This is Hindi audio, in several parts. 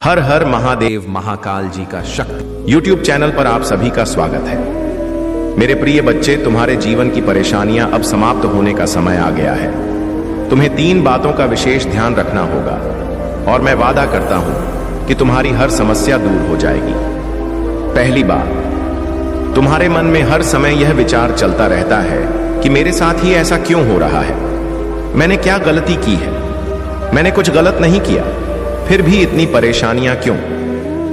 हर हर महादेव महाकाल जी का शक्ति YouTube चैनल पर आप सभी का स्वागत है। मेरे प्रिय बच्चे, तुम्हारे जीवन की परेशानियां अब समाप्त होने का समय आ गया है। तुम्हें 3 बातों का विशेष ध्यान रखना होगा और मैं वादा करता हूं कि तुम्हारी हर समस्या दूर हो जाएगी। पहली बात, तुम्हारे मन में हर समय यह विचार चलता रहता है कि मेरे साथ ही ऐसा क्यों हो रहा है, मैंने क्या गलती की है, मैंने कुछ गलत नहीं किया, फिर भी इतनी परेशानियां क्यों।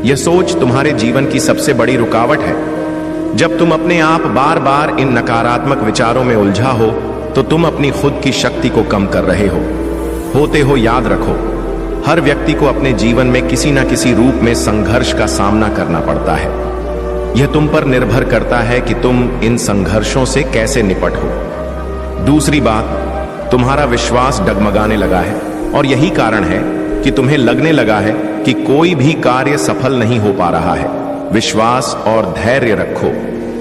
यह सोच तुम्हारे जीवन की सबसे बड़ी रुकावट है। जब तुम अपने आप बार बार इन नकारात्मक विचारों में उलझा हो तो तुम अपनी खुद की शक्ति को कम कर रहे होते हो। याद रखो, हर व्यक्ति को अपने जीवन में किसी न किसी रूप में संघर्ष का सामना करना पड़ता है। यह तुम पर निर्भर करता है कि तुम इन संघर्षों से कैसे निपटो। दूसरी बात, तुम्हारा विश्वास डगमगाने लगा है और यही कारण है कि तुम्हें लगने लगा है कि कोई भी कार्य सफल नहीं हो पा रहा है। विश्वास और धैर्य रखो,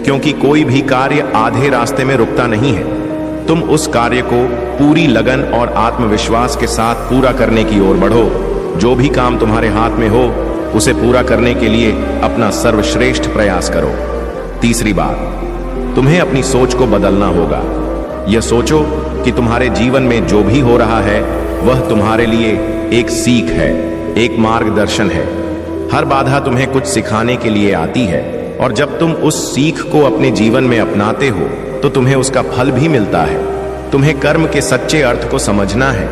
क्योंकि कोई भी कार्य आधे रास्ते में रुकता नहीं है। तुम उस कार्य को पूरी लगन और आत्मविश्वास के साथ पूरा करने की ओर बढ़ो। जो भी काम तुम्हारे हाथ में हो उसे पूरा करने के लिए अपना सर्वश्रेष्ठ प्रयास करो। तीसरी बात, तुम्हें अपनी सोच को बदलना होगा। यह सोचो कि तुम्हारे जीवन में जो भी हो रहा है वह तुम्हारे लिए एक सीख है, एक मार्गदर्शन है। हर बाधा तुम्हें कुछ सिखाने के लिए आती है और जब तुम उस सीख को अपने जीवन में अपनाते हो तो तुम्हें उसका फल भी मिलता है। तुम्हें कर्म के सच्चे अर्थ को समझना है,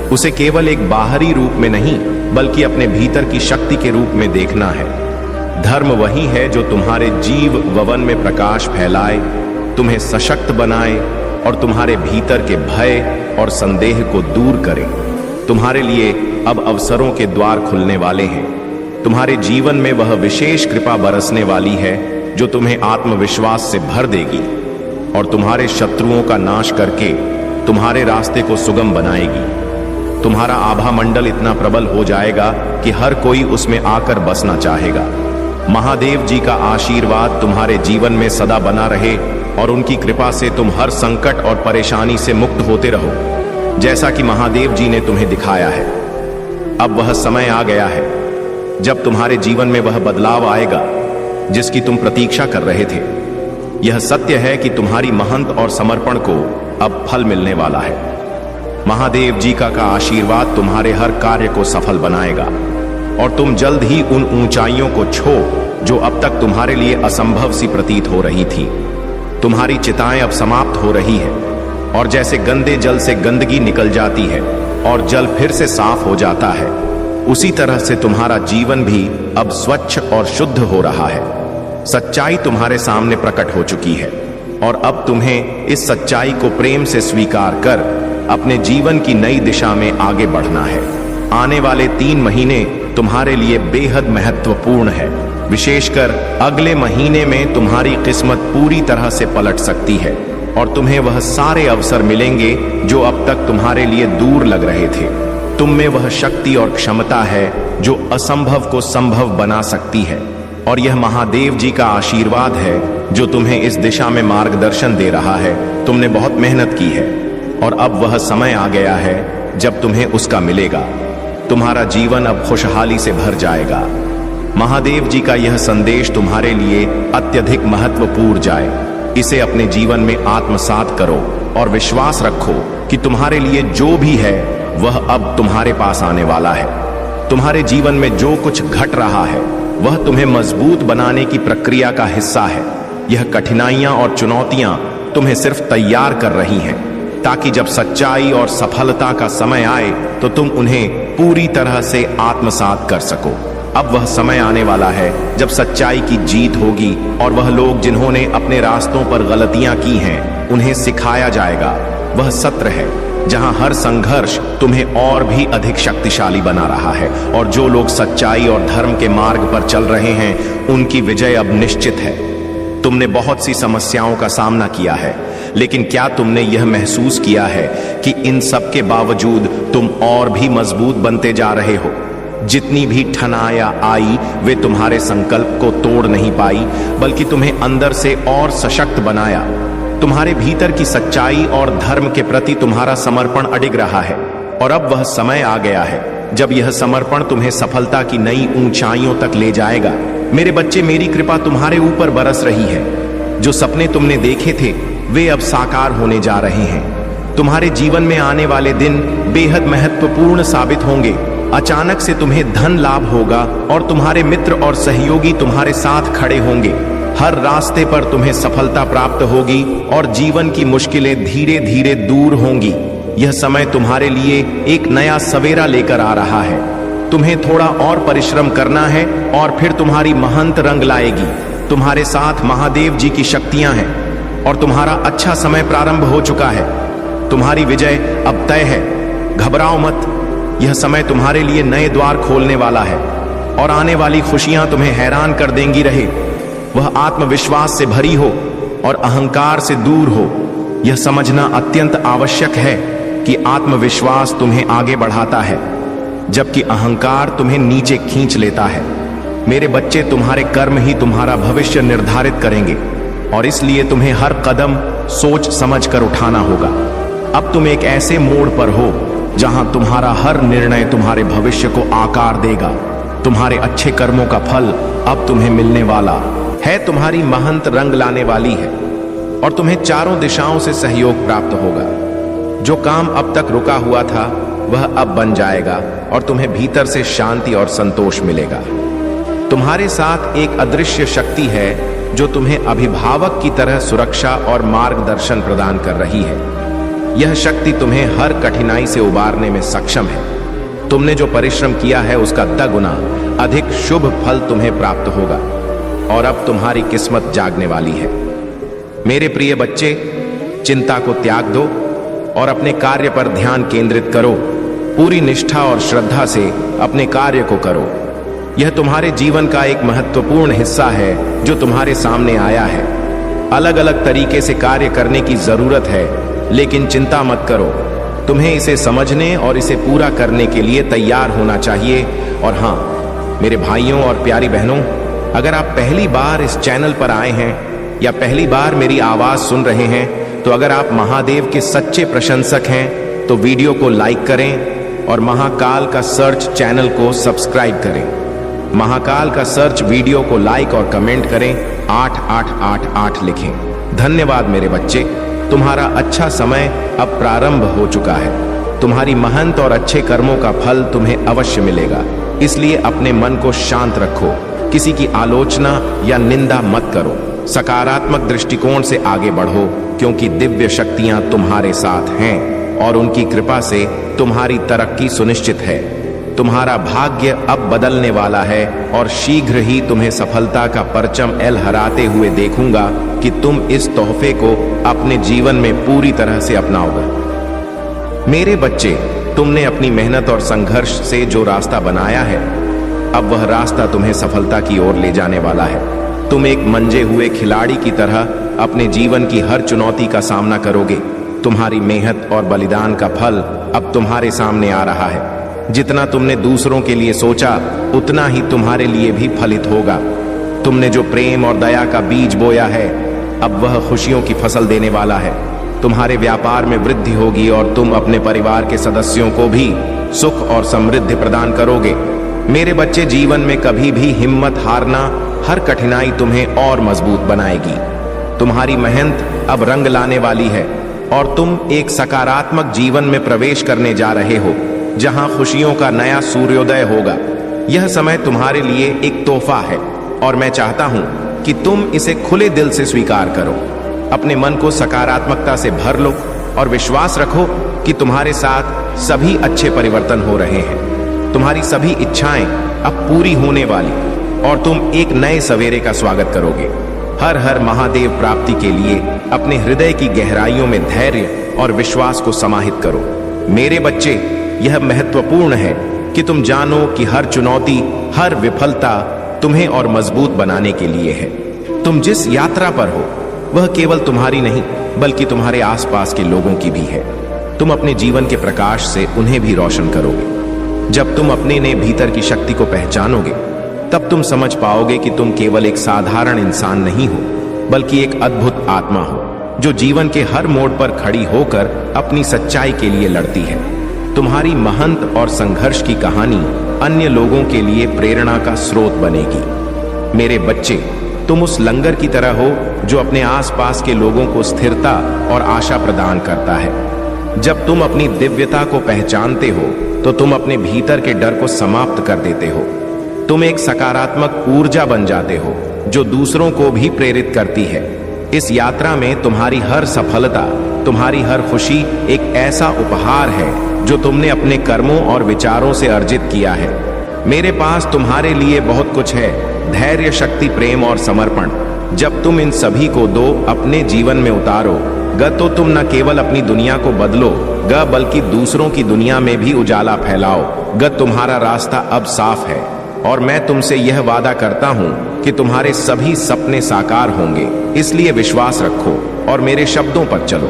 उसे केवल एक बाहरी रूप में नहीं बल्कि अपने भीतर की शक्ति के रूप में देखना है। धर्म वही है जो तुम्हारे जीव ववन में प्रकाश फैलाए, तुम्हें सशक्त बनाए और तुम्हारे भीतर के भय और संदेह को दूर करे। तुम्हारे लिए अब अवसरों के द्वार खुलने वाले हैं। तुम्हारे जीवन में वह विशेष कृपा बरसने वाली है जो तुम्हें आत्मविश्वास से भर देगी और तुम्हारे शत्रुओं का नाश करके तुम्हारे रास्ते को सुगम बनाएगी। तुम्हारा आभा मंडल इतना प्रबल हो जाएगा कि हर कोई उसमें आकर बसना चाहेगा। महादेव जी का आशीर्वाद तुम्हारे जीवन में सदा बना रहे और उनकी कृपा से तुम हर संकट और परेशानी से मुक्त होते रहो, जैसा कि महादेव जी ने तुम्हें दिखाया है। अब वह समय आ गया है जब तुम्हारे जीवन में वह बदलाव आएगा जिसकी तुम प्रतीक्षा कर रहे थे। यह सत्य है कि तुम्हारी मेहनत और समर्पण को अब फल मिलने वाला है। महादेव जी का आशीर्वाद तुम्हारे हर कार्य को सफल बनाएगा और तुम जल्द ही उन ऊंचाइयों को छू जो अब तक तुम्हारे लिए असंभव सी प्रतीत हो रही थी। तुम्हारी चिताएं अब समाप्त हो रही है और जैसे गंदे जल से गंदगी निकल जाती है और जल फिर से साफ हो जाता है, उसी तरह से तुम्हारा जीवन भी अब स्वच्छ और शुद्ध हो रहा है। सच्चाई तुम्हारे सामने प्रकट हो चुकी है और अब तुम्हें इस सच्चाई को प्रेम से स्वीकार कर अपने जीवन की नई दिशा में आगे बढ़ना है। आने वाले 3 महीने तुम्हारे लिए बेहद महत्वपूर्ण है। विशेषकर अगले महीने में तुम्हारी किस्मत पूरी तरह से पलट सकती है और तुम्हें वह सारे अवसर मिलेंगे जो अब तक तुम्हारे लिए दूर लग रहे थे। तुम में वह शक्ति और क्षमता है जो असंभव को संभव बना सकती है और यह महादेव जी का आशीर्वाद है जो तुम्हें इस दिशा में मार्गदर्शन दे रहा है। तुमने बहुत मेहनत की है और अब वह समय आ गया है जब तुम्हें उसका मिलेगा। तुम्हारा जीवन अब खुशहाली से भर जाएगा। महादेव जी का यह संदेश तुम्हारे लिए अत्यधिक महत्वपूर्ण जाए। इसे अपने जीवन में आत्मसात करो और विश्वास रखो कि तुम्हारे लिए जो भी है वह अब तुम्हारे पास आने वाला है। तुम्हारे जीवन में जो कुछ घट रहा है वह तुम्हें मजबूत बनाने की प्रक्रिया का हिस्सा है। यह कठिनाइयां और चुनौतियां तुम्हें सिर्फ तैयार कर रही हैं ताकि जब सच्चाई और सफलता का समय आए तो तुम उन्हें पूरी तरह से आत्मसात कर सको। अब वह समय आने वाला है जब सच्चाई की जीत होगी और वह लोग जिन्होंने अपने रास्तों पर गलतियां की हैं उन्हें सिखाया जाएगा। वह सत्र है जहां हर संघर्ष तुम्हें और भी अधिक शक्तिशाली बना रहा है और जो लोग सच्चाई और धर्म के मार्ग पर चल रहे हैं उनकी विजय अब निश्चित है। तुमने बहुत सी समस्याओं का सामना किया है, लेकिन क्या तुमने यह महसूस किया है कि इन सब के बावजूद तुम और भी मजबूत बनते जा रहे हो? जितनी भी ठनाया आई वे तुम्हारे संकल्प को तोड़ नहीं पाई बल्कि तुम्हें अंदर से और सशक्त बनाया। तुम्हारे भीतर की सच्चाई और धर्म के प्रति तुम्हारा समर्पण अडिग रहा है और अब वह समय आ गया है जब यह समर्पण तुम्हें सफलता की नई ऊंचाइयों तक ले जाएगा। मेरे बच्चे, मेरी कृपा तुम्हारे ऊपर बरस रही है। जो सपने तुमने देखे थे वे अब साकार होने जा रहे हैं। तुम्हारे जीवन में आने वाले दिन बेहद महत्वपूर्ण साबित होंगे। अचानक से तुम्हें धन लाभ होगा और तुम्हारे मित्र और सहयोगी तुम्हारे साथ खड़े होंगे। हर रास्ते पर तुम्हें सफलता प्राप्त होगी और जीवन की मुश्किलें धीरे धीरे दूर होंगी। यह समय तुम्हारे लिए एक नया सवेरा लेकर आ रहा है। तुम्हें थोड़ा और परिश्रम करना है और फिर तुम्हारी महंत रंग लाएगी। तुम्हारे साथ महादेव जी की शक्तियां हैं और तुम्हारा अच्छा समय प्रारंभ हो चुका है। तुम्हारी विजय अब तय है। घबराओ मत, यह समय तुम्हारे लिए नए द्वार खोलने वाला है और आने वाली खुशियां तुम्हें हैरान कर देंगी रहे। वह आत्मविश्वास से भरी हो और अहंकार से दूर हो। यह समझना अत्यंत आवश्यक है कि आत्मविश्वास तुम्हें आगे बढ़ाता है जबकि अहंकार तुम्हें नीचे खींच लेता है। मेरे बच्चे, तुम्हारे कर्म ही तुम्हारा भविष्य निर्धारित करेंगे और इसलिए तुम्हें हर कदम सोच समझ कर उठाना होगा। अब तुम एक ऐसे मोड़ पर हो जहां तुम्हारा हर निर्णय तुम्हारे भविष्य को आकार देगा। तुम्हारे अच्छे कर्मों का फल अब तुम्हें मिलने वाला है। तुम्हारी महंत रंग लाने वाली है और तुम्हें चारों दिशाओं से सहयोग प्राप्त होगा। जो काम अब तक रुका हुआ था वह अब बन जाएगा और तुम्हें भीतर से शांति और संतोष मिलेगा। तुम्हारे साथ एक अदृश्य शक्ति है जो तुम्हें अभिभावक की तरह सुरक्षा और मार्गदर्शन प्रदान कर रही है। यह शक्ति तुम्हें हर कठिनाई से उबारने में सक्षम है। तुमने जो परिश्रम किया है उसका 10 गुना अधिक शुभ फल तुम्हें प्राप्त होगा और अब तुम्हारी किस्मत जागने वाली है। मेरे प्रिय बच्चे, चिंता को त्याग दो और अपने कार्य पर ध्यान केंद्रित करो। पूरी निष्ठा और श्रद्धा से अपने कार्य को करो। यह तुम्हारे जीवन का एक महत्वपूर्ण हिस्सा है जो तुम्हारे सामने आया है। अलग अलग तरीके से कार्य करने की जरूरत है, लेकिन चिंता मत करो। तुम्हें इसे समझने और इसे पूरा करने के लिए तैयार होना चाहिए। और हाँ, मेरे भाइयों और प्यारी बहनों, अगर आप पहली बार इस चैनल पर आए हैं या पहली बार मेरी आवाज सुन रहे हैं, तो अगर आप महादेव के सच्चे प्रशंसक हैं तो वीडियो को लाइक करें और महाकाल का सर्च चैनल को सब्सक्राइब करें। महाकाल का सर्च वीडियो को लाइक और कमेंट करें, 8888 लिखें। धन्यवाद मेरे बच्चे, तुम्हारा अच्छा समय अब प्रारंभ हो चुका है। तुम्हारी महंत और अच्छे कर्मों का फल तुम्हें अवश्य मिलेगा। इसलिए अपने मन को शांत रखो। किसी की आलोचना या निंदा मत करो। सकारात्मक दृष्टिकोण से आगे बढ़ो, क्योंकि दिव्य शक्तियां तुम्हारे साथ हैं और उनकी कृपा से तुम्हारी तरक्की सुनिश्चित है। तुम्हारा भाग्य अब बदलने वाला है और शीघ्र ही तुम्हें सफलता का परचम लहराते हुए देखूंगा कि तुम इस तोहफे को अपने जीवन में पूरी तरह से अपनाओगे। मेरे बच्चे, तुमने अपनी मेहनत और संघर्ष से जो रास्ता बनाया है, अब वह रास्ता तुम्हें सफलता की ओर ले जाने वाला है। तुम एक मंजे हुए खिलाड़ी की तरह अपने जीवन की हर चुनौती का सामना करोगे। तुम्हारी मेहनत और बलिदान का फल अब तुम्हारे सामने आ रहा है। जितना तुमने दूसरों के लिए सोचा, उतना ही तुम्हारे लिए भी फलित होगा। तुमने जो प्रेम और दया का बीज बोया है, अब वह खुशियों की फसल देने वाला है। तुम्हारे व्यापार में वृद्धि होगी और तुम अपने परिवार के सदस्यों को भी सुख और समृद्धि प्रदान करोगे। मेरे बच्चे, जीवन में कभी भी हिम्मत हारना, हर कठिनाई तुम्हें और मजबूत बनाएगी। तुम्हारी मेहनत अब रंग लाने वाली है और तुम एक सकारात्मक जीवन में प्रवेश करने जा रहे हो, जहां खुशियों का नया सूर्योदय होगा। यह समय तुम्हारे लिए एक तोहफा है और मैं चाहता हूं कि तुम इसे खुले दिल से स्वीकार करो। अपने मन को सकारात्मकता से भर लो और विश्वास रखो कि तुम्हारे साथ सभी अच्छे परिवर्तन हो रहे हैं। तुम्हारी सभी इच्छाएं अब पूरी होने वाली और तुम एक नए सवेरे का स्वागत करोगे। हर हर महादेव प्राप्ति के लिए अपने हृदय की गहराइयों में धैर्य और विश्वास को समाहित करो। मेरे बच्चे, यह महत्वपूर्ण है कि तुम जानो कि हर चुनौती, हर विफलता तुम्हें और मजबूत बनाने के लिए है। तुम जिस यात्रा पर हो वह केवल तुम्हारी नहीं, बल्कि तुम्हारे आसपास के लोगों की भी है। तुम अपने जीवन के प्रकाश से उन्हें भी रोशन करोगे। जब तुम अपने ने भीतर की शक्ति को पहचानोगे, तब तुम समझ पाओगे कि तुम केवल एक साधारण इंसान नहीं हो, बल्कि एक अद्भुत आत्मा हो जो जीवन के हर मोड़ पर खड़ी होकर अपनी सच्चाई के लिए लड़ती है। तुम्हारी महंत और संघर्ष की कहानी अन्य लोगों के लिए प्रेरणा का स्रोत बनेगी। मेरे बच्चे, तुम उस लंगर की तरह हो जो अपने आसपास के लोगों को स्थिरता और आशा प्रदान करता है। जब तुम अपनी दिव्यता को पहचानते हो तो तुम अपने भीतर के डर को समाप्त कर देते हो। तुम एक सकारात्मक ऊर्जा बन जाते हो जो दूसरों को भी प्रेरित करती है। इस यात्रा में तुम्हारी हर सफलता, तुम्हारी हर खुशी एक ऐसा उपहार है जो तुमने अपने कर्मों और विचारों से अर्जित किया है। मेरे पास तुम्हारे लिए बहुत कुछ है, धैर्य, शक्ति, प्रेम और समर्पण। जब तुम इन सभी को दो अपने जीवन में उतारो तो तुम न केवल अपनी दुनिया को बदलो बल्कि दूसरों की दुनिया में भी उजाला फैलाओ। तुम्हारा रास्ता अब साफ है और मैं तुमसे यह वादा करता हूं कि तुम्हारे सभी सपने साकार होंगे। इसलिए विश्वास रखो और मेरे शब्दों पर चलो।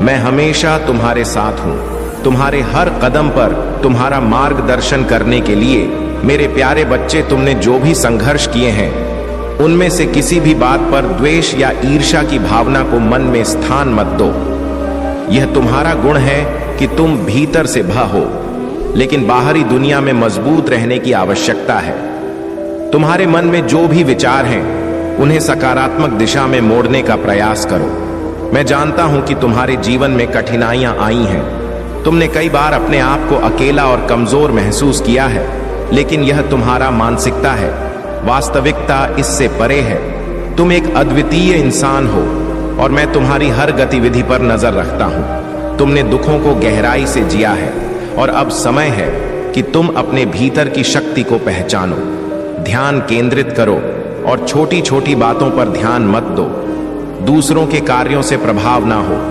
मैं हमेशा तुम्हारे साथ हूं, तुम्हारे हर कदम पर तुम्हारा मार्गदर्शन करने के लिए। मेरे प्यारे बच्चे, तुमने जो भी संघर्ष किए हैं उनमें से किसी भी बात पर द्वेष या ईर्ष्या की भावना को मन में स्थान मत दो। यह तुम्हारा गुण है कि तुम भीतर से भय हो, लेकिन बाहरी दुनिया में मजबूत रहने की आवश्यकता है। तुम्हारे मन में जो भी विचार हैं उन्हें सकारात्मक दिशा में मोड़ने का प्रयास करो। मैं जानता हूं कि तुम्हारे जीवन में कठिनाइयां आई हैं। तुमने कई बार अपने आप को अकेला और कमजोर महसूस किया है, लेकिन यह तुम्हारा मानसिकता है। वास्तविकता इससे परे है। तुम एक अद्वितीय इंसान हो और मैं तुम्हारी हर गतिविधि पर नजर रखता हूं। तुमने दुखों को गहराई से जिया है और अब समय है कि तुम अपने भीतर की शक्ति को पहचानो। ध्यान केंद्रित करो और छोटी छोटी बातों पर ध्यान मत दो। दूसरों के कार्यों से प्रभाव ना हो।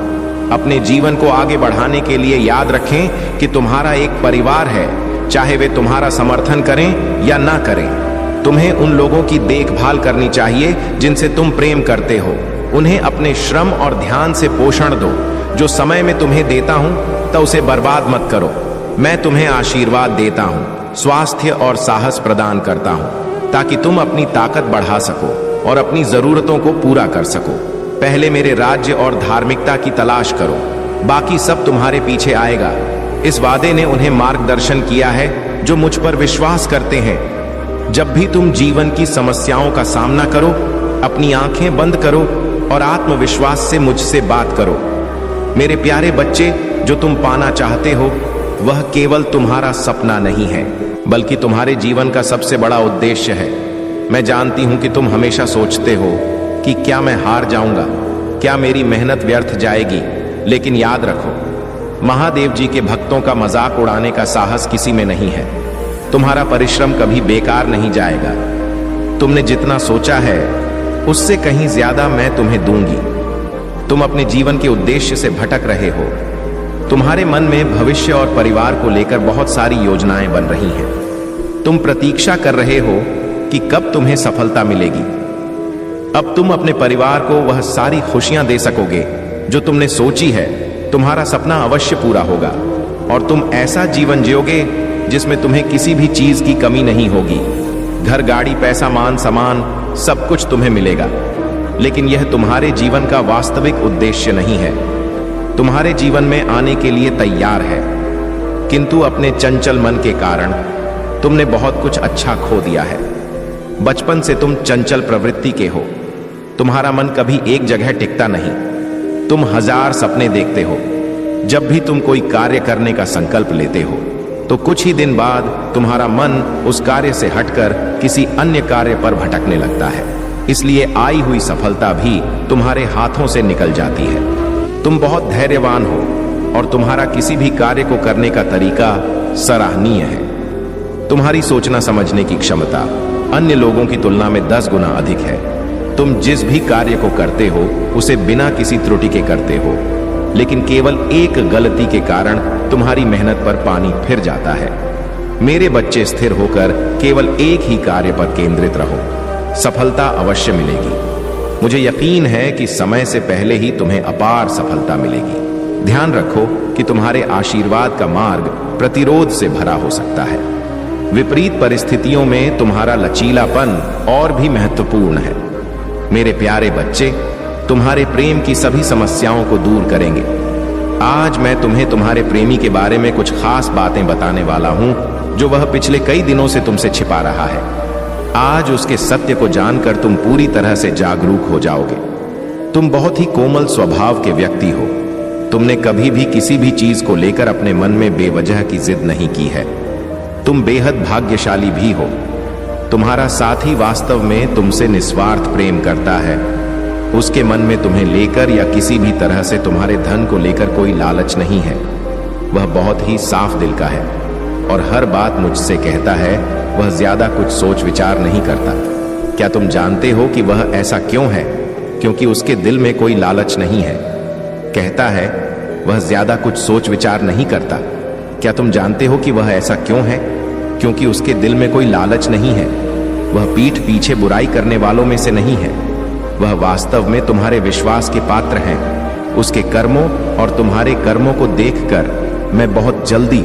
अपने जीवन को आगे बढ़ाने के लिए याद रखें कि तुम्हारा एक परिवार है, चाहे वे तुम्हारा समर्थन करें या ना करें। तुम्हें उन लोगों की देखभाल करनी चाहिए जिनसे तुम प्रेम करते हो। उन्हें अपने श्रम और ध्यान से पोषण दो। जो समय मैं तुम्हें देता हूं तो उसे बर्बाद मत करो। मैं तुम्हें आशीर्वाद देता हूं, स्वास्थ्य और साहस प्रदान करता हूं ताकि तुम अपनी ताकत बढ़ा सको और अपनी जरूरतों को पूरा कर सको। पहले मेरे राज्य और धार्मिकता की तलाश करो, बाकी सब तुम्हारे पीछे आएगा। इस वादे ने उन्हें मार्गदर्शन किया है जो मुझ पर विश्वास करते हैं। जब भी तुम जीवन की समस्याओं का सामना करो, अपनी आंखें बंद करो और आत्मविश्वास से मुझसे बात करो। मेरे प्यारे बच्चे, जो तुम पाना चाहते हो वह केवल तुम्हारा सपना नहीं है, बल्कि तुम्हारे जीवन का सबसे बड़ा उद्देश्य है। मैं जानती हूं कि तुम हमेशा सोचते हो कि क्या मैं हार जाऊंगा, क्या मेरी मेहनत व्यर्थ जाएगी। लेकिन याद रखो, महादेव जी के भक्तों का मजाक उड़ाने का साहस किसी में नहीं है। तुम्हारा परिश्रम कभी बेकार नहीं जाएगा। तुमने जितना सोचा है उससे कहीं ज्यादा मैं तुम्हें दूंगी। तुम अपने जीवन के उद्देश्य से भटक रहे हो। तुम्हारे मन में भविष्य और परिवार को लेकर बहुत सारी योजनाएं बन रही हैं। तुम प्रतीक्षा कर रहे हो कि कब तुम्हें सफलता मिलेगी। अब तुम अपने परिवार को वह सारी खुशियां दे सकोगे जो तुमने सोची है। तुम्हारा सपना अवश्य पूरा होगा और तुम ऐसा जीवन जियोगे जिसमें तुम्हें किसी भी चीज की कमी नहीं होगी। घर, गाड़ी, पैसा, मान सम्मान सब कुछ तुम्हें मिलेगा। लेकिन यह तुम्हारे जीवन का वास्तविक उद्देश्य नहीं है। तुम्हारे जीवन में आने के लिए तैयार है, किंतु अपने चंचल मन के कारण तुमने बहुत कुछ अच्छा खो दिया है। बचपन से तुम चंचल प्रवृत्ति के हो। तुम्हारा मन कभी एक जगह टिकता नहीं। तुम हजार सपने देखते हो। जब भी तुम कोई कार्य करने का संकल्प लेते हो तो कुछ ही दिन बाद तुम्हारा मन उस कार्य से हटकर किसी अन्य कार्य पर भटकने लगता है। इसलिए आई हुई सफलता भी तुम्हारे हाथों से निकल जाती है। तुम बहुत धैर्यवान हो और तुम्हारा किसी भी कार्य को करने का तरीका सराहनीय है। तुम्हारी सोचना समझने की क्षमता अन्य लोगों की तुलना में 10 गुना अधिक है। तुम जिस भी कार्य को करते हो उसे बिना किसी त्रुटि के करते हो, लेकिन केवल एक गलती के कारण तुम्हारी मेहनत पर पानी फिर जाता है। मेरे बच्चे, स्थिर होकर केवल एक ही कार्य पर केंद्रित रहो। सफलता अवश्य मिलेगी। मुझे यकीन है कि समय से पहले ही तुम्हें अपार सफलता मिलेगी। ध्यान रखो कि तुम्हारे आशीर्वाद का मार्ग प्रतिरोध से भरा हो सकता है। विपरीत परिस्थितियों में तुम्हारा लचीलापन और भी महत्वपूर्ण है। मेरे प्यारे बच्चे, तुम्हारे प्रेम की सभी समस्याओं को दूर करेंगे। आज मैं तुम्हें तुम्हारे प्रेमी के बारे में कुछ खास बातें बताने वाला हूं जो वह पिछले कई दिनों से तुमसे छिपा रहा है। आज उसके सत्य को जानकर तुम पूरी तरह से जागरूक हो जाओगे। तुम बहुत ही कोमल स्वभाव के व्यक्ति हो। तुमने कभी भी किसी भी चीज को लेकर अपने मन में बेवजह की जिद नहीं की है। तुम बेहद भाग्यशाली भी हो। तुम्हारा साथी वास्तव में तुमसे निस्वार्थ प्रेम करता है। उसके मन में तुम्हें लेकर या किसी भी तरह से तुम्हारे धन को लेकर कोई लालच नहीं है। वह बहुत ही साफ दिल का है और हर बात मुझसे कहता है। वह ज्यादा कुछ सोच विचार नहीं करता। क्या तुम जानते हो कि वह ऐसा क्यों है? क्योंकि उसके दिल में कोई लालच नहीं है। कहता है वह ज्यादा कुछ सोच विचार नहीं करता। क्या तुम जानते हो कि वह ऐसा क्यों है? क्योंकि उसके दिल में कोई लालच नहीं है। वह पीठ पीछे बुराई करने वालों में से नहीं है। वह वास्तव में तुम्हारे विश्वास के पात्र हैं। उसके कर्मों और तुम्हारे कर्मों को देखकर मैं बहुत जल्दी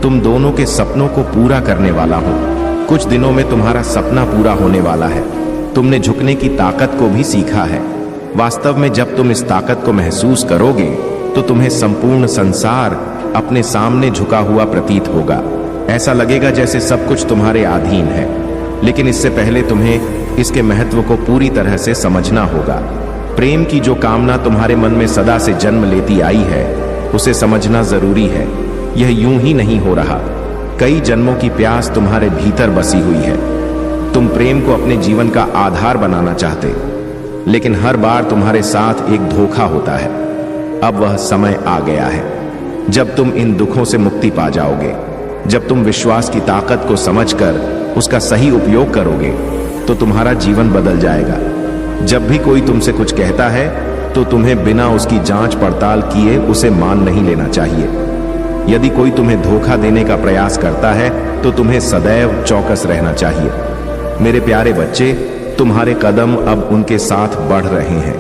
तुम दोनों के सपनों को पूरा करने वाला हूं। कुछ दिनों में तुम्हारा सपना पूरा होने वाला है। तुमने झुकने की ताकत को भी सीखा है। वास्तव में जब तुम इस ताकत को महसूस करोगे तो तुम्हें संपूर्ण संसार अपने सामने झुका हुआ प्रतीत होगा। ऐसा लगेगा जैसे सब कुछ तुम्हारे अधीन है। लेकिन इससे पहले तुम्हें इसके महत्व को पूरी तरह से समझना होगा। प्रेम की जो कामना तुम्हारे मन में सदा से जन्म लेती आई है, उसे समझना जरूरी है। यह यूं ही नहीं हो रहा। कई जन्मों की प्यास तुम्हारे भीतर बसी हुई है। तुम प्रेम को अपने जीवन का आधार बनाना चाहते, लेकिन हर बार तुम्हारे साथ एक धोखा होता है। अब वह समय आ गया है जब तुम इन दुखों से मुक्ति पा जाओगे। जब तुम विश्वास की ताकत को समझकर उसका सही उपयोग करोगे तो तुम्हारा जीवन बदल जाएगा। जब भी कोई तुमसे कुछ कहता है तो तुम्हें बिना उसकी जांच पड़ताल किए उसे मान नहीं लेना चाहिए। यदि कोई तुम्हें धोखा देने का प्रयास करता है तो तुम्हें सदैव चौकस रहना चाहिए। मेरे प्यारे बच्चे, तुम्हारे कदम अब उनके साथ बढ़ रहे हैं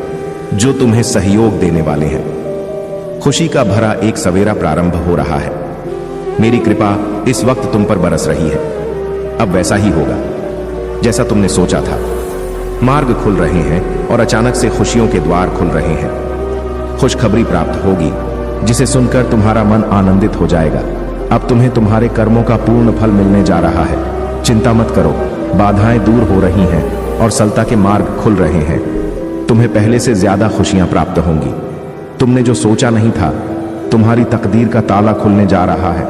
जो तुम्हें सहयोग देने वाले हैं। खुशी का भरा एक सवेरा प्रारंभ हो रहा है। मेरी कृपा इस वक्त तुम पर बरस रही है। अब वैसा ही होगा जैसा तुमने सोचा था। मार्ग खुल रहे हैं और अचानक से खुशियों के द्वार खुल रहे हैं। खुशखबरी प्राप्त होगी जिसे सुनकर तुम्हारा मन आनंदित हो जाएगा। अब तुम्हें तुम्हारे कर्मों का पूर्ण फल मिलने जा रहा है। चिंता मत करो, बाधाएं दूर हो रही हैं और सलता के मार्ग खुल रहे हैं। तुम्हें पहले से ज्यादा खुशियां प्राप्त होंगी। तुमने जो सोचा नहीं था, तुम्हारी तकदीर का ताला खुलने जा रहा है।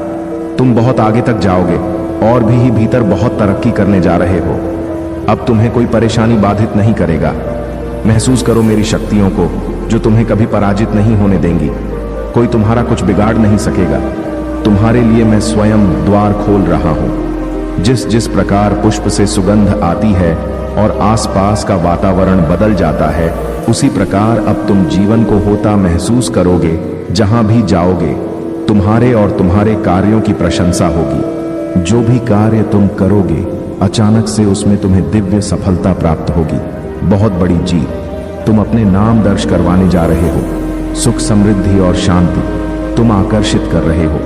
तुम बहुत आगे तक जाओगे और भी भीतर बहुत तरक्की करने जा रहे हो। अब तुम्हें कोई परेशानी बाधित नहीं करेगा। महसूस करो मेरी शक्तियों को जो तुम्हें कभी पराजित नहीं होने देंगी। कोई तुम्हारा कुछ बिगाड़ नहीं सकेगा। तुम्हारे लिए मैं स्वयं द्वार खोल रहा हूं। जिस जिस प्रकार पुष्प से सुगंध आती है और आसपास का वातावरण बदल जाता है, उसी प्रकार अब तुम जीवन को होता महसूस करोगे। जहां भी जाओगे तुम्हारे और तुम्हारे कार्यों की प्रशंसा होगी। जो भी कार्य तुम करोगे अचानक से उसमें तुम्हें दिव्य सफलता प्राप्त होगी। बहुत बड़ी जीत तुम अपने नाम दर्ज करवाने जा रहे हो। सुख, समृद्धि और शांति तुम आकर्षित कर रहे हो,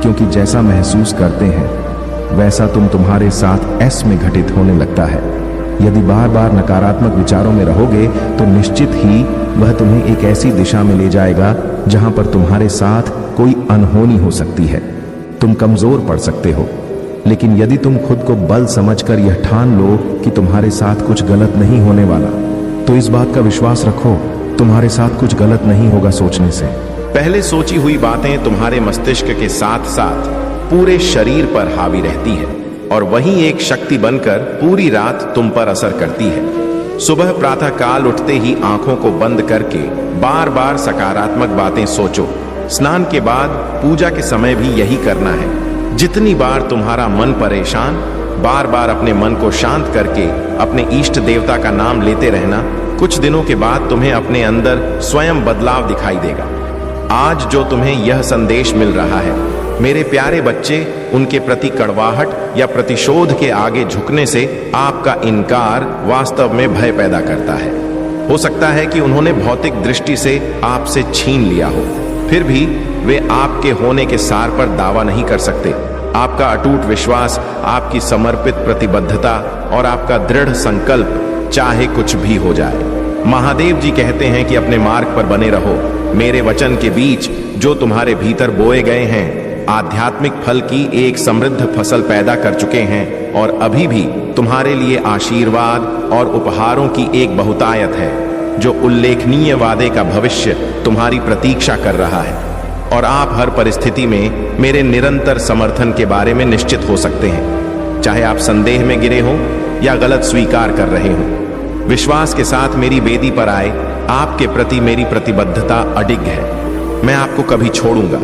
क्योंकि जैसा महसूस करते हैं वैसा तुम्हारे साथ ऐस में घटित होने लगता है। यदि बार बार नकारात्मक विचारों में रहोगे तो निश्चित ही वह तुम्हें एक ऐसी दिशा में ले जाएगा जहां पर तुम्हारे साथ कोई अनहोनी हो सकती है। तुम कमजोर पड़ सकते हो, लेकिन यदि तुम खुद को बल समझकर यह ठान लो कि तुम्हारे साथ कुछ गलत नहीं होने वाला, तो इस बात का विश्वास रखो, तुम्हारे साथ कुछ गलत नहीं होगा सोचने से। पहले सोची हुई बातें तुम्हारे मस्तिष्क के साथ साथ पूरे शरीर पर हावी रहती है और वही एक शक्ति बनकर पूरी रात तुम पर असर करती है। सुबह प्रातः काल उठते ही आंखों को बंद करके बार बार सकारात्मक बातें सोचो। स्नान के बाद पूजा के समय भी यही करना है। जितनी बार तुम्हारा मन परेशान, बार बार अपने मन को शांत करके अपने इष्ट देवता का नाम लेते रहना। कुछ दिनों के बाद तुम्हें अपने अंदर स्वयं बदलाव दिखाई देगा। आज जो तुम्हें यह संदेश मिल रहा है, मेरे प्यारे बच्चे, उनके प्रति कड़वाहट या प्रतिशोध के आगे झुकने से आपका इनकार वास्तव में भय पैदा करता है। हो सकता है कि उन्होंने भौतिक दृष्टि से आपसे छीन लिया हो, फिर भी वे आपके होने के सार पर दावा नहीं कर सकते। आपका अटूट विश्वास, आपकी समर्पित प्रतिबद्धता और आपका दृढ़ संकल्प चाहे कुछ भी हो जाए। महादेव जी कहते हैं कि अपने मार्ग पर बने रहो, मेरे वचन के बीच जो तुम्हारे भीतर बोए गए हैं आध्यात्मिक फल की एक समृद्ध फसल पैदा कर चुके हैं और अभी भी तुम्हारे लिए आशीर्वाद और उपहारों की एक बहुतायत है जो उल्लेखनीय वादे का भविष्य तुम्हारी प्रतीक्षा कर रहा है। और आप हर परिस्थिति में मेरे निरंतर समर्थन के बारे में निश्चित हो सकते हैं, चाहे आप संदेह में गिरे हों या गलत स्वीकार कर रहे हों। विश्वास के साथ मेरी वेदी पर आए, आपके प्रति मेरी प्रतिबद्धता अडिग है। मैं आपको कभी छोड़ूंगा।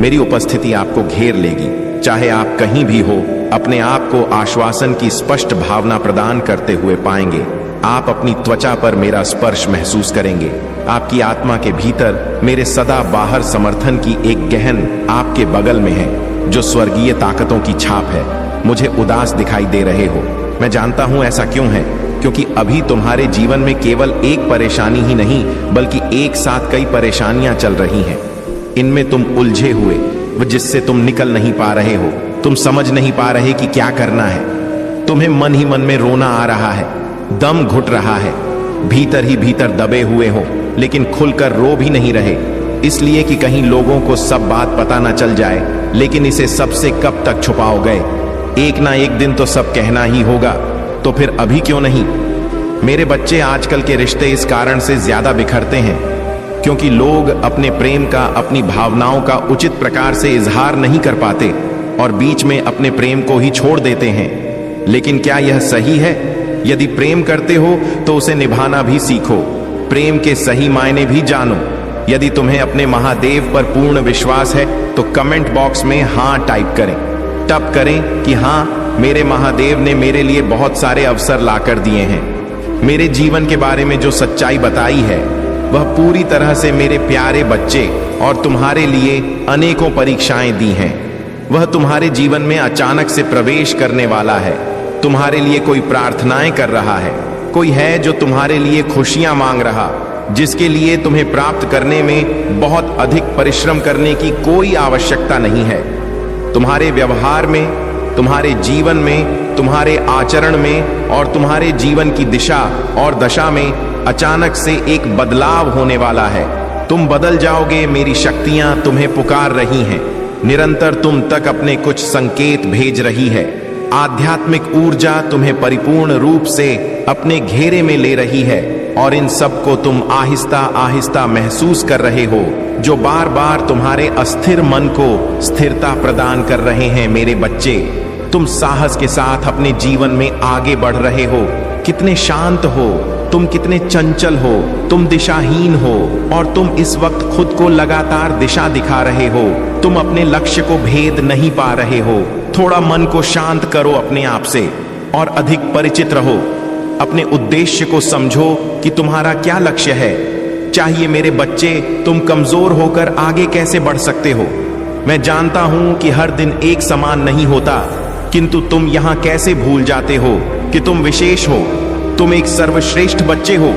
मेरी उपस्थिति आपको घेर लेगी, चाहे आप कहीं भी हो। अपने आप को आश्वासन की स्पष्ट भावना प्रदान करते हुए पाएंगे। आप अपनी त्वचा पर मेरा स्पर्श महसूस करेंगे। आपकी आत्मा के भीतर मेरे सदा बाहर समर्थन की एक गहन आपके बगल में है जो स्वर्गीय ताकतों की छाप है। मुझे उदास दिखाई दे रहे हो, मैं जानता हूं ऐसा क्यों है, क्योंकि अभी तुम्हारे जीवन में केवल एक परेशानी ही नहीं बल्कि एक साथ कई परेशानियां चल रही हैं। इनमें तुम उलझे हुए, जिससे तुम निकल नहीं पा रहे हो। तुम समझ नहीं पा रहे कि क्या करना है। तुम्हें मन ही मन में रोना आ रहा है, दम घुट रहा है, भीतर ही भीतर दबे हुए हो, लेकिन खुलकर रो भी नहीं रहे, इसलिए कि कहीं लोगों को सब बात पता ना चल जाए। लेकिन इसे सबसे कब तक छुपाओगे? एक ना एक दिन तो सब कहना ही होगा, तो फिर अभी क्यों नहीं? मेरे बच्चे, आजकल के रिश्ते इस कारण से ज्यादा बिखरते हैं क्योंकि लोग अपने प्रेम का, अपनी भावनाओं का उचित प्रकार से इजहार नहीं कर पाते और बीच में अपने प्रेम को ही छोड़ देते हैं। लेकिन क्या यह सही है? यदि प्रेम करते हो तो उसे निभाना भी सीखो, प्रेम के सही मायने भी जानो। यदि तुम्हें अपने महादेव पर पूर्ण विश्वास है तो कमेंट बॉक्स में हाँ टाइप करें, टप करें कि हाँ, मेरे महादेव ने मेरे लिए बहुत सारे अवसर लाकर दिए हैं। मेरे जीवन के बारे में जो सच्चाई बताई है वह पूरी तरह से मेरे प्यारे बच्चे, और तुम्हारे लिए अनेकों परीक्षाएं दी हैं। वह तुम्हारे जीवन में अचानक से प्रवेश करने वाला है। तुम्हारे लिए कोई प्रार्थनाएं कर रहा है, कोई है जो तुम्हारे लिए खुशियां मांग रहा, जिसके लिए तुम्हें प्राप्त करने में बहुत अधिक परिश्रम करने की कोई आवश्यकता नहीं है। तुम्हारे व्यवहार में, तुम्हारे जीवन में, तुम्हारे आचरण में और तुम्हारे जीवन की दिशा और दशा में अचानक से एक बदलाव होने वाला है। तुम बदल जाओगे। मेरी शक्तियां तुम्हें पुकार रही हैं, निरंतर तुम तक अपने कुछ संकेत भेज रही है। आध्यात्मिक ऊर्जा तुम्हें परिपूर्ण रूप से अपने घेरे में ले रही है और इन सब को तुम आहिस्ता आहिस्ता महसूस कर रहे हो, जो बार बार तुम्हारे अस्थिर मन को स्थिरता प्रदान कर रहे हैं। मेरे बच्चे, तुम साहस के साथ अपने जीवन में आगे बढ़ रहे हो। कितने शांत हो तुम, कितने चंचल हो तुम, दिशाहीन हो और तुम इस वक्त खुद को लगातार दिशा दिखा रहे हो। तुम अपने लक्ष्य को भेद नहीं पा रहे हो। थोड़ा मन को शांत करो अपने आप से और अधिक परिचित रहो। अपने उद्देश्य को समझो कि तुम्हारा क्या लक्ष्य है। चाहिए मेरे बच्चे, तुम कमजोर होकर आगे कैसे बढ़ सकते हो। मैं जानता हूं कि हर दिन एक समान नहीं होता, किंतु तुम यहां कैसे भूल जाते हो कि तुम विशेष हो। तुम एक सर्वश्रेष्ठ बच्चे हो।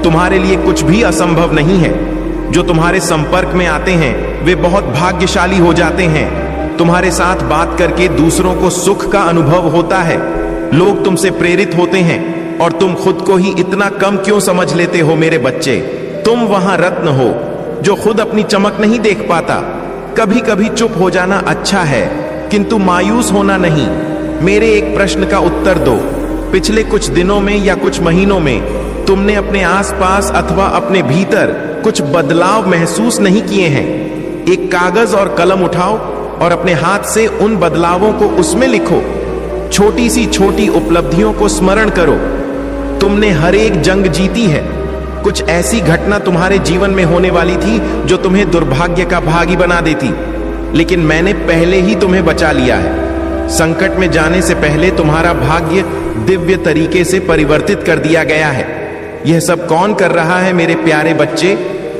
तुम्हारे लिए कुछ भी असंभव नहीं है। जो तुम्हारे संपर्क में आते हैं वे बहुत भाग्यशाली हो जाते हैं। तुम्हारे साथ बात करके दूसरों को सुख का अनुभव होता है। लोग तुमसे प्रेरित होते हैं और तुम खुद को ही इतना कम क्यों समझ लेते हो। मेरे बच्चे, तुम वहां रत्न हो जो खुद अपनी चमक नहीं देख पाता। कभी कभी चुप हो जाना अच्छा है, किंतु मायूस होना नहीं। मेरे एक प्रश्न का उत्तर दो। पिछले कुछ दिनों में या कुछ महीनों में तुमने अपने आसपास अथवा अपने भीतर कुछ बदलाव महसूस नहीं किए हैं? एक कागज और कलम उठाओ और अपने हाथ से उन बदलावों को उसमें लिखो। छोटी सी छोटी उपलब्धियों को स्मरण करो। तुमने हर एक जंग जीती है। कुछ ऐसी घटना तुम्हारे जीवन में होने वाली थी जो तुम्हें दुर्भाग्य का भागी बना देती, लेकिन मैंने पहले ही तुम्हें बचा लिया है। संकट में जाने से पहले तुम्हारा भाग्य दिव्य तरीके से परिवर्तित कर दिया गया है। यह सब कौन कर रहा है मेरे प्यारे बच्चे?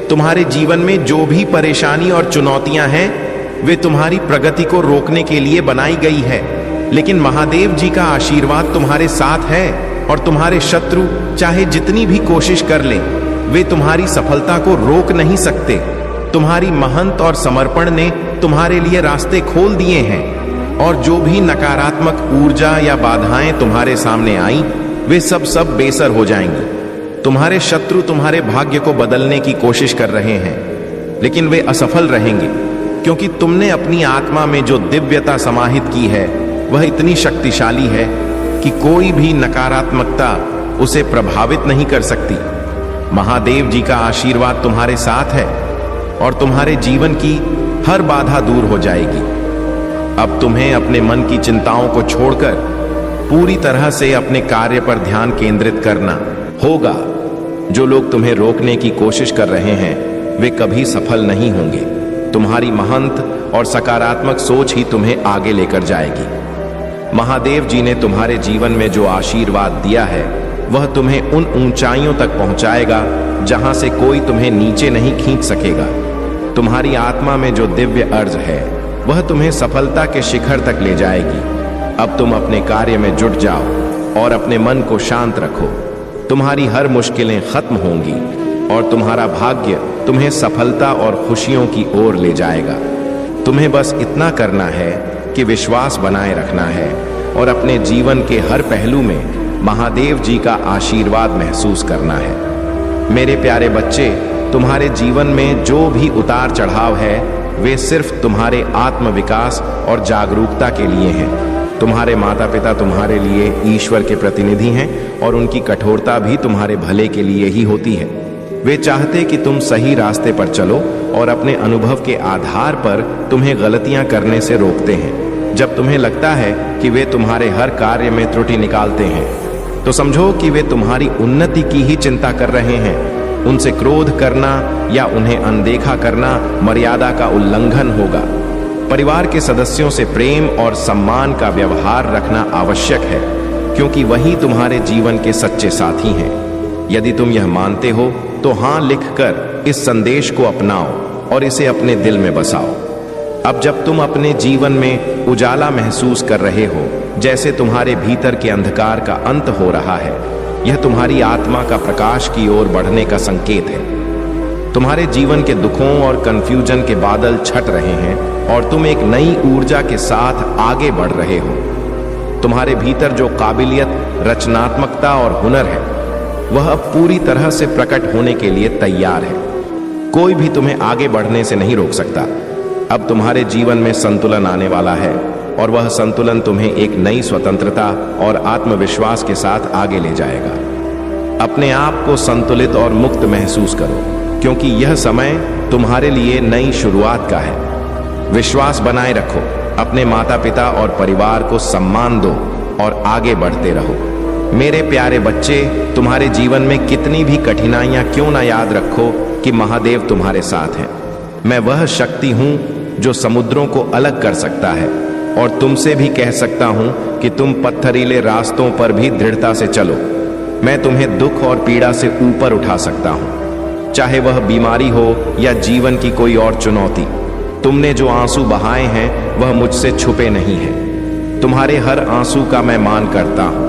तुम्हारे जीवन में जो भी परेशानी और चुनौतियां हैं वे तुम्हारी प्रगति को रोकने के लिए बनाई गई है, लेकिन महादेव जी का आशीर्वाद तुम्हारे साथ है और तुम्हारे शत्रु चाहे जितनी भी कोशिश कर लें वे तुम्हारी सफलता को रोक नहीं सकते। तुम्हारी महंत और समर्पण ने तुम्हारे लिए रास्ते खोल दिए हैं और जो भी नकारात्मक ऊर्जा या बाधाएं तुम्हारे सामने आई वे सब बेसर हो जाएंगी। तुम्हारे शत्रु तुम्हारे भाग्य को बदलने की कोशिश कर रहे हैं, लेकिन वे असफल रहेंगे, क्योंकि तुमने अपनी आत्मा में जो दिव्यता समाहित की है वह इतनी शक्तिशाली है कि कोई भी नकारात्मकता उसे प्रभावित नहीं कर सकती। महादेव जी का आशीर्वाद तुम्हारे साथ है और तुम्हारे जीवन की हर बाधा दूर हो जाएगी। अब तुम्हें अपने मन की चिंताओं को छोड़कर पूरी तरह से अपने कार्य पर ध्यान केंद्रित करना होगा। जो लोग तुम्हें रोकने की कोशिश कर रहे हैं वे कभी सफल नहीं होंगे। तुम्हारी महंत और सकारात्मक सोच ही तुम्हें आगे लेकर जाएगी। महादेव जी ने तुम्हारे जीवन में जो आशीर्वाद दिया है वह तुम्हें उन ऊंचाइयों तक पहुंचाएगा जहां से कोई तुम्हें नीचे नहीं खींच सकेगा। तुम्हारी आत्मा में जो दिव्य अर्ज है वह तुम्हें सफलता के शिखर तक ले जाएगी। अब तुम अपने कार्य में जुट जाओ और अपने मन को शांत रखो। तुम्हारी हर मुश्किलें खत्म होंगी और तुम्हारा भाग्य तुम्हें सफलता और खुशियों की ओर ले जाएगा। तुम्हें बस इतना करना है कि विश्वास बनाए रखना है और अपने जीवन के हर पहलू में महादेव जी का आशीर्वाद महसूस करना है। मेरे प्यारे बच्चे, तुम्हारे जीवन में जो भी उतार चढ़ाव है वे सिर्फ तुम्हारे आत्मविकास और जागरूकता के लिए हैं। तुम्हारे माता पिता तुम्हारे लिए ईश्वर के प्रतिनिधि हैं और उनकी कठोरता भी तुम्हारे भले के लिए ही होती है। वे चाहते कि तुम सही रास्ते पर चलो और अपने अनुभव के आधार पर तुम्हें गलतियां करने से रोकते हैं। जब तुम्हें लगता है कि वे तुम्हारे हर कार्य में त्रुटि निकालते हैं तो समझो कि वे तुम्हारी उन्नति की ही चिंता कर रहे हैं। उनसे क्रोध करना या उन्हें अनदेखा करना मर्यादा का उल्लंघन होगा। परिवार के सदस्यों से प्रेम और सम्मान का व्यवहार रखना आवश्यक है, क्योंकि वही तुम्हारे जीवन के सच्चे साथी हैं। यदि तुम यह मानते हो तो हाँ लिखकर इस संदेश को अपनाओ और इसे अपने दिल में बसाओ। अब जब तुम अपने जीवन में उजाला महसूस कर रहे हो, जैसे तुम्हारे भीतर के अंधकार का अंत हो रहा है, यह तुम्हारी आत्मा का प्रकाश की ओर बढ़ने का संकेत है। तुम्हारे जीवन के दुखों और कंफ्यूजन के बादल छट रहे हैं और तुम एक नई ऊर्जा के साथ आगे बढ़ रहे हो। तुम्हारे भीतर जो काबिलियत, रचनात्मकता और हुनर है वह अब पूरी तरह से प्रकट होने के लिए तैयार है। कोई भी तुम्हें आगे बढ़ने से नहीं रोक सकता। अब तुम्हारे जीवन में संतुलन आने वाला है और वह संतुलन तुम्हें एक नई स्वतंत्रता और आत्मविश्वास के साथ आगे ले जाएगा। अपने आप को संतुलित और मुक्त महसूस करो, क्योंकि यह समय तुम्हारे लिए नई शुरुआत का है। विश्वास बनाए रखो, अपने माता पिता और परिवार को सम्मान दो और आगे बढ़ते रहो। मेरे प्यारे बच्चे, तुम्हारे जीवन में कितनी भी कठिनाइयां क्यों ना याद रखो कि महादेव तुम्हारे साथ हैं। मैं वह शक्ति हूं जो समुद्रों को अलग कर सकता है और तुमसे भी कह सकता हूं कि तुम पत्थरीले रास्तों पर भी दृढ़ता से चलो। मैं तुम्हें दुख और पीड़ा से ऊपर उठा सकता हूं, चाहे वह बीमारी हो या जीवन की कोई और चुनौती। तुमने जो आंसू बहाए हैं वह मुझसे छुपे नहीं है। तुम्हारे हर आंसू का मैं मान करता हूं।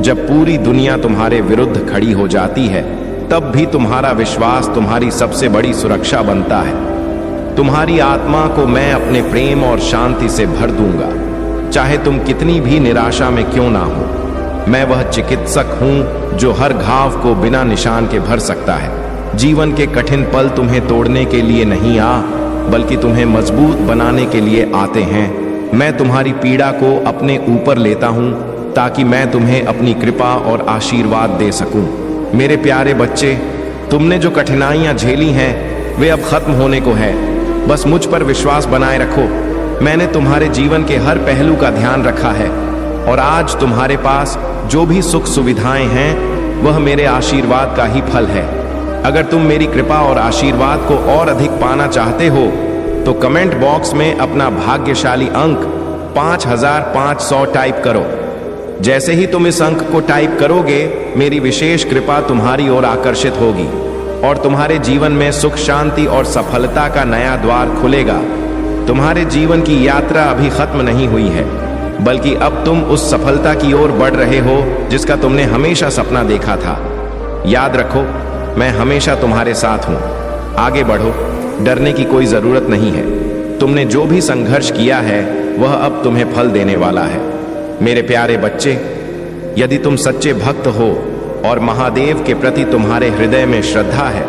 जब पूरी दुनिया तुम्हारे विरुद्ध खड़ी हो जाती है तब भी तुम्हारा विश्वास तुम्हारी सबसे बड़ी सुरक्षा बनता है। तुम्हारी आत्मा को मैं अपने प्रेम और शांति से भर दूंगा, चाहे तुम कितनी भी निराशा में क्यों ना हो। मैं वह चिकित्सक हूं जो हर घाव को बिना निशान के भर सकता है। जीवन के कठिन पल तुम्हें तोड़ने के लिए नहीं बल्कि तुम्हें मजबूत बनाने के लिए आते हैं। मैं तुम्हारी पीड़ा को अपने ऊपर लेता हूं ताकि मैं तुम्हें अपनी कृपा और आशीर्वाद दे सकूं। मेरे प्यारे बच्चे, तुमने जो कठिनाइयां झेली हैं वे अब खत्म होने को है। बस मुझ पर विश्वास बनाए रखो। मैंने तुम्हारे जीवन के हर पहलू का ध्यान रखा है और आज तुम्हारे पास जो भी सुख सुविधाएं हैं वह मेरे आशीर्वाद का ही फल है। अगर तुम मेरी कृपा और आशीर्वाद को और अधिक पाना चाहते हो तो कमेंट बॉक्स में अपना भाग्यशाली अंक 5500 टाइप करो। जैसे ही तुम इस अंक को टाइप करोगे, मेरी विशेष कृपा तुम्हारी ओर आकर्षित होगी और तुम्हारे जीवन में सुख, शांति और सफलता का नया द्वार खुलेगा। तुम्हारे जीवन की यात्रा अभी खत्म नहीं हुई है, बल्कि अब तुम उस सफलता की ओर बढ़ रहे हो जिसका तुमने हमेशा सपना देखा था। याद रखो, मैं हमेशा तुम्हारे साथ हूं। आगे बढ़ो, डरने की कोई जरूरत नहीं है। तुमने जो भी संघर्ष किया है वह अब तुम्हें फल देने वाला है। मेरे प्यारे बच्चे, यदि तुम सच्चे भक्त हो और महादेव के प्रति तुम्हारे हृदय में श्रद्धा है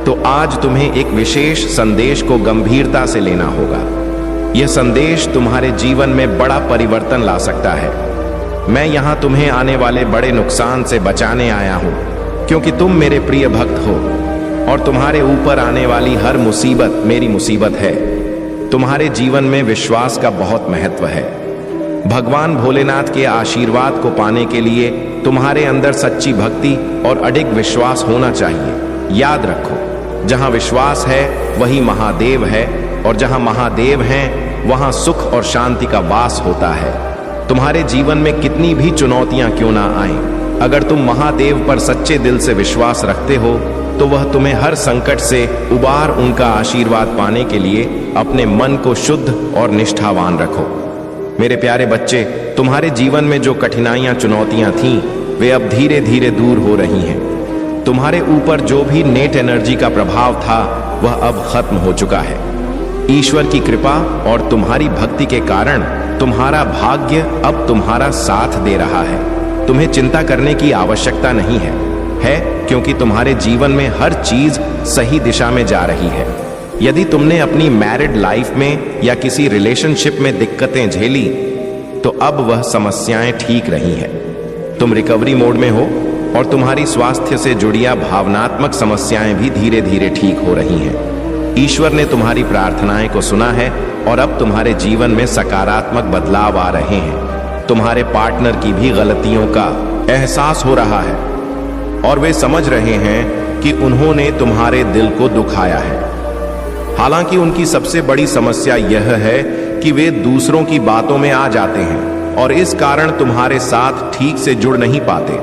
तो आज तुम्हें एक विशेष संदेश को गंभीरता से लेना होगा। यह संदेश तुम्हारे जीवन में बड़ा परिवर्तन ला सकता है। मैं यहां तुम्हें आने वाले बड़े नुकसान से बचाने आया हूं, क्योंकि तुम मेरे प्रिय भक्त हो और तुम्हारे ऊपर आने वाली हर मुसीबत मेरी मुसीबत है। तुम्हारे जीवन में विश्वास का बहुत महत्व है। भगवान भोलेनाथ के आशीर्वाद को पाने के लिए तुम्हारे अंदर सच्ची भक्ति और अडिग विश्वास होना चाहिए। याद रखो, जहां विश्वास है वही महादेव है, और जहां महादेव हैं वहां सुख और शांति का वास होता है। तुम्हारे जीवन में कितनी भी चुनौतियां क्यों ना आएं, अगर तुम महादेव पर सच्चे दिल से विश्वास रखते हो तो वह तुम्हें हर संकट से उबार उनका आशीर्वाद पाने के लिए अपने मन को शुद्ध और निष्ठावान रखो। मेरे प्यारे बच्चे, तुम्हारे जीवन में जो कठिनाइयां चुनौतियां थीं, वे अब धीरे धीरे दूर हो रही हैं। तुम्हारे ऊपर जो भी नेट एनर्जी का प्रभाव था वह अब खत्म हो चुका है। ईश्वर की कृपा और तुम्हारी भक्ति के कारण तुम्हारा भाग्य अब तुम्हारा साथ दे रहा है। तुम्हें चिंता करने की आवश्यकता नहीं है, क्योंकि तुम्हारे जीवन में हर चीज सही दिशा में जा रही है। यदि तुमने अपनी मैरिड लाइफ में या किसी रिलेशनशिप में दिक्कतें झेली तो अब वह समस्याएं ठीक रही हैं। तुम रिकवरी मोड में हो और तुम्हारी स्वास्थ्य से जुड़िया भावनात्मक समस्याएं भी धीरे धीरे ठीक हो रही हैं। ईश्वर ने तुम्हारी प्रार्थनाएं को सुना है और अब तुम्हारे जीवन में सकारात्मक बदलाव आ रहे हैं। तुम्हारे पार्टनर की भी गलतियों का एहसास हो रहा है और वे समझ रहे हैं कि उन्होंने तुम्हारे दिल को दुखाया है। हालांकि उनकी सबसे बड़ी समस्या यह है कि वे दूसरों की बातों में आ जाते हैं और इस कारण तुम्हारे साथ ठीक से जुड़ नहीं पाते।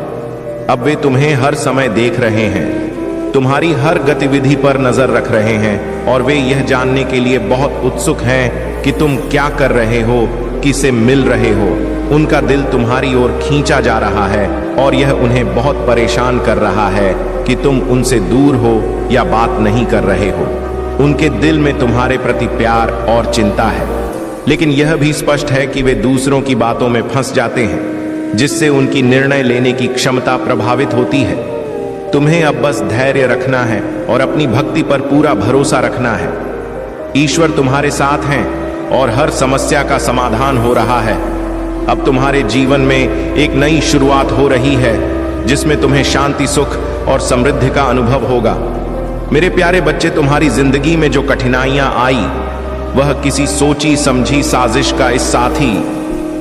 अब वे तुम्हें हर समय देख रहे हैं, तुम्हारी हर गतिविधि पर नजर रख रहे हैं और वे यह जानने के लिए बहुत उत्सुक हैं कि तुम क्या कर रहे हो, किसे मिल रहे हो। उनका दिल तुम्हारी ओर खींचा जा रहा है और यह उन्हें बहुत परेशान कर रहा है कि तुम उनसे दूर हो या बात नहीं कर रहे हो। उनके दिल में तुम्हारे प्रति प्यार और चिंता है, लेकिन यह भी स्पष्ट है कि वे दूसरों की बातों में फंस जाते हैं, जिससे उनकी निर्णय लेने की क्षमता प्रभावित होती है। तुम्हें अब बस धैर्य रखना है और अपनी भक्ति पर पूरा भरोसा रखना है। ईश्वर तुम्हारे साथ हैं और हर समस्या का समाधान हो रहा है। अब तुम्हारे जीवन में एक नई शुरुआत हो रही है, जिसमें तुम्हें शांति, सुख और समृद्धि का अनुभव होगा। मेरे प्यारे बच्चे, तुम्हारी जिंदगी में जो कठिनाइयां आई वह किसी सोची समझी साजिश का हिस्सा थी।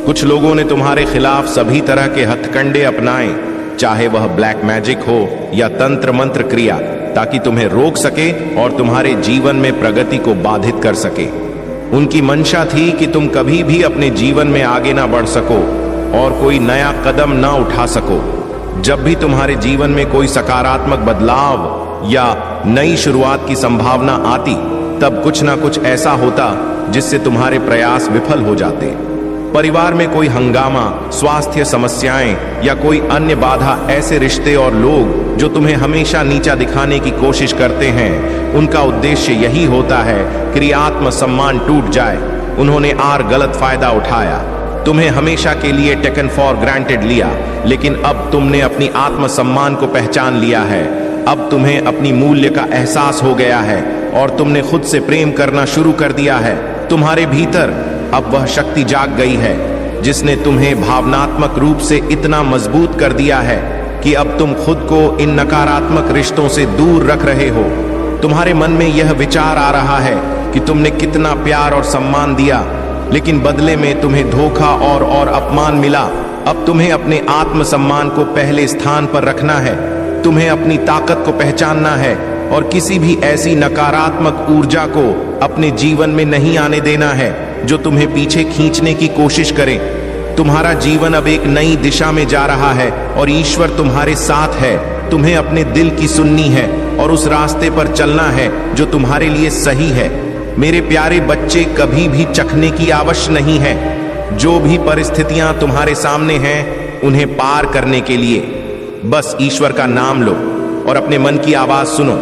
कुछ लोगों ने तुम्हारे खिलाफ सभी तरह के हथकंडे अपनाए, चाहे वह ब्लैक मैजिक हो या तंत्र मंत्र क्रिया, ताकि तुम्हें रोक सके और तुम्हारे जीवन में प्रगति को बाधित कर सके। उनकी मंशा थी कि तुम कभी भी अपने जीवन में आगे ना बढ़ सको और कोई नया कदम ना उठा सको। जब भी तुम्हारे जीवन में कोई सकारात्मक बदलाव या नई शुरुआत की संभावना आती, तब कुछ ना कुछ ऐसा होता जिससे तुम्हारे प्रयास विफल हो जाते। परिवार में कोई हंगामा, स्वास्थ्य समस्याएं या कोई अन्य बाधा, ऐसे रिश्ते और लोग जो तुम्हें हमेशा नीचा दिखाने की कोशिश करते हैं, उनका उद्देश्य यही होता है कि आत्मसम्मान टूट जाए। उन्होंने गलत फायदा उठाया, तुम्हें हमेशा के लिए टेकन फॉर ग्रांटेड लिया, लेकिन अब तुमने अपनी आत्मसम्मान को पहचान लिया है। अब तुम्हें अपनी मूल्य का एहसास हो गया है और तुमने खुद से प्रेम करना शुरू कर दिया है। तुम्हारे भीतर अब वह शक्ति जाग गई है जिसने तुम्हें भावनात्मक रूप से इतना मजबूत कर दिया है कि अब तुम खुद को इन नकारात्मक रिश्तों से दूर रख रहे हो। तुम्हारे मन में यह विचार आ रहा है कि तुमने कितना प्यार और सम्मान दिया, लेकिन बदले में तुम्हें धोखा और अपमान मिला। अब तुम्हें अपने आत्मसम्मान को पहले स्थान पर रखना है। तुम्हें अपनी ताकत को पहचानना है और किसी भी ऐसी नकारात्मक ऊर्जा को अपने जीवन में नहीं आने देना है जो तुम्हें पीछे खींचने की कोशिश करे। तुम्हारा जीवन अब एक नई दिशा में जा रहा है और ईश्वर तुम्हारे साथ है। तुम्हें अपने दिल की सुननी है और उस रास्ते पर चलना है जो तुम्हारे लिए सही है। मेरे प्यारे बच्चे, कभी भी चखने की आवश्यक नहीं है। जो भी परिस्थितियां तुम्हारे सामने हैं, उन्हें पार करने के लिए बस ईश्वर का नाम लो और अपने मन की आवाज सुनो।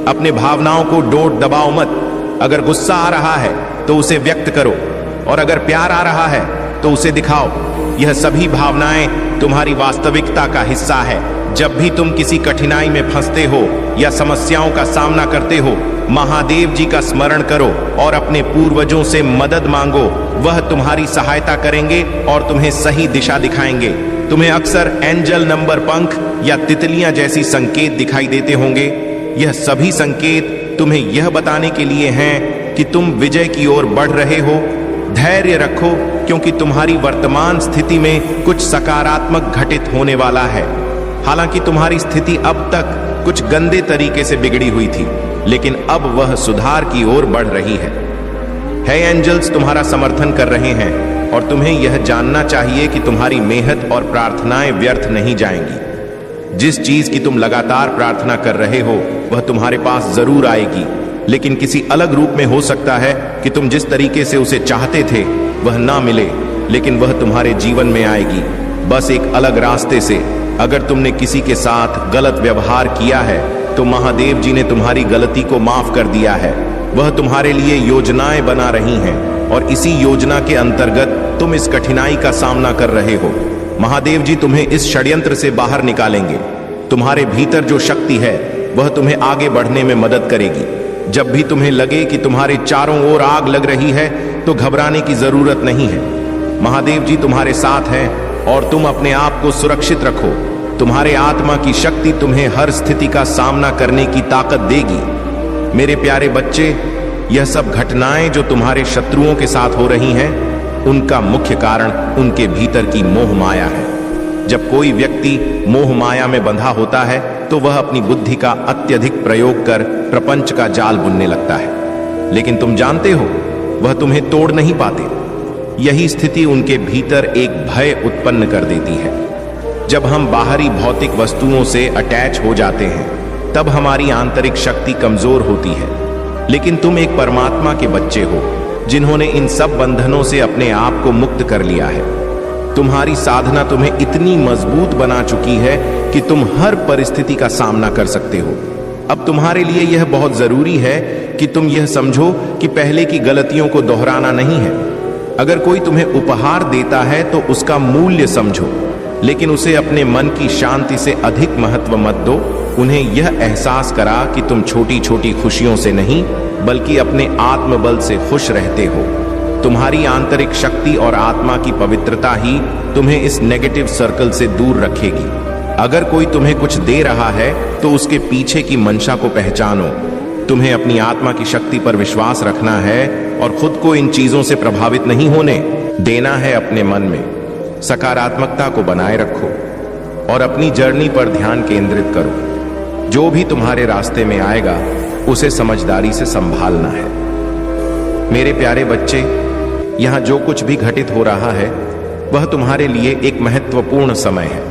अपने भावनाओं को डोट दबाओ मत। अगर गुस्सा आ रहा है तो उसे व्यक्त करो और अगर प्यार आ रहा है तो उसे दिखाओ। यह सभी भावनाएं तुम्हारी वास्तविकता का हिस्सा है। जब भी तुम किसी कठिनाई में फंसते हो या समस्याओं का सामना करते हो, महादेव जी का स्मरण करो और अपने पूर्वजों से मदद मांगो। वह तुम्हारी सहायता करेंगे और तुम्हें सही दिशा दिखाएंगे। तुम्हें अक्सर एंजल नंबर, पंख या तितलियां जैसी संकेत दिखाई देते होंगे। यह सभी संकेत तुम्हें यह बताने के लिए हैं कि तुम विजय की ओर बढ़ रहे हो। धैर्य रखो, क्योंकि तुम्हारी वर्तमान स्थिति में कुछ सकारात्मक घटित होने वाला है। हालांकि तुम्हारी स्थिति अब तक कुछ गंदे तरीके से बिगड़ी हुई थी, लेकिन अब वह सुधार की ओर बढ़ रही है। एंजल्स तुम्हारा समर्थन कर रहे हैं और तुम्हें यह जानना चाहिए कि तुम्हारी मेहनत और प्रार्थनाएं व्यर्थ नहीं जाएंगी। जिस चीज की तुम लगातार प्रार्थना कर रहे हो वह तुम्हारे पास जरूर आएगी, लेकिन किसी अलग रूप में हो सकता है कि तुम जिस तरीके से उसे चाहते थे वह ना मिले, लेकिन वह तुम्हारे जीवन में आएगी, बस एक अलग रास्ते से। अगर तुमने किसी के साथ गलत व्यवहार किया है तो महादेव जी ने तुम्हारी गलती को माफ कर दिया है। वह तुम्हारे लिए योजनाएं बना रही हैं और इसी योजना के अंतर्गत तुम इस कठिनाई का सामना कर रहे हो। महादेव जी तुम्हें इस षड्यंत्र से बाहर निकालेंगे। तुम्हारे भीतर जो शक्ति है वह तुम्हें आगे बढ़ने में मदद करेगी। जब भी तुम्हें लगे कि तुम्हारे चारों ओर आग लग रही है तो घबराने की जरूरत नहीं है। महादेव जी तुम्हारे साथ हैं और तुम अपने आप को सुरक्षित रखो। तुम्हारे आत्मा की शक्ति तुम्हें हर स्थिति का सामना करने की ताकत देगी। मेरे प्यारे बच्चे, यह सब घटनाएं जो तुम्हारे शत्रुओं के साथ हो रही हैं, उनका मुख्य कारण उनके भीतर की मोह माया है। जब कोई व्यक्ति मोह माया में बंधा होता है तो वह अपनी बुद्धि का अत्यधिक प्रयोग कर प्रपंच का जाल बुनने लगता है, लेकिन तुम जानते हो वह तुम्हें तोड़ नहीं पाते। यही स्थिति उनके भीतर एक भय उत्पन्न कर देती है। जब हम बाहरी भौतिक वस्तुओं से अटैच हो जाते हैं तब हमारी आंतरिक शक्ति कमजोर होती है, लेकिन तुम एक परमात्मा के बच्चे हो जिन्होंने इन सब बंधनों से अपने आप को मुक्त कर लिया है। तुम्हारी साधना तुम्हें इतनी मजबूत बना चुकी है कि तुम हर परिस्थिति का सामना कर सकते हो। अब तुम्हारे लिए यह बहुत जरूरी है कि तुम यह समझो कि पहले की गलतियों को दोहराना नहीं है। अगर कोई तुम्हें उपहार देता है तो उसका मूल्य समझो, लेकिन उसे अपने मन की शांति से अधिक महत्व मत दो। उन्हें यह एहसास करा कि तुम छोटी छोटी खुशियों से नहीं बल्कि अपने आत्मबल से खुश रहते हो। तुम्हारी आंतरिक शक्ति और आत्मा की पवित्रता ही तुम्हें इस नेगेटिव सर्कल से दूर रखेगी। अगर कोई तुम्हें कुछ दे रहा है तो उसके पीछे की मंशा को पहचानो। तुम्हें अपनी आत्मा की शक्ति पर विश्वास रखना है और खुद को इन चीजों से प्रभावित नहीं होने देना है। अपने मन में सकारात्मकता को बनाए रखो और अपनी जर्नी पर ध्यान केंद्रित करो। जो भी तुम्हारे रास्ते में आएगा उसे समझदारी से संभालना है। मेरे प्यारे बच्चे, यहाँ जो कुछ भी घटित हो रहा है वह तुम्हारे लिए एक महत्वपूर्ण समय है।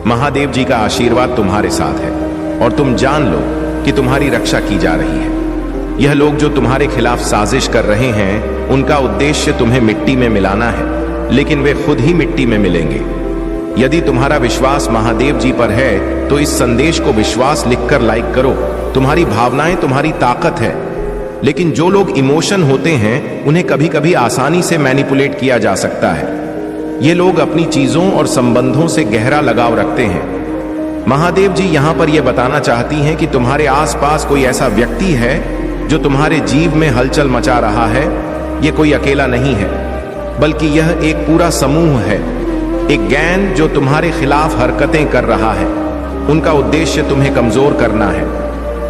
महादेव जी का आशीर्वाद तुम्हारे साथ है और तुम जान लो कि तुम्हारी रक्षा की जा रही है। यह लोग जो तुम्हारे खिलाफ साजिश कर रहे हैं उनका उद्देश्य तुम्हें मिट्टी में मिलाना है, लेकिन वे खुद ही मिट्टी में मिलेंगे। यदि तुम्हारा विश्वास महादेव जी पर है तो इस संदेश को विश्वास लिखकर लाइक करो। तुम्हारी भावनाएं तुम्हारी ताकत है, लेकिन जो लोग इमोशन होते हैं उन्हें कभी कभी आसानी से मैनिपुलेट किया जा सकता है। ये लोग अपनी चीजों और संबंधों से गहरा लगाव रखते हैं। महादेव जी यहाँ पर यह बताना चाहती हैं कि तुम्हारे आसपास कोई ऐसा व्यक्ति है जो तुम्हारे जीव में हलचल मचा रहा है। ये कोई अकेला नहीं है, बल्कि यह एक पूरा समूह है, एक गैंग जो तुम्हारे खिलाफ हरकतें कर रहा है। उनका उद्देश्य तुम्हें कमजोर करना है,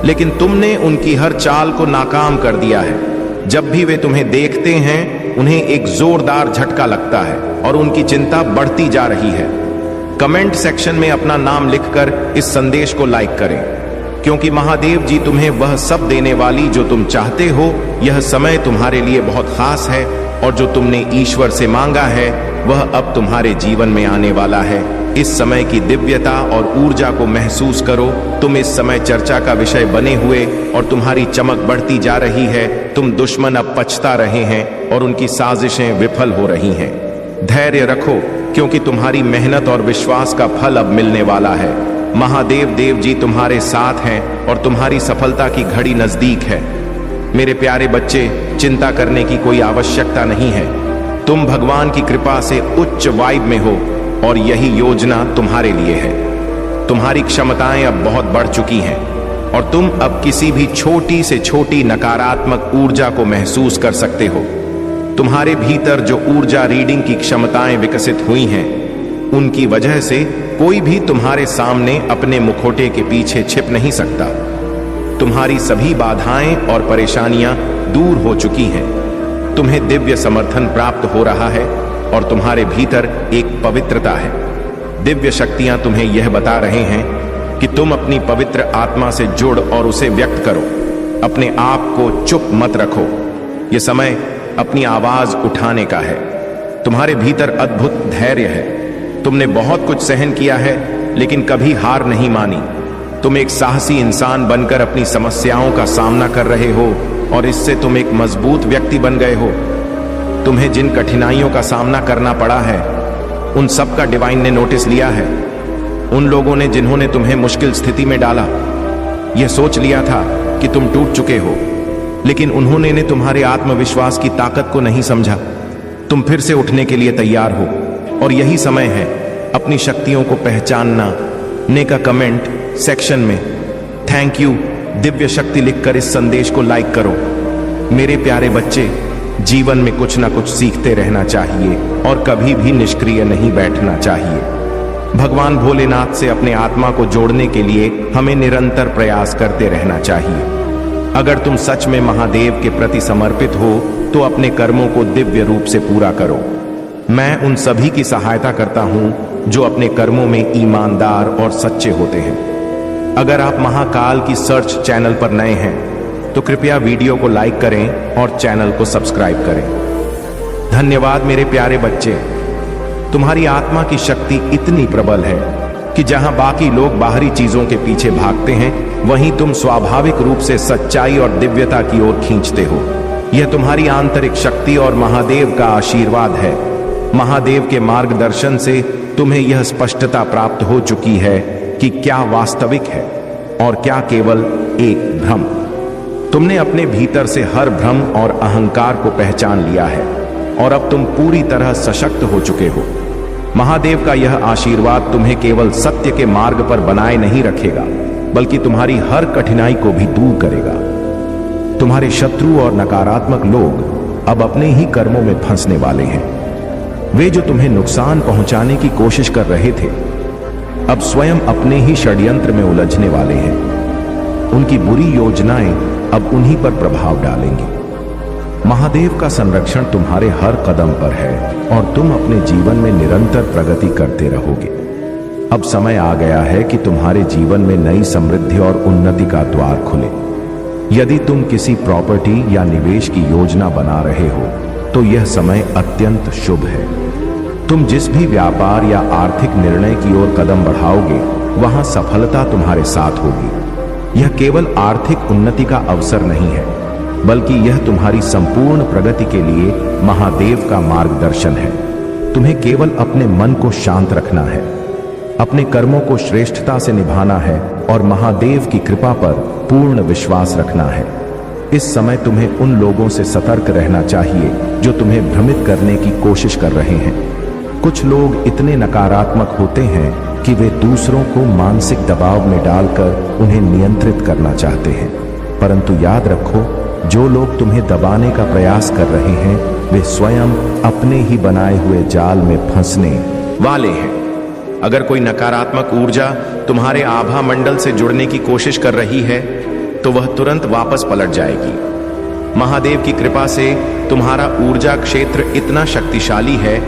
लेकिन तुमने उनकी हर चाल को नाकाम कर दिया है। जब भी वे तुम्हें देखते हैं उन्हें एक जोरदार झटका लगता है और उनकी चिंता बढ़ती जा रही है। कमेंट सेक्शन में अपना नाम लिखकर इस संदेश को लाइक करें, क्योंकि महादेव जी तुम्हें वह सब देने वाली जो तुम चाहते हो। यह समय तुम्हारे लिए बहुत खास है और जो तुमने ईश्वर से मांगा है वह अब तुम्हारे जीवन में आने वाला है। इस समय की दिव्यता और ऊर्जा को महसूस करो। तुम इस समय चर्चा का विषय बने हुए और तुम्हारी चमक बढ़ती जा रही है। तुम दुश्मन अब पछता रहे हैं और उनकी साजिशें विफल हो रही हैं। धैर्य रखो, क्योंकि तुम्हारी मेहनत और विश्वास का फल अब मिलने वाला है। महादेव देव जी तुम्हारे साथ हैं और तुम्हारी सफलता की घड़ी नजदीक है। मेरे प्यारे बच्चे, चिंता करने की कोई आवश्यकता नहीं है। तुम भगवान की कृपा से उच्च वाइब में हो और यही योजना तुम्हारे लिए है। तुम्हारी क्षमताएं अब बहुत बढ़ चुकी हैं और तुम अब किसी भी छोटी से छोटी नकारात्मक ऊर्जा को महसूस कर सकते हो। तुम्हारे भीतर जो ऊर्जा रीडिंग की क्षमताएं विकसित हुई हैं, उनकी वजह से कोई भी तुम्हारे सामने अपने मुखौटे के पीछे छिप नहीं सकता। तुम्हारी सभी बाधाएं और परेशानियां दूर हो चुकी हैं। तुम्हें दिव्य समर्थन प्राप्त हो रहा है और तुम्हारे भीतर एक पवित्रता है। दिव्य शक्तियां तुम्हें यह बता रहे हैं कि तुम अपनी पवित्र आत्मा से जुड़ और उसे व्यक्त करो। अपने आप को चुप मत रखो। यह समय अपनी आवाज उठाने का है। तुम्हारे भीतर अद्भुत धैर्य है। तुमने बहुत कुछ सहन किया है, लेकिन कभी हार नहीं मानी। तुम एक साहसी इंसान बनकर अपनी समस्याओं का सामना कर रहे हो और इससे तुम एक मजबूत व्यक्ति बन गए हो। तुम्हें जिन कठिनाइयों का सामना करना पड़ा है, उन सब का डिवाइन ने नोटिस लिया है। उन लोगों ने जिन्होंने तुम्हें मुश्किल स्थिति में डाला, यह सोच लिया था कि तुम टूट चुके हो, लेकिन उन्होंने ने तुम्हारे आत्मविश्वास की ताकत को नहीं समझा। तुम फिर से उठने के लिए तैयार हो और यही समय है अपनी शक्तियों को पहचानना। ने का कमेंट सेक्शन में थैंक यू दिव्य शक्ति लिखकर इस संदेश को लाइक करो। मेरे प्यारे बच्चे, जीवन में कुछ ना कुछ सीखते रहना चाहिए और कभी भी निष्क्रिय नहीं बैठना चाहिए। भगवान भोलेनाथ से अपने आत्मा को जोड़ने के लिए हमें निरंतर प्रयास करते रहना चाहिए। अगर तुम सच में महादेव के प्रति समर्पित हो तो अपने कर्मों को दिव्य रूप से पूरा करो। मैं उन सभी की सहायता करता हूं जो अपने कर्मों में ईमानदार और सच्चे होते हैं। अगर आप महाकाल की सर्च चैनल पर नए हैं तो कृपया वीडियो को लाइक करें और चैनल को सब्सक्राइब करें। धन्यवाद मेरे प्यारे बच्चे। तुम्हारी आत्मा की शक्ति इतनी प्रबल है कि जहां बाकी लोग बाहरी चीजों के पीछे भागते हैं, वहीं तुम स्वाभाविक रूप से सच्चाई और दिव्यता की ओर खींचते हो। यह तुम्हारी आंतरिक शक्ति और महादेव का आशीर्वाद है। महादेव के मार्गदर्शन से तुम्हें यह स्पष्टता प्राप्त हो चुकी है कि क्या वास्तविक है और क्या केवल एक भ्रम। तुमने अपने भीतर से हर भ्रम और अहंकार को पहचान लिया है और अब तुम पूरी तरह सशक्त हो चुके हो। महादेव का यह आशीर्वाद तुम्हें केवल सत्य के मार्ग पर बनाए नहीं रखेगा, बल्कि तुम्हारी हर कठिनाई को भी दूर करेगा। तुम्हारे शत्रु और नकारात्मक लोग अब अपने ही कर्मों में फंसने वाले हैं। वे जो तुम्हें नुकसान पहुंचाने की कोशिश कर रहे थे, अब स्वयं अपने ही षड्यंत्र में उलझने वाले हैं। उनकी बुरी योजनाएं अब उन्हीं पर प्रभाव डालेंगी। महादेव का संरक्षण तुम्हारे हर कदम पर है और तुम अपने जीवन में निरंतर प्रगति करते रहोगे। अब समय आ गया है कि तुम्हारे जीवन में नई समृद्धि और उन्नति का द्वार खुले। यदि तुम किसी प्रॉपर्टी या निवेश की योजना बना रहे हो तो यह समय अत्यंत शुभ है। तुम जिस भी व्यापार या आर्थिक निर्णय की ओर कदम बढ़ाओगे, वहां सफलता तुम्हारे साथ होगी। यह केवल आर्थिक उन्नति का अवसर नहीं है, बल्कि यह तुम्हारी संपूर्ण प्रगति के लिए महादेव का मार्गदर्शन है। तुम्हें केवल अपने मन को शांत रखना है, अपने कर्मों को श्रेष्ठता से निभाना है और महादेव की कृपा पर पूर्ण विश्वास रखना है। इस समय तुम्हें उन लोगों से सतर्क रहना चाहिए जो तुम्हें भ्रमित करने की कोशिश कर रहे हैं। कुछ लोग इतने नकारात्मक होते हैं कि वे दूसरों को मानसिक दबाव में डालकर उन्हें नियंत्रित करना चाहते हैं, परंतु याद रखो, जो लोग तुम्हें दबाने का प्रयास कर रहे हैं, वे स्वयं अपने ही बनाए हुए जाल में फंसने वाले हैं। अगर कोई नकारात्मक ऊर्जा तुम्हारे आभा मंडल से जुड़ने की कोशिश कर रही है, तो वह तुरंत वापस पलट जाएगी। महादेव की कृपा से तुम्हारा ऊर्जा क्षेत्र इतना शक्तिशाली है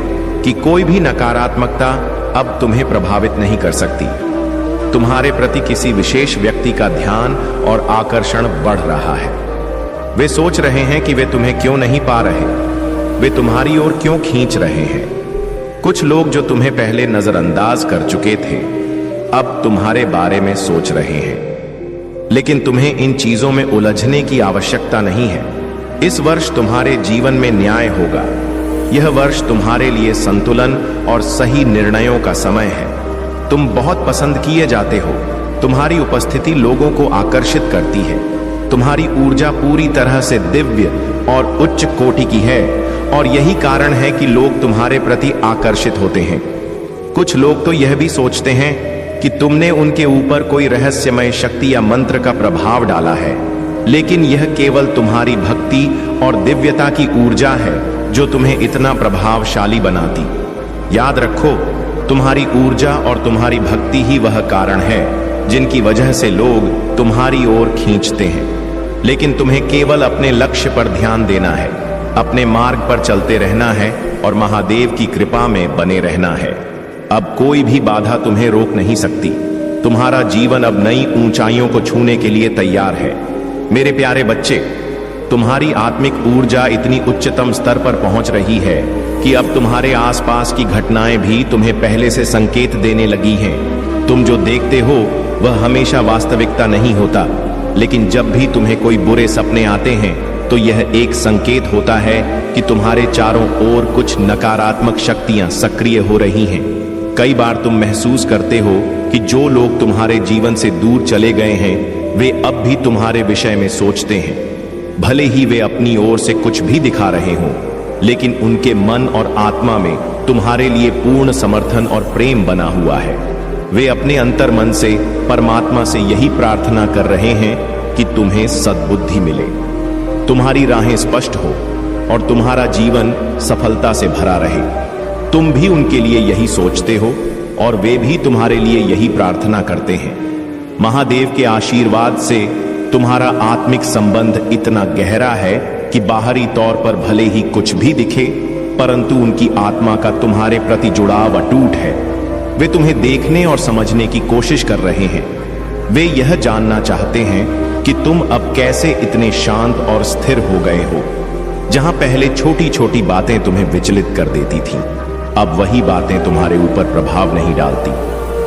कि कोई भी नकारात्मकता अब तुम्हें प्रभावित नहीं कर सकती। तुम्हारे प्रति किसी विशेष व्यक्ति का ध्यान और आकर्षण बढ़ रहा है। वे सोच रहे हैं कि वे तुम्हें क्यों नहीं पा रहे, वे तुम्हारी ओर क्यों खींच रहे हैं। कुछ लोग जो तुम्हें पहले नजरअंदाज कर चुके थे, अब तुम्हारे बारे में सोच रहे हैं, लेकिन तुम्हें इन चीजों में उलझने की आवश्यकता नहीं है। इस वर्ष तुम्हारे जीवन में न्याय होगा। यह वर्ष तुम्हारे लिए संतुलन और सही निर्णयों का समय है। तुम बहुत पसंद किए जाते हो। तुम्हारी उपस्थिति लोगों को आकर्षित करती है। तुम्हारी ऊर्जा पूरी तरह से दिव्य और उच्च कोटि की है और यही कारण है कि लोग तुम्हारे प्रति आकर्षित होते हैं। कुछ लोग तो यह भी सोचते हैं कि तुमने उनके ऊपर कोई रहस्यमय शक्ति या मंत्र का प्रभाव डाला है, लेकिन यह केवल तुम्हारी भक्ति और दिव्यता की ऊर्जा है जो तुम्हें इतना प्रभावशाली बनाती। याद रखो, तुम्हारी ऊर्जा और तुम्हारी भक्ति ही वह कारण है जिनकी वजह से लोग तुम्हारी ओर खींचते हैं। लेकिन तुम्हें केवल अपने लक्ष्य पर ध्यान देना है, अपने मार्ग पर चलते रहना है और महादेव की कृपा में बने रहना है। अब कोई भी बाधा तुम्हें रोक नहीं सकती। तुम्हारा जीवन अब नई ऊंचाइयों को छूने के लिए तैयार है। मेरे प्यारे बच्चे, तुम्हारी आत्मिक ऊर्जा इतनी उच्चतम स्तर पर पहुंच रही है कि अब तुम्हारे आसपास की घटनाएं भी तुम्हें पहले से संकेत देने लगी हैं। तुम जो देखते हो वह हमेशा वास्तविकता नहीं होता, लेकिन जब भी तुम्हें कोई बुरे सपने आते हैं तो यह एक संकेत होता है कि तुम्हारे चारों ओर कुछ नकारात्मक शक्तियां सक्रिय हो रही हैं। कई बार तुम महसूस करते हो कि जो लोग तुम्हारे जीवन से दूर चले गए हैं वे अब भी तुम्हारे विषय में सोचते हैं। भले ही वे अपनी ओर से कुछ भी दिखा रहे हों, लेकिन उनके मन और आत्मा में तुम्हारे लिए पूर्ण समर्थन और प्रेम बना हुआ है। वे अपने अंतर मन से परमात्मा से यही प्रार्थना कर रहे हैं कि तुम्हें सद्बुद्धि मिले, तुम्हारी राहें स्पष्ट हो और तुम्हारा जीवन सफलता से भरा रहे। तुम भी उनके लिए यही सोचते हो और वे भी तुम्हारे लिए यही प्रार्थना करते हैं। महादेव के आशीर्वाद से तुम्हारा आत्मिक संबंध इतना गहरा है कि बाहरी तौर पर भले ही कुछ भी दिखे, परंतु उनकी आत्मा का तुम्हारे प्रति जुड़ाव अटूट है। वे तुम्हें देखने और समझने की कोशिश कर रहे हैं। वे यह जानना चाहते हैं कि तुम अब कैसे इतने शांत और स्थिर हो गए हो। जहां पहले छोटी छोटी बातें तुम्हें विचलित कर देती थीं, अब वही बातें तुम्हारे ऊपर प्रभाव नहीं डालती।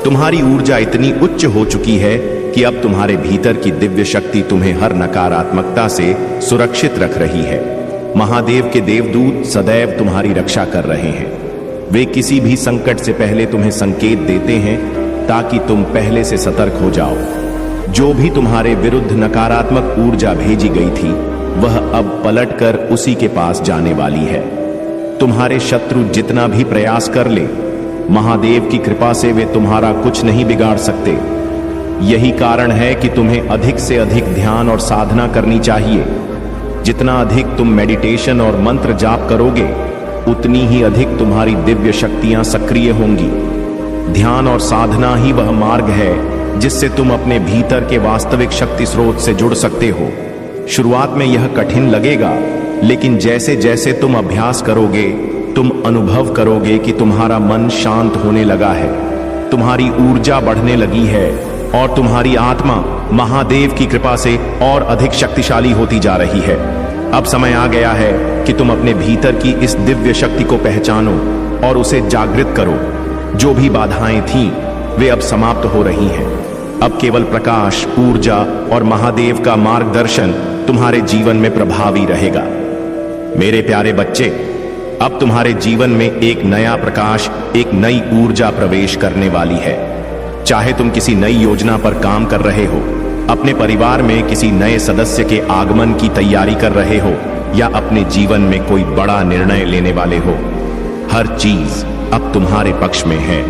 तुम्हारी ऊर्जा इतनी उच्च हो चुकी है कि अब तुम्हारे भीतर की दिव्य शक्ति तुम्हें हर नकारात्मकता से सुरक्षित रख रही है। महादेव के देवदूत सदैव तुम्हारी रक्षा कर रहे हैं। वे किसी भी संकट से पहले तुम्हें संकेत देते हैं ताकि तुम पहले से सतर्क हो जाओ। जो भी तुम्हारे विरुद्ध नकारात्मक ऊर्जा भेजी गई थी वह अब पलटकर उसी के पास जाने वाली है। तुम्हारे शत्रु जितना भी प्रयास कर ले, महादेव की कृपा से वे तुम्हारा कुछ नहीं बिगाड़ सकते। यही कारण है कि तुम्हें अधिक से अधिक ध्यान और साधना करनी चाहिए। जितना अधिक तुम मेडिटेशन और मंत्र जाप करोगे, उतनी ही अधिक तुम्हारी दिव्य शक्तियां सक्रिय होंगी। ध्यान और साधना ही वह मार्ग है जिससे तुम अपने भीतर के वास्तविक शक्ति स्रोत से जुड़ सकते हो। शुरुआत में यह कठिन लगेगा, लेकिन जैसे जैसे तुम अभ्यास करोगे, तुम अनुभव करोगे कि तुम्हारा मन शांत होने लगा है, तुम्हारी ऊर्जा बढ़ने लगी है और तुम्हारी आत्मा महादेव की कृपा से और अधिक शक्तिशाली होती जा रही है। अब समय आ गया है कि तुम अपने भीतर की इस दिव्य शक्ति को पहचानो और उसे जागृत करो। जो भी बाधाएं थीं, वे अब समाप्त हो रही हैं। अब केवल प्रकाश, ऊर्जा और महादेव का मार्गदर्शन तुम्हारे जीवन में प्रभावी रहेगा। मेरे प्यारे बच्चे, अब तुम्हारे जीवन में एक नया प्रकाश, एक नई ऊर्जा प्रवेश करने वाली है। चाहे तुम किसी नई योजना पर काम कर रहे हो, अपने परिवार में किसी नए सदस्य के आगमन की तैयारी कर रहे हो या अपने जीवन में कोई बड़ा निर्णय लेने वाले हो, हर चीज अब तुम्हारे पक्ष में है।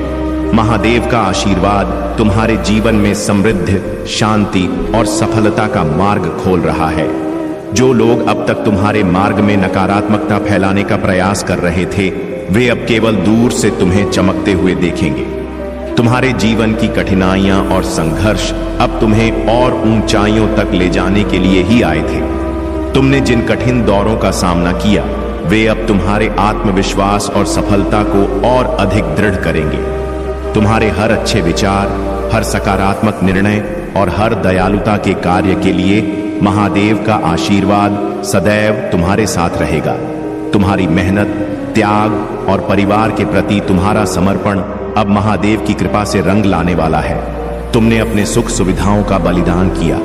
महादेव का आशीर्वाद तुम्हारे जीवन में समृद्धि, शांति और सफलता का मार्ग खोल रहा है। जो लोग अब तक तुम्हारे मार्ग में नकारात्मकता फैलाने का प्रयास कर रहे थे, वे अब केवल दूर से तुम्हें चमकते हुए देखेंगे। तुम्हारे जीवन की कठिनाइयां और संघर्ष अब तुम्हें और ऊंचाइयों तक ले जाने के लिए ही आए थे। तुमने जिन कठिन दौरों का सामना किया, वे अब तुम्हारे आत्मविश्वास और सफलता को और अधिक दृढ़ करेंगे। तुम्हारे हर अच्छे विचार, हर सकारात्मक निर्णय और हर दयालुता के कार्य के लिए महादेव का आशीर्वाद सदैव तुम्हारे साथ रहेगा। तुम्हारी मेहनत, त्याग और परिवार के प्रति तुम्हारा समर्पण अब महादेव की कृपा से रंग लाने वाला है। तुमने अपने सुख सुविधाओं का बलिदान किया,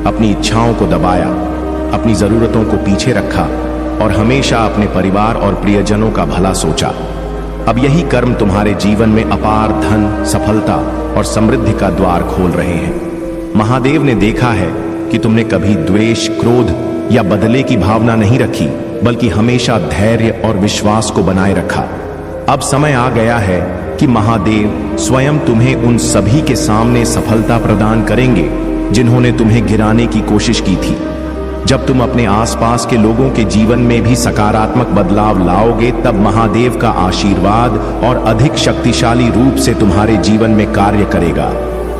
अपनी इच्छाओं को दबाया, अपनी जरूरतों को पीछे रखा और हमेशा अपने परिवार और प्रियजनों का भला सोचा। अब यही कर्म तुम्हारे जीवन में अपार धन, सफलता और समृद्धि का द्वार खोल रहे हैं। महादेव ने देखा है कि तुमने कभी द्वेष, क्रोध या बदले की भावना नहीं रखी, बल्कि हमेशा धैर्य और विश्वास को बनाए रखा। अब समय आ गया है कि महादेव स्वयं तुम्हें उन सभी के सामने सफलता प्रदान करेंगे जिन्होंने तुम्हें गिराने की कोशिश की थी। जब तुम अपने आसपास के लोगों के जीवन में भी सकारात्मक बदलाव लाओगे, तब महादेव का आशीर्वाद और अधिक शक्तिशाली रूप से तुम्हारे जीवन में कार्य करेगा।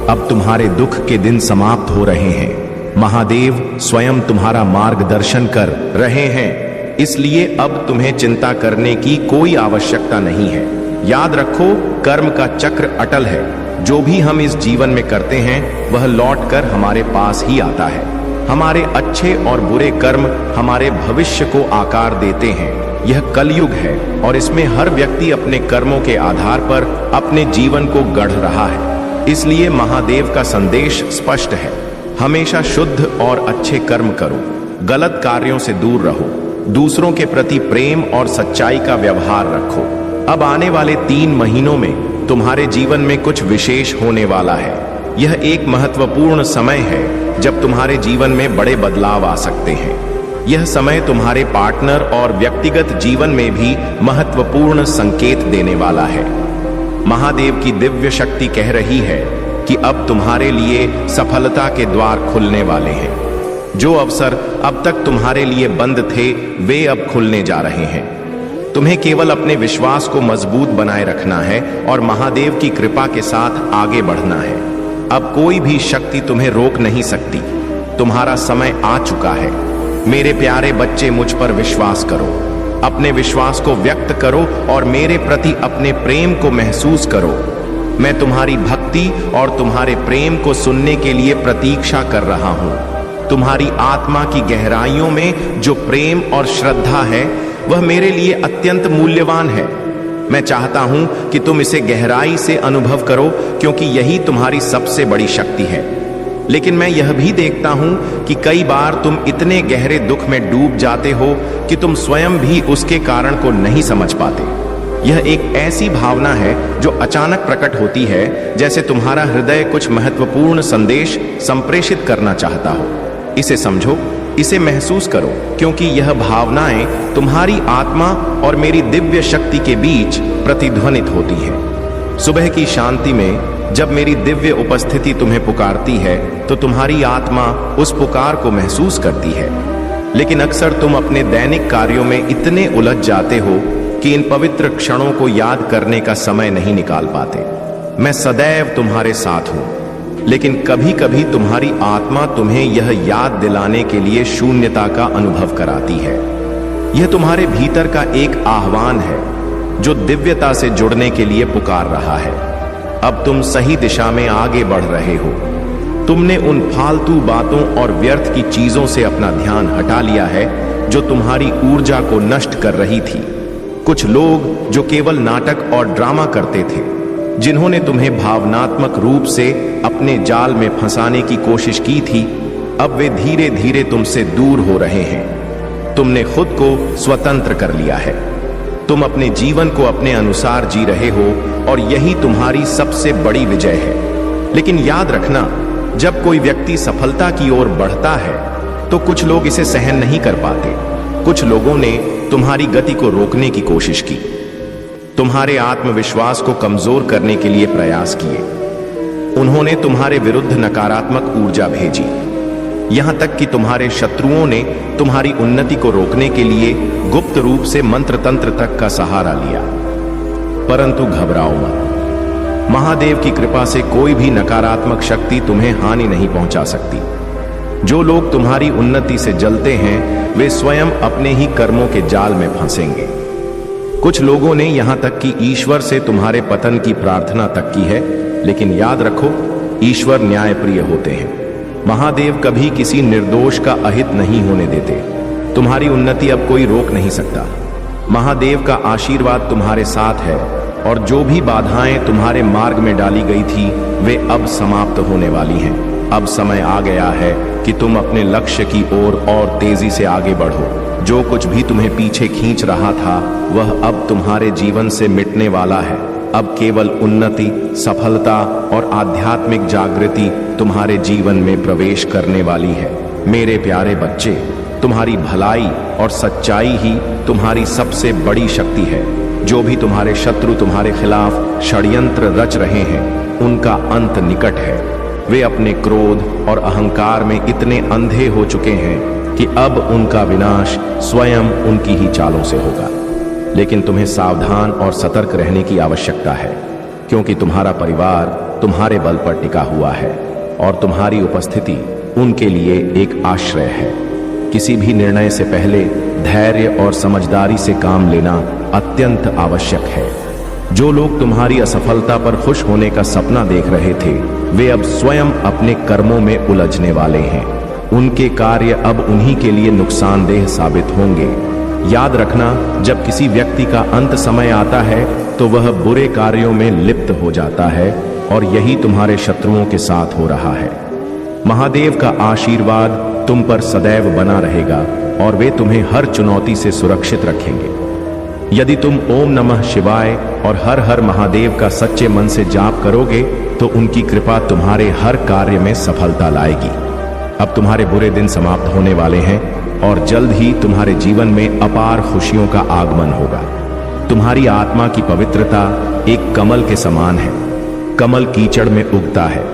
अब तुम्हारे दुख के दिन समाप्त हो रहे हैं। महादेव स्वयं तुम्हारा मार्गदर्शन कर रहे हैं, इसलिए अब तुम्हें चिंता करने की कोई आवश्यकता नहीं है। याद रखो, कर्म का चक्र अटल है। जो भी हम इस जीवन में करते हैं वह लौट कर हमारे पास ही आता है। हमारे अच्छे और बुरे कर्म हमारे भविष्य को आकार देते हैं। यह कलयुग है और इसमें हर व्यक्ति अपने कर्मों के आधार पर अपने जीवन को गढ़ रहा है। इसलिए महादेव का संदेश स्पष्ट है, हमेशा शुद्ध और अच्छे कर्म करो, गलत कार्यों से दूर रहो, दूसरों के प्रति प्रेम और सच्चाई का व्यवहार रखो। अब आने वाले 3 महीनों में तुम्हारे जीवन में कुछ विशेष होने वाला है। यह एक महत्वपूर्ण समय है जब तुम्हारे जीवन में बड़े बदलाव आ सकते हैं। यह समय तुम्हारे पार्टनर और व्यक्तिगत जीवन में भी महत्वपूर्ण संकेत देने वाला है। महादेव की दिव्य शक्ति कह रही है कि अब तुम्हारे लिए सफलता के द्वार खुलने वाले हैं। जो अवसर अब तक तुम्हारे लिए बंद थे, वे अब खुलने जा रहे हैं। तुम्हें केवल अपने विश्वास को मजबूत बनाए रखना है और महादेव की कृपा के साथ आगे बढ़ना है। अब कोई भी शक्ति तुम्हें रोक नहीं सकती। तुम्हारा समय आ चुका है। मेरे प्यारे बच्चे, मुझ पर विश्वास करो, अपने विश्वास को व्यक्त करो और मेरे प्रति अपने प्रेम को महसूस करो। मैं तुम्हारी भक्ति और तुम्हारे प्रेम को सुनने के लिए प्रतीक्षा कर रहा हूं। तुम्हारी आत्मा की गहराइयों में जो प्रेम और श्रद्धा है, वह मेरे लिए अत्यंत मूल्यवान है। मैं चाहता हूं कि तुम इसे गहराई से अनुभव करो, क्योंकि यही तुम्हारी सबसे बड़ी शक्ति है। लेकिन मैं यह भी देखता हूं कि कई बार तुम इतने गहरे दुख में डूब जाते हो कि तुम स्वयं भी उसके कारण को नहीं समझ पाते। यह एक ऐसी भावना है जो अचानक प्रकट होती है, जैसे तुम्हारा हृदय कुछ महत्वपूर्ण संदेश संप्रेषित करना चाहता हो। इसे समझो, इसे महसूस करो, क्योंकि यह भावनाएं तुम्हारी आत्मा और मेरी दिव्य शक्ति के बीच प्रतिध्वनित होती हैं। सुबह की शांति में जब मेरी दिव्य उपस्थिति तुम्हें पुकारती है, तो तुम्हारी आत्मा उस पुकार को महसूस करती है। लेकिन अक्सर तुम अपने दैनिक कार्यों में इतने उलझ जाते हो कि इन पवित्र क्षणों को याद करने का समय नहीं निकाल पाते। मैं सदैव तुम्हारे साथ हूं, लेकिन कभी कभी तुम्हारी आत्मा तुम्हें यह याद दिलाने के लिए शून्यता का अनुभव कराती है। यह तुम्हारे भीतर का एक आह्वान है जो दिव्यता से जुड़ने के लिए पुकार रहा है। अब तुम सही दिशा में आगे बढ़ रहे हो। तुमने उन फालतू बातों और व्यर्थ की चीजों से अपना ध्यान हटा लिया है जो तुम्हारी ऊर्जा को नष्ट कर रही थी। कुछ लोग जो केवल नाटक और ड्रामा करते थे, जिन्होंने तुम्हें भावनात्मक रूप से अपने जाल में फंसाने की कोशिश की थी, अब वे धीरे धीरे तुमसे दूर हो रहे हैं। तुमने खुद को स्वतंत्र कर लिया है। तुम अपने जीवन को अपने अनुसार जी रहे हो और यही तुम्हारी सबसे बड़ी विजय है। लेकिन याद रखना, जब कोई व्यक्ति सफलता की ओर बढ़ता है तो कुछ लोग इसे सहन नहीं कर पाते। कुछ लोगों ने तुम्हारी गति को रोकने की कोशिश की, तुम्हारे आत्मविश्वास को कमजोर करने के लिए प्रयास किए। उन्होंने तुम्हारे विरुद्ध नकारात्मक ऊर्जा भेजी, यहां तक कि तुम्हारे शत्रुओं ने तुम्हारी उन्नति को रोकने के लिए गुप्त रूप से मंत्र तंत्र तक का सहारा लिया। परंतु घबराओ मत। महादेव की कृपा से कोई भी नकारात्मक शक्ति तुम्हें हानि नहीं पहुंचा सकती। जो लोग तुम्हारी उन्नति से जलते हैं, वे स्वयं अपने ही कर्मों के जाल में फंसेंगे। कुछ लोगों ने यहां तक कि ईश्वर से तुम्हारे पतन की प्रार्थना तक की है, लेकिन याद रखो, ईश्वर न्यायप्रिय होते हैं। महादेव कभी किसी निर्दोष का अहित नहीं होने देते। तुम्हारी उन्नति अब कोई रोक नहीं सकता। महादेव का आशीर्वाद तुम्हारे साथ है और जो भी बाधाएं तुम्हारे मार्ग में डाली गई थी, वे अब समाप्त होने वाली हैं। अब समय आ गया है कि तुम अपने लक्ष्य की ओर और तेजी से आगे बढ़ो। जो कुछ भी तुम्हें पीछे खींच रहा था, वह अब तुम्हारे जीवन से मिटने वाला है। अब केवल उन्नति, सफलता और आध्यात्मिक जागृति तुम्हारे जीवन में प्रवेश करने वाली है। मेरे प्यारे बच्चे, तुम्हारी भलाई और सच्चाई ही तुम्हारी सबसे बड़ी शक्ति है। जो भी तुम्हारे शत्रु तुम्हारे खिलाफ षड्यंत्र रच रहे हैं, उनका अंत निकट है। वे अपने क्रोध और अहंकार में इतने अंधे हो चुके हैं कि अब उनका विनाश स्वयं उनकी ही चालों से होगा। लेकिन तुम्हें सावधान और सतर्क रहने की आवश्यकता है, क्योंकि तुम्हारा परिवार तुम्हारे बल पर टिका हुआ है और तुम्हारी उपस्थिति उनके लिए एक आश्रय है। किसी भी निर्णय से पहले धैर्य और समझदारी से काम लेना अत्यंत आवश्यक है। जो लोग तुम्हारी असफलता पर खुश होने का सपना देख रहे थे, वे अब स्वयं अपने कर्मों में उलझने वाले हैं। उनके कार्य अब उन्हीं के लिए नुकसानदेह साबित होंगे। याद रखना, जब किसी व्यक्ति का अंत समय आता है तो वह बुरे कार्यों में लिप्त हो जाता है, और यही तुम्हारे शत्रुओं के साथ हो रहा है। महादेव का आशीर्वाद तुम पर सदैव बना रहेगा और वे तुम्हें हर चुनौती से सुरक्षित रखेंगे। यदि तुम ओम नमः शिवाय और हर हर महादेव का सच्चे मन से जाप करोगे तो उनकी कृपा तुम्हारे हर कार्य में सफलता लाएगी। अब तुम्हारे बुरे दिन समाप्त होने वाले हैं और जल्द ही तुम्हारे जीवन में अपार खुशियों का आगमन होगा। तुम्हारी आत्मा की पवित्रता एक कमल के समान है। कमल कीचड़ में उगता है,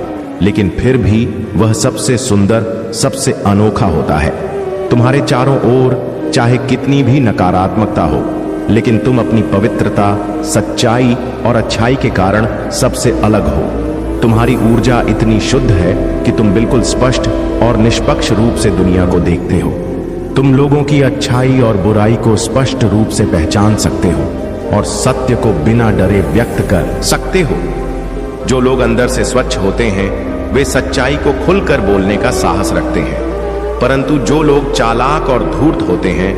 लेकिन फिर भी वह सबसे सुंदर, सबसे अनोखा होता है। तुम्हारे चारों ओर चाहे कितनी भी नकारात्मकता हो, लेकिन तुम अपनी पवित्रता, सच्चाई और अच्छाई के कारण सबसे अलग हो। तुम्हारी ऊर्जा इतनी शुद्ध है कि तुम बिल्कुल स्पष्ट और निष्पक्ष रूप से दुनिया को देखते हो। तुम लोगों की अच्छाई और बुराई को स्पष्ट रूप से पहचान सकते हो और सत्य को बिना डरे व्यक्त कर सकते हो। जो लोग अंदर से स्वच्छ होते हैं, वे सच्चाई को खुलकर बोलने का साहस रखते हैं, परंतु जो लोग चालाक और धूर्त होते हैं,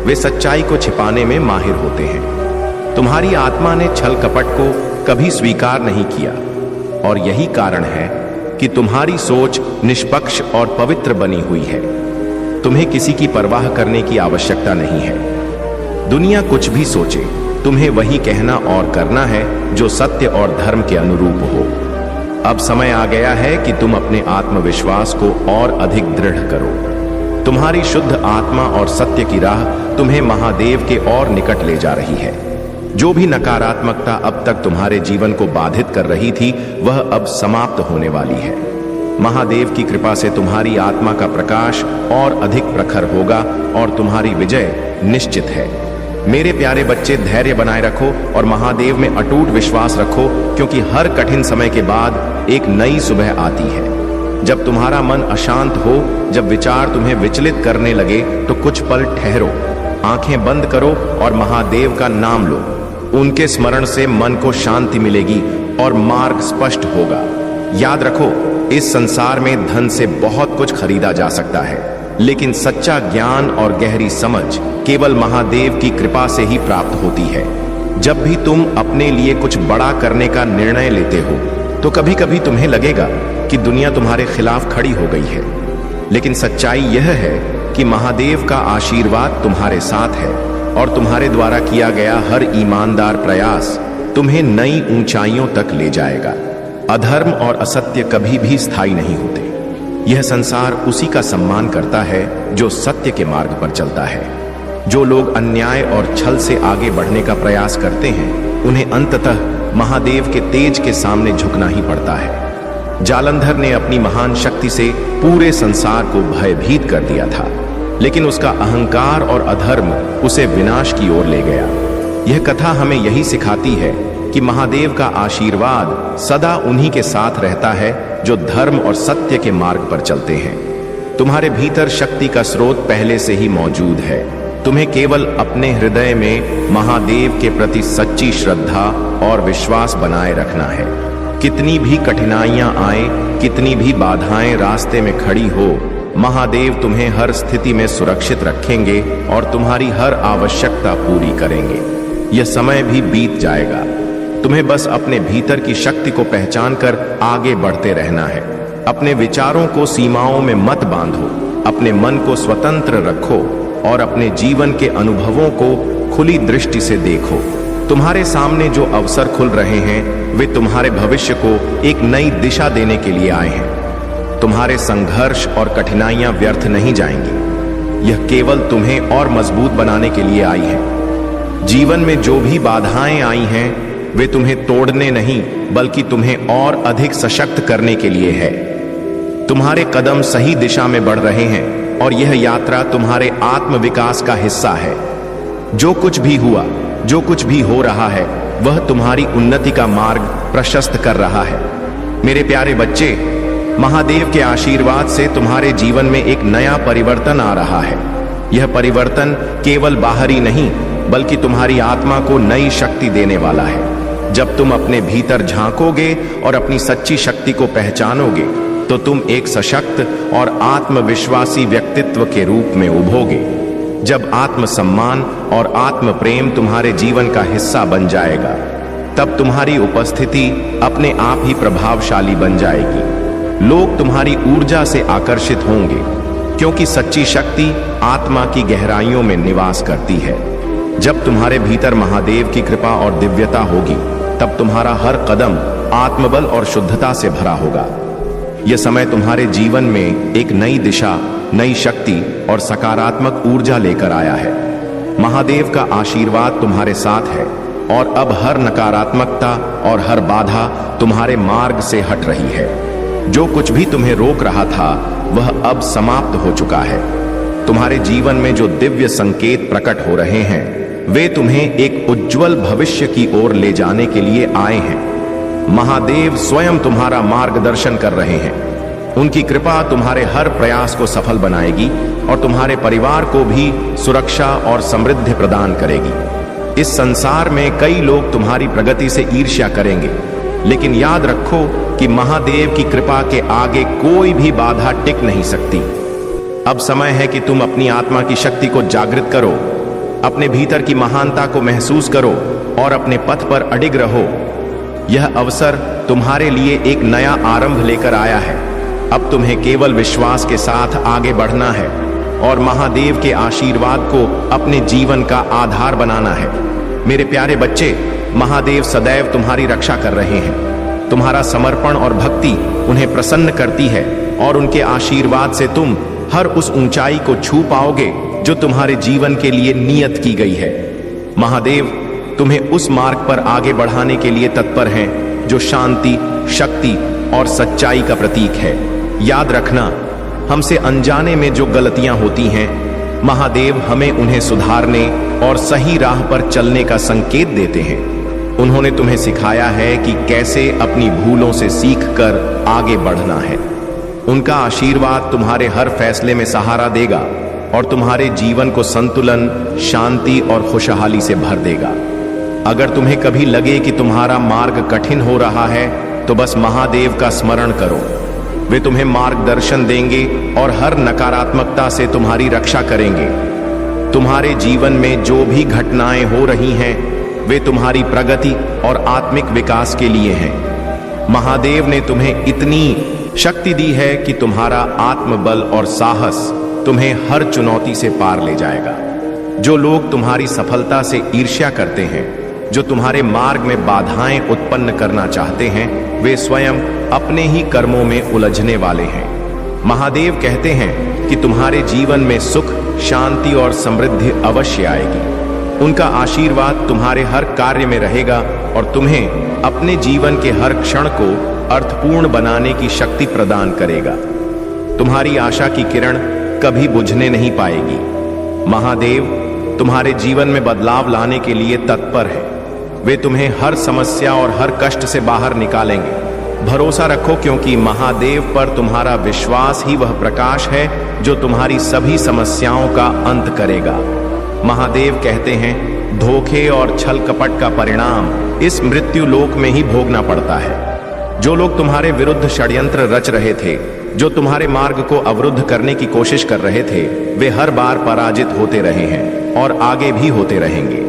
वे सच्चाई को छिपाने में माहिर होते हैं। तुम्हारी आत्मा ने छल कपट को कभी स्वीकार नहीं किया, और यही कारण है कि तुम्हारी सोच निष्पक्ष और पवित्र बनी हुई है। तुम्हें किसी की परवाह करने की आवश्यकता नहीं है। दुनिया कुछ भी सोचे, तुम्हें वही कहना और करना है जो सत्य और धर्म के अनुरूप हो। अब समय आ गया है कि तुम अपने आत्मविश्वास को और अधिक दृढ़ करो। तुम्हारी शुद्ध आत्मा और सत्य की राह तुम्हें महादेव के और निकट ले जा रही है। जो भी नकारात्मकता अब तक तुम्हारे जीवन को बाधित कर रही थी, वह अब समाप्त होने वाली है। महादेव की कृपा से तुम्हारी आत्मा का प्रकाश और अधिक प्रखर होगा और तुम्हारी विजय निश्चित है। मेरे प्यारे बच्चे, धैर्य बनाए रखो और महादेव में अटूट विश्वास रखो, क्योंकि हर कठिन समय के बाद एक नई सुबह आती है। जब तुम्हारा मन अशांत हो, जब विचार तुम्हें विचलित करने लगे, तो कुछ पल ठहरो, आंखें बंद करो और महादेव का नाम लो। उनके स्मरण से मन को शांति मिलेगी और मार्ग स्पष्ट होगा। याद रखो, इस संसार में धन से बहुत कुछ खरीदा जा सकता है, लेकिन सच्चा ज्ञान और गहरी समझ केवल महादेव की कृपा से ही प्राप्त होती है। जब भी तुम अपने लिए कुछ बड़ा करने का निर्णय लेते हो, तो कभी कभी तुम्हें लगेगा कि दुनिया तुम्हारे खिलाफ खड़ी हो गई है, लेकिन सच्चाई यह है कि महादेव का आशीर्वाद तुम्हारे साथ है और तुम्हारे द्वारा किया गया हर ईमानदार प्रयास तुम्हें नई ऊंचाइयों तक ले जाएगा। अधर्म और असत्य कभी भी स्थायी नहीं होते। यह संसार उसी का सम्मान करता है जो सत्य के मार्ग पर चलता है। जो लोग अन्याय और छल से आगे बढ़ने का प्रयास करते हैं, उन्हें अंततः महादेव के तेज के सामने झुकना ही पड़ता है। जालंधर ने अपनी महान शक्ति से पूरे संसार को भयभीत कर दिया था, लेकिन उसका अहंकार और अधर्म उसे विनाश की ओर ले गया। यह कथा हमें यही सिखाती है कि महादेव का आशीर्वाद सदा उन्हीं के साथ रहता है जो धर्म और सत्य के मार्ग पर चलते हैं। तुम्हारे भीतर शक्ति का स्रोत पहले से ही मौजूद है। तुम्हें केवल अपने हृदय में महादेव के प्रति सच्ची श्रद्धा और विश्वास बनाए रखना है। कितनी भी कठिनाइयां आए, कितनी भी बाधाएं रास्ते में खड़ी हो, महादेव तुम्हें हर स्थिति में सुरक्षित रखेंगे और तुम्हारी हर आवश्यकता पूरी करेंगे। यह समय भी बीत जाएगा। तुम्हें बस अपने भीतर की शक्ति को पहचान कर आगे बढ़ते रहना है। अपने विचारों को सीमाओं में मत बांधो, अपने मन को स्वतंत्र रखो और अपने जीवन के अनुभवों को खुली दृष्टि से देखो। तुम्हारे सामने जो अवसर खुल रहे हैं, वे तुम्हारे भविष्य को एक नई दिशा देने के लिए आए हैं। तुम्हारे संघर्ष और कठिनाइयां व्यर्थ नहीं जाएंगी। यह केवल तुम्हें और मजबूत बनाने के लिए आई है। जीवन में जो भी बाधाएं आई हैं, वे तुम्हें तोड़ने नहीं बल्कि तुम्हें और अधिक सशक्त करने के लिए है। तुम्हारे कदम सही दिशा में बढ़ रहे हैं और यह यात्रा तुम्हारे आत्म विकास का हिस्सा है। जो कुछ भी हुआ, जो कुछ भी हो रहा है, वह तुम्हारी उन्नति का मार्ग प्रशस्त कर रहा है। मेरे प्यारे बच्चे, महादेव के आशीर्वाद से तुम्हारे जीवन में एक नया परिवर्तन आ रहा है। यह परिवर्तन केवल बाहरी नहीं बल्कि तुम्हारी आत्मा को नई शक्ति देने वाला है। जब तुम अपने भीतर झांकोगे और अपनी सच्ची शक्ति को पहचानोगे तो तुम एक सशक्त और आत्मविश्वासी व्यक्तित्व के रूप में उभरोगे। जब आत्मसम्मान और आत्म प्रेम तुम्हारे जीवन का हिस्सा बन जाएगा, तब तुम्हारी उपस्थिति अपने आप ही प्रभावशाली बन जाएगी। लोग तुम्हारी ऊर्जा से आकर्षित होंगे क्योंकि सच्ची शक्ति आत्मा की गहराइयों में निवास करती है। जब तुम्हारे भीतर महादेव की कृपा और दिव्यता होगी, तब तुम्हारा हर कदम आत्मबल और शुद्धता से भरा होगा। यह समय तुम्हारे जीवन में एक नई दिशा, नई शक्ति और सकारात्मक ऊर्जा लेकर आया है। महादेव का आशीर्वाद तुम्हारे साथ है और अब हर नकारात्मकता और हर बाधा तुम्हारे मार्ग से हट रही है। जो कुछ भी तुम्हें रोक रहा था, वह अब समाप्त हो चुका है। तुम्हारे जीवन में जो दिव्य संकेत प्रकट हो रहे हैं, वे तुम्हें एक उज्जवल भविष्य की ओर ले जाने के लिए आए हैं। महादेव स्वयं तुम्हारा मार्गदर्शन कर रहे हैं। उनकी कृपा तुम्हारे हर प्रयास को सफल बनाएगी और तुम्हारे परिवार को भी सुरक्षा और समृद्धि प्रदान करेगी। इस संसार में कई लोग तुम्हारी प्रगति से ईर्ष्या करेंगे, लेकिन याद रखो कि महादेव की कृपा के आगे कोई भी बाधा टिक नहीं सकती। अब समय है कि तुम अपनी आत्मा की शक्ति को जागृत करो, अपने भीतर की महानता को महसूस करो और अपने पथ पर अडिग रहो। यह अवसर तुम्हारे लिए एक नया आरंभ लेकर आया है। अब तुम्हें केवल विश्वास के साथ आगे बढ़ना है और महादेव के आशीर्वाद को अपने जीवन का आधार बनाना है। मेरे प्यारे बच्चे, महादेव सदैव तुम्हारी रक्षा कर रहे हैं। तुम्हारा समर्पण और भक्ति उन्हें प्रसन्न करती है और उनके आशीर्वाद से तुम हर उस ऊंचाई को छू पाओगे जो तुम्हारे जीवन के लिए नियत की गई है। महादेव तुम्हें उस मार्ग पर आगे बढ़ाने के लिए तत्पर हैं जो शांति, शक्ति और सच्चाई का प्रतीक है। याद रखना, हमसे अनजाने में जो गलतियां होती हैं, महादेव हमें उन्हें सुधारने और सही राह पर चलने का संकेत देते हैं। उन्होंने तुम्हें सिखाया है कि कैसे अपनी भूलों से सीखकर आगे बढ़ना है। उनका आशीर्वाद तुम्हारे हर फैसले में सहारा देगा और तुम्हारे जीवन को संतुलन, शांति और खुशहाली से भर देगा। अगर तुम्हें कभी लगे कि तुम्हारा मार्ग कठिन हो रहा है, तो बस महादेव का स्मरण करो। वे तुम्हें मार्गदर्शन देंगे और हर नकारात्मकता से तुम्हारी रक्षा करेंगे। तुम्हारे जीवन में जो भी घटनाएं हो रही हैं, वे तुम्हारी प्रगति और आत्मिक विकास के लिए हैं। महादेव ने तुम्हें इतनी शक्ति दी है कि तुम्हारा आत्मबल और साहस तुम्हें हर चुनौती से पार ले जाएगा। जो लोग तुम्हारी सफलता से ईर्ष्या करते हैं, जो तुम्हारे मार्ग में बाधाएं उत्पन्न करना चाहते हैं, वे स्वयं अपने ही कर्मों में उलझने वाले हैं। महादेव कहते हैं कि तुम्हारे जीवन में सुख, शांति और समृद्धि अवश्य आएगी। उनका आशीर्वाद तुम्हारे हर कार्य में रहेगा और तुम्हें अपने जीवन के हर क्षण को अर्थपूर्ण बनाने की शक्ति प्रदान करेगा। तुम्हारी आशा की किरण कभी बुझने नहीं पाएगी। महादेव तुम्हारे जीवन में बदलाव लाने के लिए तत्पर है। वे तुम्हें हर समस्या और हर कष्ट से बाहर निकालेंगे। भरोसा रखो, क्योंकि महादेव पर तुम्हारा विश्वास ही वह प्रकाश है जो तुम्हारी सभी समस्याओं का अंत करेगा। महादेव कहते हैं, धोखे और छल कपट का परिणाम इस मृत्यु लोक में ही भोगना पड़ता है। जो लोग तुम्हारे विरुद्ध षड्यंत्र रच रहे थे, जो तुम्हारे मार्ग को अवरुद्ध करने की कोशिश कर रहे थे, वे हर बार पराजित होते रहे हैं और आगे भी होते रहेंगे।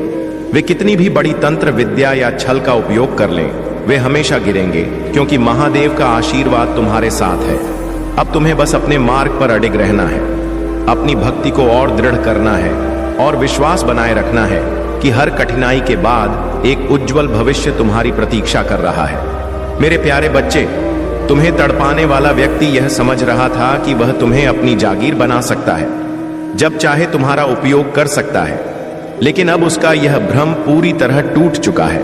वे कितनी भी बड़ी तंत्र विद्या या छल का उपयोग कर लें, वे हमेशा गिरेंगे, क्योंकि महादेव का आशीर्वाद तुम्हारे साथ है। अब तुम्हें बस अपने मार्ग पर अडिग रहना है, अपनी भक्ति को और दृढ़ करना है और विश्वास बनाए रखना है कि हर कठिनाई के बाद एक उज्जवल भविष्य तुम्हारी प्रतीक्षा कर रहा है। मेरे प्यारे बच्चे, तुम्हें तड़पाने वाला व्यक्ति यह समझ रहा था कि वह तुम्हें अपनी जागीर बना सकता है, जब चाहे तुम्हारा उपयोग कर सकता है, लेकिन अब उसका यह भ्रम पूरी तरह टूट चुका है।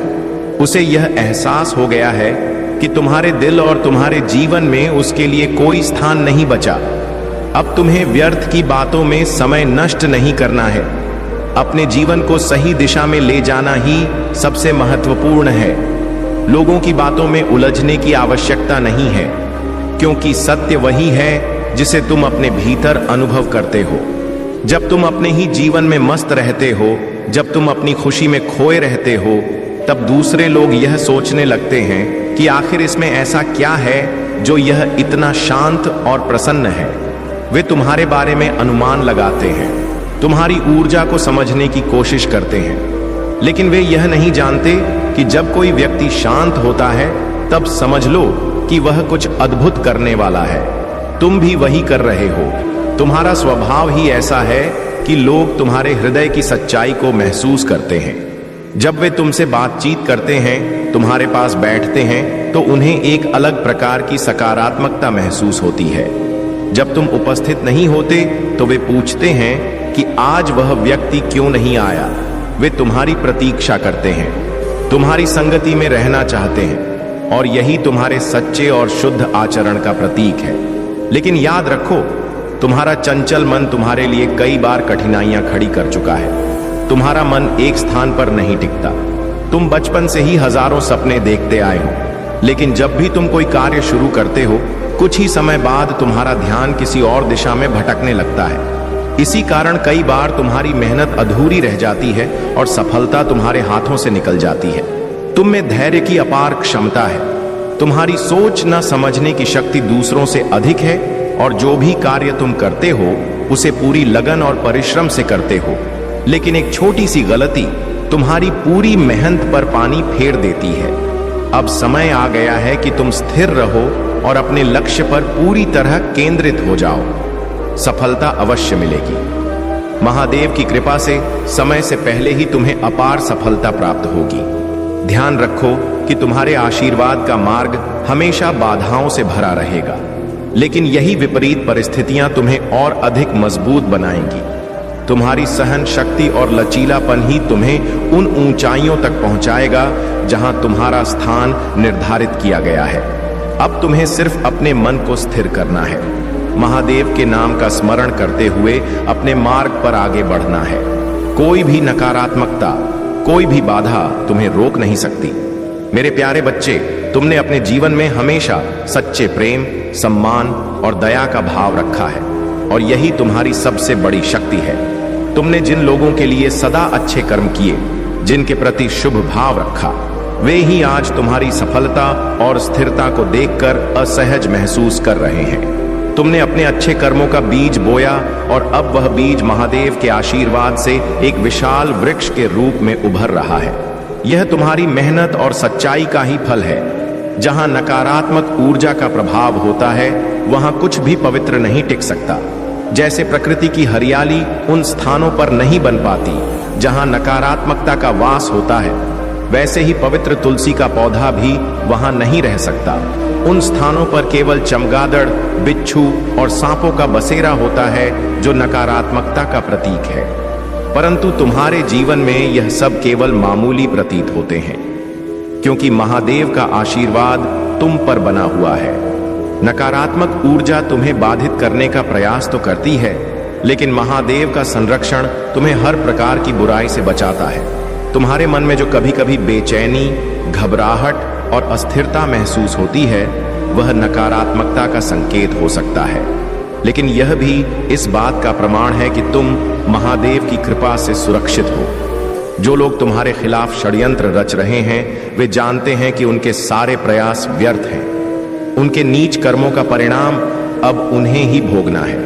उसे यह एहसास हो गया है कि तुम्हारे दिल और तुम्हारे जीवन में उसके लिए कोई स्थान नहीं बचा। अब तुम्हें व्यर्थ की बातों में समय नष्ट नहीं करना है। अपने जीवन को सही दिशा में ले जाना ही सबसे महत्वपूर्ण है। लोगों की बातों में उलझने की आवश्यकता नहीं है, क्योंकि सत्य वही है जिसे तुम अपने भीतर अनुभव करते हो। जब तुम अपने ही जीवन में मस्त रहते हो, जब तुम अपनी खुशी में खोए रहते हो, तब दूसरे लोग यह सोचने लगते हैं कि आखिर इसमें ऐसा क्या है जो यह इतना शांत और प्रसन्न है। वे तुम्हारे बारे में अनुमान लगाते हैं, तुम्हारी ऊर्जा को समझने की कोशिश करते हैं, लेकिन वे यह नहीं जानते कि जब कोई व्यक्ति शांत होता है तब समझ लो कि वह कुछ अद्भुत करने वाला है। तुम भी वही कर रहे हो। तुम्हारा स्वभाव ही ऐसा है कि लोग तुम्हारे हृदय की सच्चाई को महसूस करते हैं। जब वे तुमसे बातचीत करते हैं, तुम्हारे पास बैठते हैं, तो उन्हें एक अलग प्रकार की सकारात्मकता महसूस होती है। जब तुम उपस्थित नहीं होते तो वे पूछते हैं कि आज वह व्यक्ति क्यों नहीं आया। वे तुम्हारी प्रतीक्षा करते हैं, तुम्हारी संगति में रहना चाहते हैं, और यही तुम्हारे सच्चे और शुद्ध आचरण का प्रतीक है। लेकिन याद रखो, तुम्हारा चंचल मन तुम्हारे लिए कई बार कठिनाइयां खड़ी कर चुका है। तुम्हारा मन एक स्थान पर नहीं टिकता। तुम बचपन से ही हजारों सपने देखते आए हो, लेकिन जब भी तुम कोई कार्य शुरू करते हो, कुछ ही समय बाद तुम्हारा ध्यान किसी और दिशा में भटकने लगता है। इसी कारण कई बार तुम्हारी मेहनत अधूरी रह जाती है और सफलता तुम्हारे हाथों से निकल जाती है। तुम में धैर्य की अपार क्षमता है। तुम्हारी सोच न समझने की शक्ति दूसरों से अधिक है, और जो भी कार्य तुम करते हो उसे पूरी लगन और परिश्रम से करते हो। लेकिन एक छोटी सी गलती तुम्हारी पूरी मेहनत पर पानी फेर देती है। अब समय आ गया है कि तुम स्थिर रहो और अपने लक्ष्य पर पूरी तरह केंद्रित हो जाओ। सफलता अवश्य मिलेगी। महादेव की कृपा से समय से पहले ही तुम्हें अपार सफलता प्राप्त होगी। ध्यान रखो कि तुम्हारे आशीर्वाद का मार्ग हमेशा बाधाओं से भरा रहेगा, लेकिन यही विपरीत परिस्थितियां तुम्हें और अधिक मजबूत बनाएंगी। तुम्हारी सहन शक्ति और लचीलापन ही तुम्हें उन ऊंचाइयों तक पहुंचाएगा जहां तुम्हारा स्थान निर्धारित किया गया है। अब तुम्हें सिर्फ अपने मन को स्थिर करना है। महादेव के नाम का स्मरण करते हुए अपने मार्ग पर आगे बढ़ना है। कोई भी नकारात्मकता, कोई भी बाधा तुम्हें रोक नहीं सकती। मेरे प्यारे बच्चे, तुमने अपने जीवन में हमेशा सच्चे प्रेम, सम्मान और दया का भाव रखा है, और यही तुम्हारी सबसे बड़ी शक्ति है। तुमने जिन लोगों के लिए सदा अच्छे कर्म किए, जिनके प्रति शुभ भाव रखा, वे ही आज तुम्हारी सफलता और स्थिरता को देखकर असहज महसूस कर रहे हैं। तुमने अपने अच्छे कर्मों का बीज बोया, और अब वह बीज महादेव के आशीर्वाद से एक विशाल वृक्ष के रूप में उभर रहा है। यह तुम्हारी मेहनत और सच्चाई का ही फल है। जहां नकारात्मक ऊर्जा का प्रभाव होता है, वहां कुछ भी पवित्र नहीं टिक सकता। जैसे प्रकृति की हरियाली उन स्थानों पर नहीं बन पाती जहां नकारात्मकता का वास होता है, वैसे ही पवित्र तुलसी का पौधा भी वहां नहीं रह सकता। उन स्थानों पर केवल चमगादड़, बिच्छू और सांपों का बसेरा होता है, जो नकारात्मकता का प्रतीक है। परंतु तुम्हारे जीवन में यह सब केवल मामूली प्रतीत होते हैं, क्योंकि महादेव का आशीर्वाद तुम पर बना हुआ है। नकारात्मक ऊर्जा तुम्हें बाधित करने का प्रयास तो करती है, लेकिन महादेव का संरक्षण तुम्हें हर प्रकार की बुराई से बचाता है। तुम्हारे मन में जो कभी कभी बेचैनी, घबराहट और अस्थिरता महसूस होती है, वह नकारात्मकता का संकेत हो सकता है, लेकिन यह भी इस बात का प्रमाण है कि तुम महादेव की कृपा से सुरक्षित हो। जो लोग तुम्हारे खिलाफ षड्यंत्र रच रहे हैं, वे जानते हैं कि उनके सारे प्रयास व्यर्थ हैं। उनके नीच कर्मों का परिणाम अब उन्हें ही भोगना है।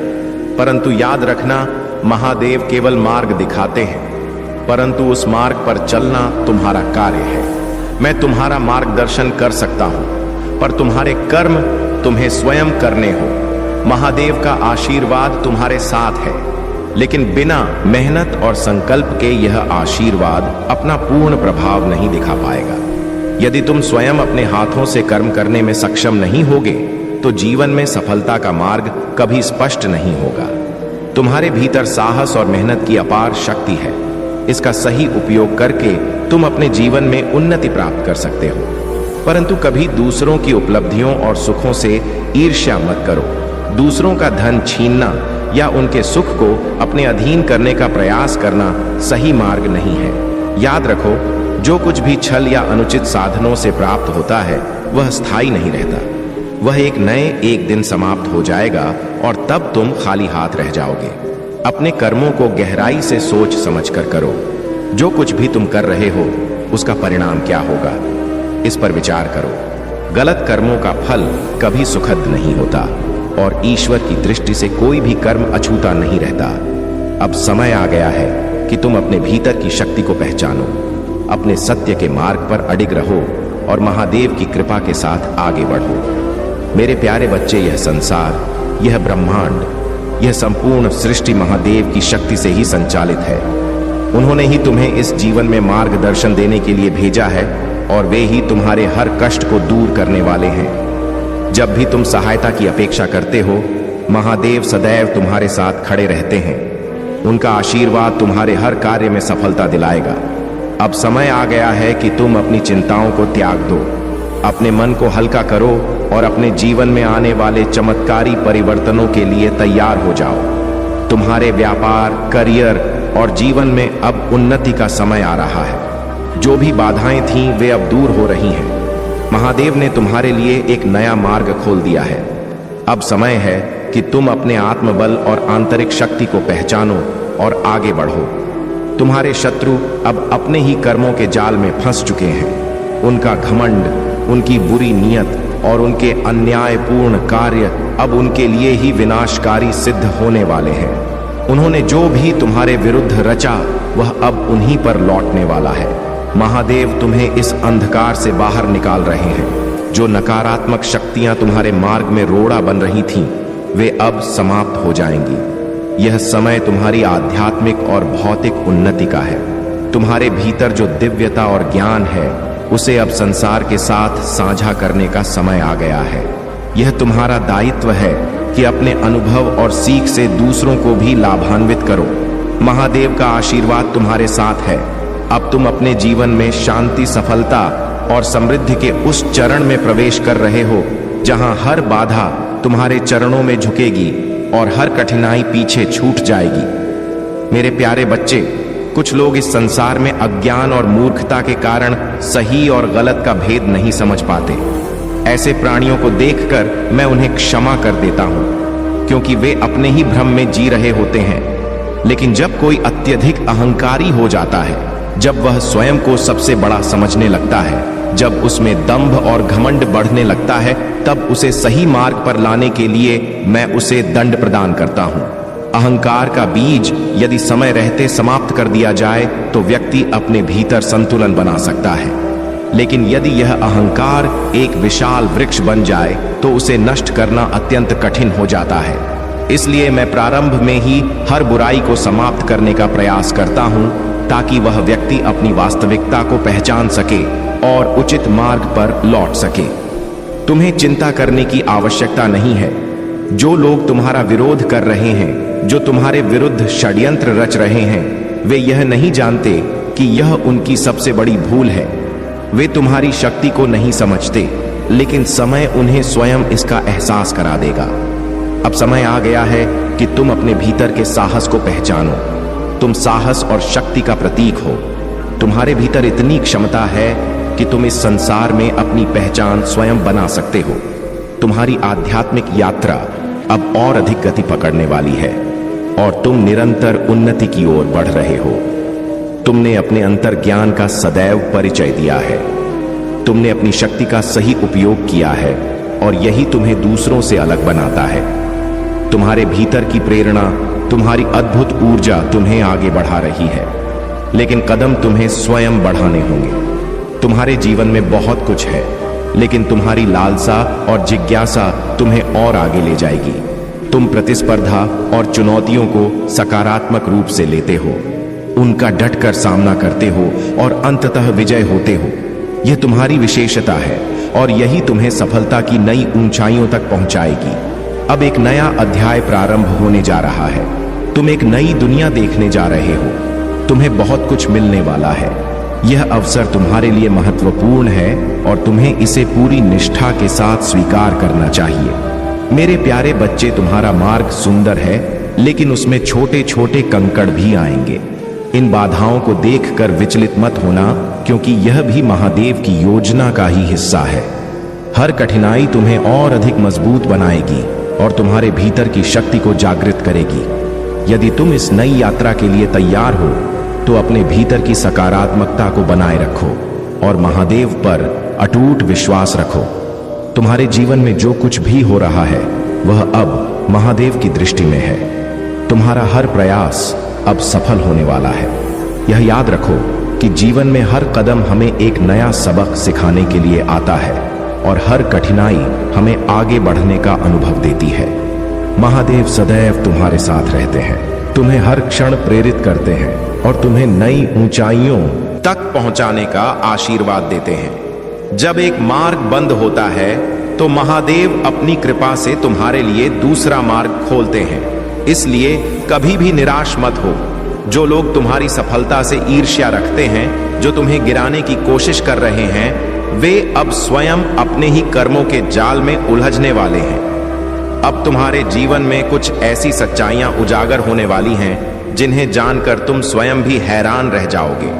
परंतु याद रखना, महादेव केवल मार्ग दिखाते हैं, परंतु उस मार्ग पर चलना तुम्हारा कार्य है। मैं तुम्हारा मार्गदर्शन कर सकता हूं, पर तुम्हारे कर्म तुम्हें स्वयं करने हो। महादेव का आशीर्वाद तुम्हारे साथ है, लेकिन बिना मेहनत और संकल्प के यह आशीर्वाद अपना पूर्ण प्रभाव नहीं दिखा पाएगा। यदि तुम स्वयं अपने हाथों से कर्म करने में सक्षम नहीं होगे, तो जीवन में सफलता का मार्ग कभी स्पष्ट नहीं होगा। तुम्हारे भीतर साहस और मेहनत की अपार शक्ति है। इसका सही उपयोग करके तुम अपने जीवन में उन्नति प्राप्त कर सकते हो। परंतु कभी दूसरों की उपलब्धियों और सुखों से ईर्ष्या मत करो। दूसरों का धन छीनना या उनके सुख को अपने अधीन करने का प्रयास करना सही मार्ग नहीं है। याद रखो, जो कुछ भी छल या अनुचित साधनों से प्राप्त होता है वह स्थायी नहीं रहता। वह एक दिन समाप्त हो जाएगा और तब तुम खाली हाथ रह जाओगे। अपने कर्मों को गहराई से सोच समझकर करो। जो कुछ भी तुम कर रहे हो उसका परिणाम क्या होगा, इस पर विचार करो। गलत कर्मों का फल कभी सुखद नहीं होता और ईश्वर की दृष्टि से कोई भी कर्म अछूता नहीं रहता। अब समय आ गया है कि तुम अपने भीतर की शक्ति को पहचानो, अपने सत्य के मार्ग पर अडिग रहो और महादेव की कृपा के साथ आगे बढ़ो। मेरे प्यारे बच्चे, यह संसार, यह ब्रह्मांड, यह संपूर्ण सृष्टि महादेव की शक्ति से ही संचालित है। उन्होंने ही तुम्हें इस जीवन में मार्गदर्शन देने के लिए भेजा है और वे ही तुम्हारे हर कष्ट को दूर करने वाले हैं। जब भी तुम सहायता की अपेक्षा करते हो, महादेव सदैव तुम्हारे साथ खड़े रहते हैं। उनका आशीर्वाद तुम्हारे हर कार्य में सफलता दिलाएगा। अब समय आ गया है कि तुम अपनी चिंताओं को त्याग दो, अपने मन को हल्का करो और अपने जीवन में आने वाले चमत्कारी परिवर्तनों के लिए तैयार हो जाओ। तुम्हारे व्यापार, करियर और जीवन में अब उन्नति का समय आ रहा है। जो भी बाधाएं थीं वे अब दूर हो रही हैं। महादेव ने तुम्हारे लिए एक नया मार्ग खोल दिया है। अब समय है कि तुम अपने आत्मबल और आंतरिक शक्ति को पहचानो और आगे बढ़ो। तुम्हारे शत्रु अब अपने ही कर्मों के जाल में फंस चुके हैं। उनका घमंड, उनकी बुरी नियत और उनके अन्यायपूर्ण कार्य अब उनके लिए ही विनाशकारी सिद्ध होने वाले हैं। उन्होंने जो भी तुम्हारे विरुद्ध रचा वह अब उन्हीं पर लौटने वाला है। महादेव तुम्हें इस अंधकार से बाहर निकाल रहे हैं। जो नकारात्मक शक्तियां तुम्हारे मार्ग में रोड़ा बन रही थीं, वे अब समाप्त हो जाएंगी। यह समय तुम्हारी आध्यात्मिक और भौतिक उन्नति का है। तुम्हारे भीतर जो दिव्यता और ज्ञान है उसे अब संसार के साथ साझा करने का समय आ गया है। यह तुम्हारा दायित्व है कि अपने अनुभव और सीख से दूसरों को भी लाभान्वित करो। महादेव का आशीर्वाद तुम्हारे साथ है। अब तुम अपने जीवन में शांति, सफलता और समृद्धि के उस चरण में प्रवेश कर रहे हो जहां हर बाधा तुम्हारे चरणों में झुकेगी और हर कठिनाई पीछे छूट जाएगी। मेरे प्यारे बच्चे, कुछ लोग इस संसार में अज्ञान और मूर्खता के कारण सही और गलत का भेद नहीं समझ पाते। ऐसे प्राणियों को देखकर मैं उन्हें क्षमा कर देता हूं, क्योंकि वे अपने ही भ्रम में जी रहे होते हैं। लेकिन जब कोई अत्यधिक अहंकारी हो जाता है, जब वह स्वयं को सबसे बड़ा समझने लगता है, जब उसमें दंभ और घमंड बढ़ने लगता है, तब उसे सही मार्ग पर लाने के लिए मैं उसे दंड प्रदान करता हूं। अहंकार का बीज यदि समय रहते समाप्त कर दिया जाए तो व्यक्ति अपने भीतर संतुलन बना सकता है। लेकिन यदि यह अहंकार एक विशाल वृक्ष बन जाए तो उसे नष्ट करना अत्यंत कठिन हो जाता है। इसलिए मैं प्रारंभ में ही हर बुराई को समाप्त करने का प्रयास करता हूं, ताकि वह व्यक्ति अपनी वास्तविकता को पहचान सके और उचित मार्ग पर लौट सके। तुम्हें चिंता करने की आवश्यकता नहीं है। जो लोग तुम्हारा विरोध कर रहे हैं, जो तुम्हारे विरुद्ध षड्यंत्र रच रहे हैं, वे यह नहीं जानते कि यह उनकी सबसे बड़ी भूल है। वे तुम्हारी शक्ति को नहीं समझते, लेकिन समय उन्हें स्वयं इसका एहसास करा देगा। अब समय आ गया है कि तुम अपने भीतर के साहस को पहचानो। तुम साहस और शक्ति का प्रतीक हो। तुम्हारे भीतर इतनी क्षमता है कि तुम इस संसार में अपनी पहचान स्वयं बना सकते हो। तुम्हारी आध्यात्मिक यात्रा अब और अधिक गति पकड़ने वाली है और तुम निरंतर उन्नति की ओर बढ़ रहे हो। तुमने अपने अंतर ज्ञान का सदैव परिचय दिया है। तुमने अपनी शक्ति का सही उपयोग किया है और यही तुम्हें दूसरों से अलग बनाता है। तुम्हारे भीतर की प्रेरणा, तुम्हारी अद्भुत ऊर्जा तुम्हें आगे बढ़ा रही है, लेकिन कदम तुम्हें स्वयं बढ़ाने होंगे। तुम्हारे जीवन में बहुत कुछ है, लेकिन तुम्हारी लालसा और जिज्ञासा तुम्हें और आगे ले जाएगी। तुम प्रतिस्पर्धा और चुनौतियों को सकारात्मक रूप से लेते हो, उनका डटकर सामना करते हो और अंततः विजय होते हो। यह तुम्हारी विशेषता है और यही तुम्हें सफलता की नई ऊंचाइयों तक पहुंचाएगी। अब एक नया अध्याय प्रारंभ होने जा रहा है। तुम एक नई दुनिया देखने जा रहे हो। तुम्हें बहुत कुछ मिलने वाला है। यह अवसर तुम्हारे लिए महत्वपूर्ण है और तुम्हें इसे पूरी निष्ठा के साथ स्वीकार करना चाहिए। मेरे प्यारे बच्चे, तुम्हारा मार्ग सुंदर है, लेकिन उसमें छोटे छोटे कंकड़ भी आएंगे। इन बाधाओं को देखकर विचलित मत होना, क्योंकि यह भी महादेव की योजना का ही हिस्सा है। हर कठिनाई तुम्हें और अधिक मजबूत बनाएगी और तुम्हारे भीतर की शक्ति को जागृत करेगी। यदि तुम इस नई यात्रा के लिए तैयार हो तो अपने भीतर की सकारात्मकता को बनाए रखो और महादेव पर अटूट विश्वास रखो। तुम्हारे जीवन में जो कुछ भी हो रहा है वह अब महादेव की दृष्टि में है। तुम्हारा हर प्रयास अब सफल होने वाला है। यह याद रखो कि जीवन में हर कदम हमें एक नया सबक सिखाने के लिए आता है और हर कठिनाई हमें आगे बढ़ने का अनुभव देती है। महादेव सदैव तुम्हारे साथ रहते हैं, तुम्हें हर क्षण प्रेरित करते हैं और तुम्हें नई ऊंचाइयों तक पहुंचाने का आशीर्वाद देते हैं। जब एक मार्ग बंद होता है तो महादेव अपनी कृपा से तुम्हारे लिए दूसरा मार्ग खोलते हैं। इसलिए कभी भी निराश मत हो। जो लोग तुम्हारी सफलता से ईर्ष्या रखते हैं, जो तुम्हें गिराने की कोशिश कर रहे हैं, वे अब स्वयं अपने ही कर्मों के जाल में उलझने वाले हैं। अब तुम्हारे जीवन में कुछ ऐसी सच्चाइयां उजागर होने वाली हैं जिन्हें जानकर तुम स्वयं भी हैरान रह जाओगे।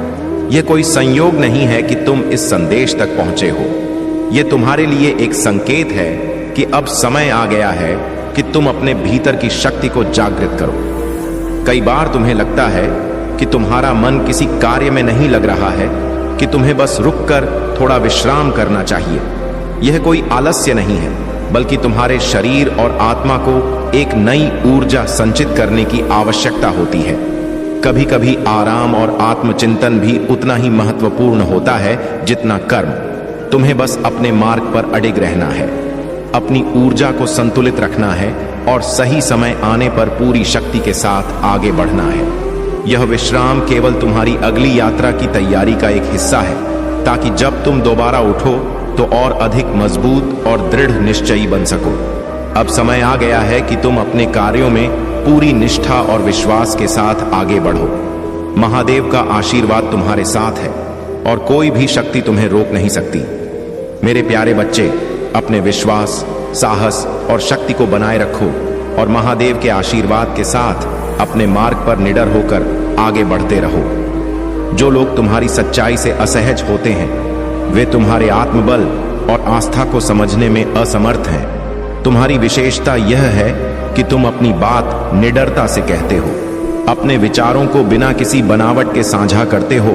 यह कोई संयोग नहीं है कि तुम इस संदेश तक पहुंचे हो। यह तुम्हारे लिए एक संकेत है कि अब समय आ गया है कि तुम अपने भीतर की शक्ति को जागृत करो। कई बार तुम्हें लगता है कि तुम्हारा मन किसी कार्य में नहीं लग रहा है, कि तुम्हें बस रुककर थोड़ा विश्राम करना चाहिए। यह कोई आलस्य नहीं है, बल्कि तुम्हारे शरीर और आत्मा को एक नई ऊर्जा संचित करने की आवश्यकता होती है। कभी कभी आराम और आत्मचिंतन भी उतना ही महत्वपूर्ण होता है जितना कर्म। तुम्हें बस अपने मार्ग पर अडिग रहना है, अपनी ऊर्जा को संतुलित रखना है और सही समय आने पर पूरी शक्ति के साथ आगे बढ़ना है। यह विश्राम केवल तुम्हारी अगली यात्रा की तैयारी का एक हिस्सा है, ताकि जब तुम दोबारा उठो तो और अधिक मजबूत और दृढ़ निश्चयी बन सको। अब समय आ गया है कि तुम अपने कार्यों में पूरी निष्ठा और विश्वास के साथ आगे बढ़ो। महादेव का आशीर्वाद तुम्हारे साथ है और कोई भी शक्ति तुम्हें रोक नहीं सकती। मेरे प्यारे बच्चे, अपने विश्वास, साहस और शक्ति को बनाए रखो और महादेव के आशीर्वाद के साथ अपने मार्ग पर निडर होकर आगे बढ़ते रहो। जो लोग तुम्हारी सच्चाई से असहज होते हैं, वे तुम्हारे आत्मबल और आस्था को समझने में असमर्थ हैं। तुम्हारी विशेषता यह है कि तुम अपनी बात निडरता से कहते हो, अपने विचारों को बिना किसी बनावट के साझा करते हो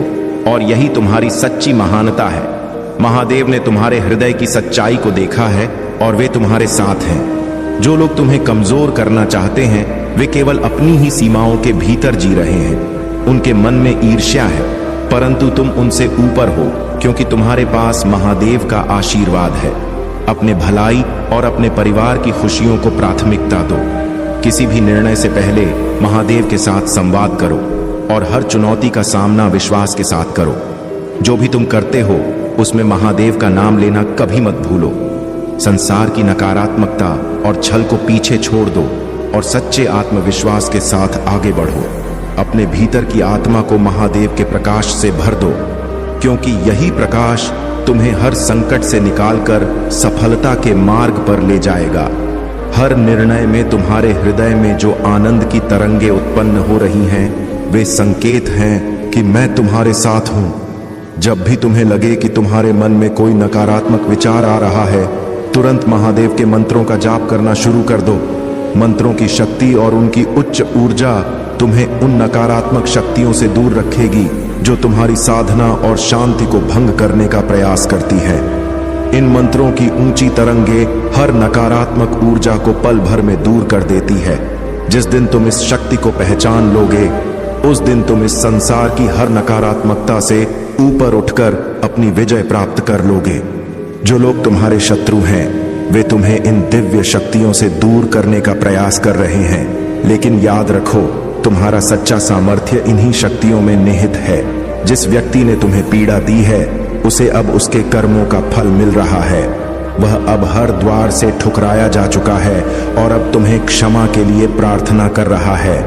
और यही तुम्हारी सच्ची महानता है। महादेव ने तुम्हारे हृदय की सच्चाई को देखा है और वे तुम्हारे साथ हैं। जो लोग तुम्हें कमजोर करना चाहते हैं, वे केवल अपनी ही सीमाओं के भीतर जी रहे हैं। उनके मन में ईर्ष्या है, परंतु तुम उनसे ऊपर हो, क्योंकि तुम्हारे पास महादेव का आशीर्वाद है। अपने भलाई और अपने परिवार की खुशियों को प्राथमिकता दो। किसी भी निर्णय से पहले महादेव के साथ संवाद करो और हर चुनौती का सामना विश्वास के साथ करो। जो भी तुम करते हो उसमें महादेव का नाम लेना कभी मत भूलो। संसार की नकारात्मकता और छल को पीछे छोड़ दो और सच्चे आत्मविश्वास के साथ आगे बढ़ो। अपने भीतर की आत्मा को महादेव के प्रकाश से भर दो, क्योंकि यही प्रकाश तुम्हें हर संकट से निकालकर सफलता के मार्ग पर ले जाएगा। हर निर्णय में तुम्हारे हृदय में जो आनंद की तरंगे उत्पन्न हो रही हैं, वे संकेत हैं कि मैं तुम्हारे साथ हूं। जब भी तुम्हें लगे कि तुम्हारे मन में कोई नकारात्मक विचार आ रहा है, तुरंत महादेव के मंत्रों का जाप करना शुरू कर दो। मंत्रों की शक्ति और उनकी उच्च ऊर्जा तुम्हें उन नकारात्मक शक्तियों से दूर रखेगी जो तुम्हारी साधना और शांति को भंग करने का प्रयास करती है। इन मंत्रों की ऊंची तरंगे हर नकारात्मक ऊर्जा को पल भर में दूर कर देती है। जिस दिन तुम इस शक्ति को पहचान लोगे, उस दिन तुम इस संसार की हर नकारात्मकता से ऊपर उठकर अपनी विजय प्राप्त कर लोगे। जो लोग तुम्हारे शत्रु हैं, वे तुम्हें इन दिव्य शक्तियों से दूर करने का प्रयास कर रहे हैं, लेकिन याद रखो, तुम्हारा सच्चा सामर्थ्य इन्हीं शक्तियों में निहित है। जिस व्यक्ति ने तुम्हें पीड़ा दी है, उसे अब उसके कर्मों का फल मिल रहा है। वह अब हर द्वार से ठुकराया जा चुका है और अब तुम्हें क्षमा के लिए प्रार्थना कर रहा है।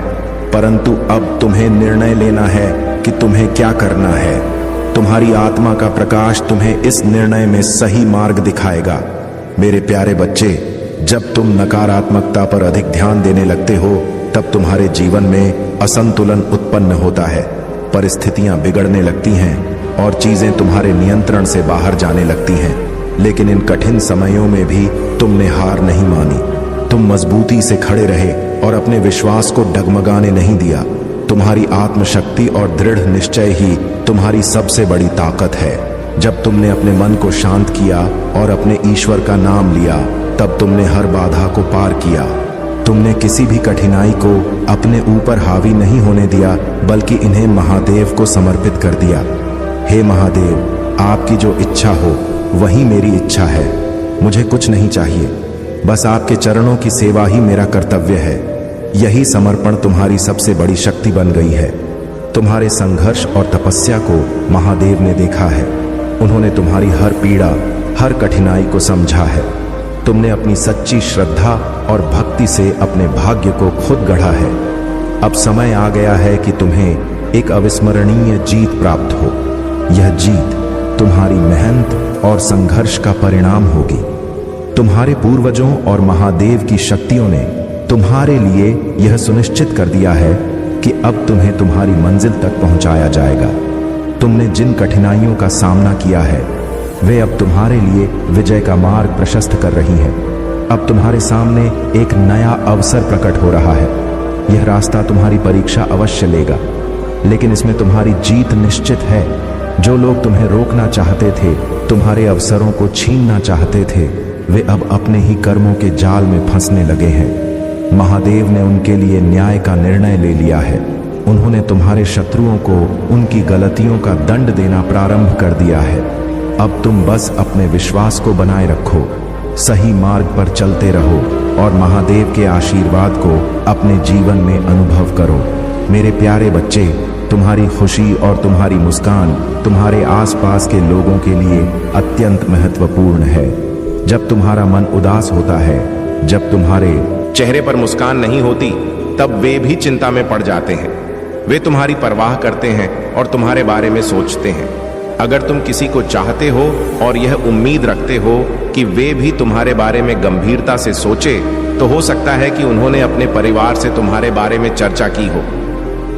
परंतु अब तुम्हें निर्णय लेना है कि तुम्हें क्या करना है। तुम्हारी आत्मा का प्रकाश तुम्हें इस निर्णय में सही मार्ग दिखाएगा। मेरे प्यारे बच्चे, जब तुम नकारात्मकता पर अधिक ध्यान देने लगते हो तब तुम्हारे जीवन में असंतुलन उत्पन्न होता है, परिस्थितियां बिगड़ने लगती हैं और चीजें तुम्हारे नियंत्रण से बाहर जाने लगती हैं। लेकिन इन कठिन समयों में भी तुमने हार नहीं मानी। तुम मजबूती से खड़े रहे और अपने विश्वास को डगमगाने नहीं दिया। तुम्हारी आत्मशक्ति और दृढ़ निश्चय ही तुम्हारी सबसे बड़ी ताकत है। जब तुमने अपने मन को शांत किया और अपने ईश्वर का नाम लिया, तब तुमने हर बाधा को पार किया। तुमने किसी भी कठिनाई को अपने ऊपर हावी नहीं होने दिया, बल्कि इन्हें महादेव को समर्पित कर दिया। हे महादेव, आपकी जो इच्छा हो वही मेरी इच्छा है। मुझे कुछ नहीं चाहिए, बस आपके चरणों की सेवा ही मेरा कर्तव्य है। यही समर्पण तुम्हारी सबसे बड़ी शक्ति बन गई है। तुम्हारे संघर्ष और तपस्या को महादेव ने देखा है। उन्होंने तुम्हारी हर पीड़ा, हर कठिनाई को समझा है। तुमने अपनी सच्ची श्रद्धा और भक्ति से अपने भाग्य को खुद गढ़ा है। अब समय आ गया है कि तुम्हें एक अविस्मरणीय जीत प्राप्त हो। यह जीत तुम्हारी मेहनत और संघर्ष का परिणाम होगी। तुम्हारे पूर्वजों और महादेव की शक्तियों ने तुम्हारे लिए यह सुनिश्चित कर दिया है कि अब तुम्हें तुम्हारी मंजिल तक पहुंचाया जाएगा। तुमने जिन कठिनाइयों का सामना किया है वे अब तुम्हारे लिए विजय का मार्ग प्रशस्त कर रही हैं। अब तुम्हारे सामने एक नया अवसर प्रकट हो रहा है। यह रास्ता तुम्हारी परीक्षा अवश्य लेगा, लेकिन इसमें तुम्हारी जीत निश्चित है। जो लोग तुम्हें रोकना चाहते थे, तुम्हारे अवसरों को छीनना चाहते थे, वे अब अपने ही कर्मों के जाल में फंसने लगे हैं। महादेव ने उनके लिए न्याय का निर्णय ले लिया है। उन्होंने तुम्हारे शत्रुओं को उनकी गलतियों का दंड देना प्रारंभ कर दिया है। अब तुम बस अपने विश्वास को बनाए रखो, सही मार्ग पर चलते रहो और महादेव के आशीर्वाद को अपने जीवन में अनुभव करो। मेरे प्यारे बच्चे, तुम्हारी खुशी और तुम्हारी मुस्कान तुम्हारे आसपास के लोगों के लिए अत्यंत महत्वपूर्ण है। जब तुम्हारा मन उदास होता है, जब तुम्हारे चेहरे पर मुस्कान नहीं होती, तब वे भी चिंता में पड़ जाते हैं। वे तुम्हारी परवाह करते हैं और तुम्हारे बारे में सोचते हैं। अगर तुम किसी को चाहते हो और यह उम्मीद रखते हो कि वे भी तुम्हारे बारे में गंभीरता से सोचे, तो हो सकता है कि उन्होंने अपने परिवार से तुम्हारे बारे में चर्चा की हो।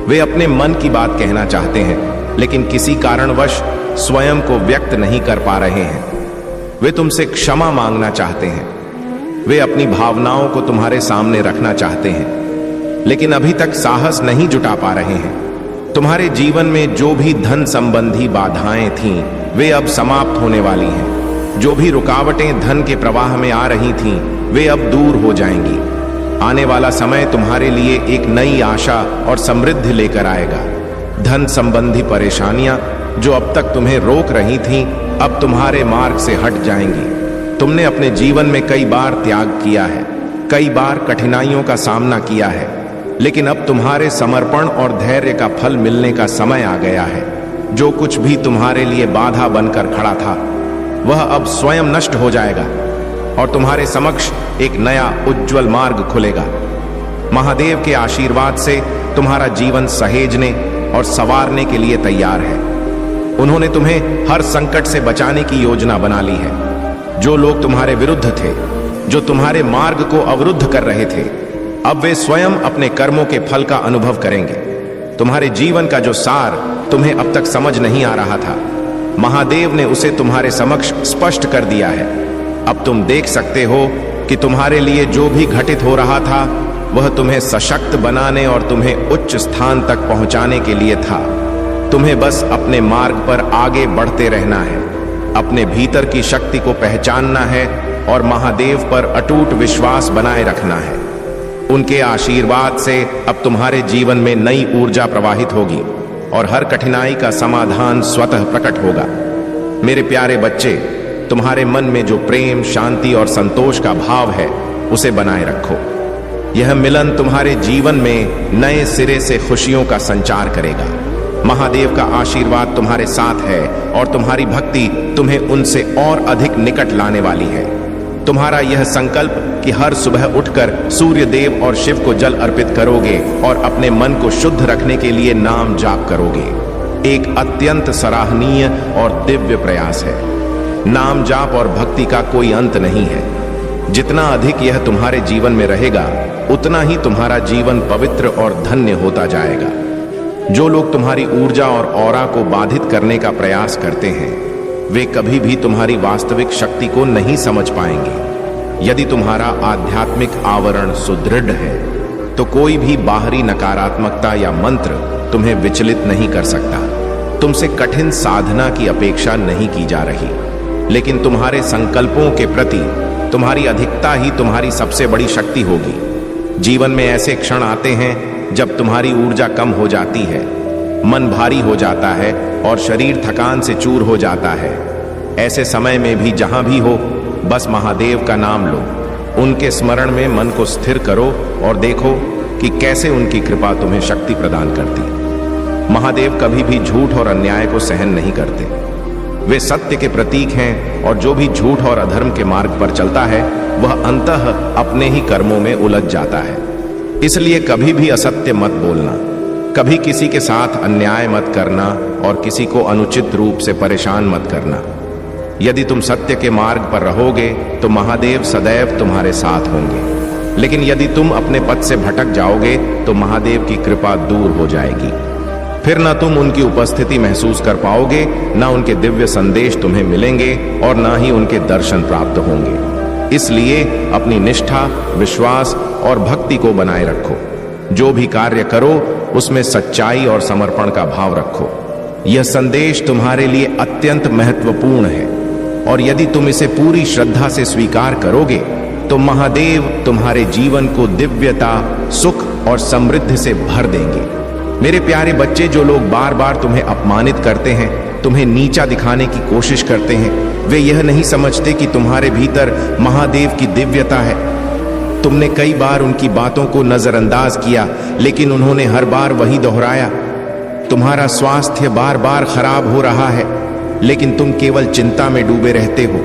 वे अपने मन की बात कहना चाहते हैं, लेकिन किसी कारणवश स्वयं को व्यक्त नहीं कर पा रहे हैं। वे तुमसे क्षमा मांगना चाहते हैं। वे अपनी भावनाओं को तुम्हारे सामने रखना चाहते हैं, लेकिन अभी तक साहस नहीं जुटा पा रहे हैं। तुम्हारे जीवन में जो भी धन संबंधी बाधाएं थीं, वे अब समाप्त होने वाली हैं। जो भी रुकावटें धन के प्रवाह में आ रही थीं, वे अब दूर हो जाएंगी। आने वाला समय तुम्हारे लिए एक नई आशा और समृद्धि लेकर आएगा। धन संबंधी परेशानियां जो अब तक तुम्हें रोक रही थीं, अब तुम्हारे मार्ग से हट जाएंगी। तुमने अपने जीवन में कई बार त्याग किया है, कई बार कठिनाइयों का सामना किया है, लेकिन अब तुम्हारे समर्पण और धैर्य का फल मिलने का समय आ गया है। जो कुछ भी तुम्हारे लिए बाधा बनकर खड़ा था, वह अब स्वयं नष्ट हो जाएगा और तुम्हारे समक्ष एक नया उज्जवल मार्ग खुलेगा। महादेव के आशीर्वाद से तुम्हारा जीवन सहेजने और संवारने के लिए तैयार है। उन्होंने तुम्हें हर संकट से बचाने की योजना बना ली है। जो लोग तुम्हारे विरुद्ध थे, जो तुम्हारे मार्ग को अवरुद्ध कर रहे थे, अब वे स्वयं अपने कर्मों के फल का अनुभव करेंगे। तुम्हारे जीवन का जो सार तुम्हें अब तक समझ नहीं आ रहा था, महादेव ने उसे तुम्हारे समक्ष स्पष्ट कर दिया है। अब तुम देख सकते हो कि तुम्हारे लिए जो भी घटित हो रहा था, वह तुम्हें सशक्त बनाने और तुम्हें उच्च स्थान तक पहुंचाने के लिए था। तुम्हें बस अपने मार्ग पर आगे बढ़ते रहना है, अपने भीतर की शक्ति को पहचानना है और महादेव पर अटूट विश्वास बनाए रखना है। उनके आशीर्वाद से अब तुम्हारे जीवन में नई ऊर्जा प्रवाहित होगी और हर कठिनाई का समाधान स्वतः प्रकट होगा। मेरे प्यारे बच्चे, तुम्हारे मन में जो प्रेम, शांति और संतोष का भाव है, उसे बनाए रखो। यह मिलन तुम्हारे जीवन में नए सिरे से खुशियों का संचार करेगा। महादेव का आशीर्वाद तुम्हारे साथ है और तुम्हारी भक्ति तुम्हें उनसे और अधिक निकट लाने वाली है। तुम्हारा यह संकल्प कि हर सुबह उठकर सूर्य देव और शिव को जल अर्पित करोगे और अपने मन को शुद्ध रखने के लिए नाम जाप करोगे। एक अत्यंत सराहनीय और दिव्य प्रयास है। नाम जाप और भक्ति का कोई अंत नहीं है। जितना अधिक यह तुम्हारे जीवन में रहेगा, उतना ही तुम्हारा जीवन पवित्र और धन्य होता जाएगा। जो लोग तुम्हारी ऊर्जा और ऑरा को बाधित करने का प्रयास करते हैं, वे कभी भी तुम्हारी वास्तविक शक्ति को नहीं समझ पाएंगे। यदि तुम्हारा आध्यात्मिक आवरण सुदृढ़ है, तो कोई भी बाहरी नकारात्मकता या मंत्र तुम्हें विचलित नहीं कर सकता। तुमसे कठिन साधना की अपेक्षा नहीं की जा रही, लेकिन तुम्हारे संकल्पों के प्रति तुम्हारी अधिकता ही तुम्हारी सबसे बड़ी शक्ति होगी। जीवन में ऐसे क्षण आते हैं जब तुम्हारी ऊर्जा कम हो जाती है, मन भारी हो जाता है और शरीर थकान से चूर हो जाता है। ऐसे समय में भी जहां भी हो, बस महादेव का नाम लो। उनके स्मरण में मन को स्थिर करो और देखो कि कैसे उनकी कृपा तुम्हें शक्ति प्रदान करती। महादेव कभी भी झूठ और अन्याय को सहन नहीं करते। वे सत्य के प्रतीक हैं और जो भी झूठ और अधर्म के मार्ग पर चलता है, वह अंततः अपने ही कर्मों में उलझ जाता है। इसलिए कभी भी असत्य मत बोलना, कभी किसी के साथ अन्याय मत करना और किसी को अनुचित रूप से परेशान मत करना। यदि तुम सत्य के मार्ग पर रहोगे तो महादेव सदैव तुम्हारे साथ होंगे। लेकिन यदि तुम अपने पथ से भटक जाओगे तो महादेव की कृपा दूर हो जाएगी। फिर न तुम उनकी उपस्थिति महसूस कर पाओगे, न उनके दिव्य संदेश तुम्हें मिलेंगे और न ही उनके दर्शन प्राप्त होंगे। इसलिए अपनी निष्ठा, विश्वास और भक्ति को बनाए रखो। जो भी कार्य करो उसमें सच्चाई और समर्पण का भाव रखो। यह संदेश तुम्हारे लिए अत्यंत महत्वपूर्ण है और यदि तुम इसे पूरी श्रद्धा से स्वीकार करोगे तो महादेव तुम्हारे जीवन को दिव्यता, सुख और समृद्धि से भर देंगे। मेरे प्यारे बच्चे, जो लोग बार बार तुम्हें अपमानित करते हैं, तुम्हें नीचा दिखाने की कोशिश करते हैं, वे यह नहीं समझते कि तुम्हारे भीतर महादेव की दिव्यता है। तुमने कई बार उनकी बातों को नजरअंदाज किया, लेकिन उन्होंने हर बार वही दोहराया। तुम्हारा स्वास्थ्य बार बार खराब हो रहा है, लेकिन तुम केवल चिंता में डूबे रहते हो,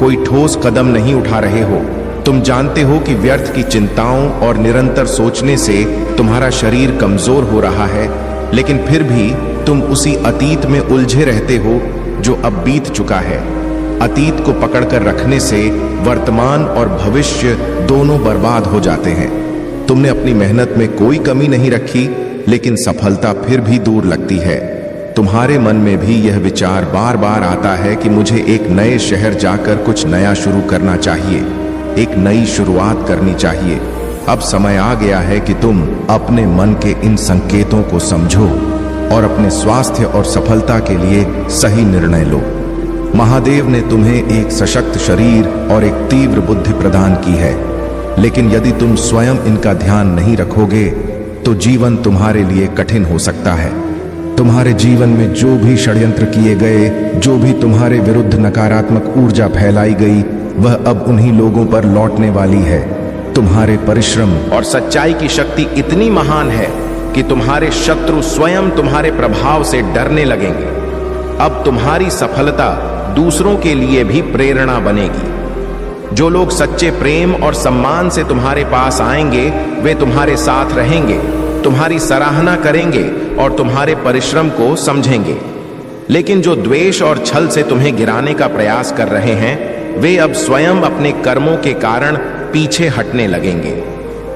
कोई ठोस कदम नहीं उठा रहे हो। तुम जानते हो कि व्यर्थ की चिंताओं और निरंतर सोचने से तुम्हारा शरीर कमजोर हो रहा है, लेकिन फिर भी तुम उसी अतीत में उलझे रहते हो जो अब बीत चुका है। अतीत को पकड़कर रखने से वर्तमान और भविष्य दोनों बर्बाद हो जाते हैं। तुमने अपनी मेहनत में कोई कमी नहीं रखी, लेकिन सफलता फिर भी दूर लगती है। तुम्हारे मन में भी यह विचार बार बार आता है कि मुझे एक नए शहर जाकर कुछ नया शुरू करना चाहिए, एक नई शुरुआत करनी चाहिए। अब समय आ गया है कि तुम अपने मन के इन संकेतों को समझो और अपने स्वास्थ्य और सफलता के लिए सही निर्णय लो। महादेव ने तुम्हें एक सशक्त शरीर और एक तीव्र बुद्धि प्रदान की है, लेकिन यदि तुम स्वयं इनका ध्यान नहीं रखोगे तो जीवन तुम्हारे लिए कठिन हो सकता है। तुम्हारे जीवन में जो भी षड्यंत्र किए गए, जो भी तुम्हारे विरुद्ध नकारात्मक ऊर्जा फैलाई गई, वह अब उन्हीं लोगों पर लौटने वाली है। तुम्हारे परिश्रम और सच्चाई की शक्ति इतनी महान है कि तुम्हारे शत्रु स्वयं तुम्हारे प्रभाव से डरने लगेंगे। अब तुम्हारी सफलता दूसरों के लिए भी प्रेरणा बनेगी। जो लोग सच्चे प्रेम और सम्मान से तुम्हारे पास आएंगे, वे तुम्हारे साथ रहेंगे, तुम्हारी सराहना करेंगे और तुम्हारे परिश्रम को समझेंगे। लेकिन जो द्वेष और छल से तुम्हें गिराने का प्रयास कर रहे हैं, वे अब स्वयं अपने कर्मों के कारण पीछे हटने लगेंगे।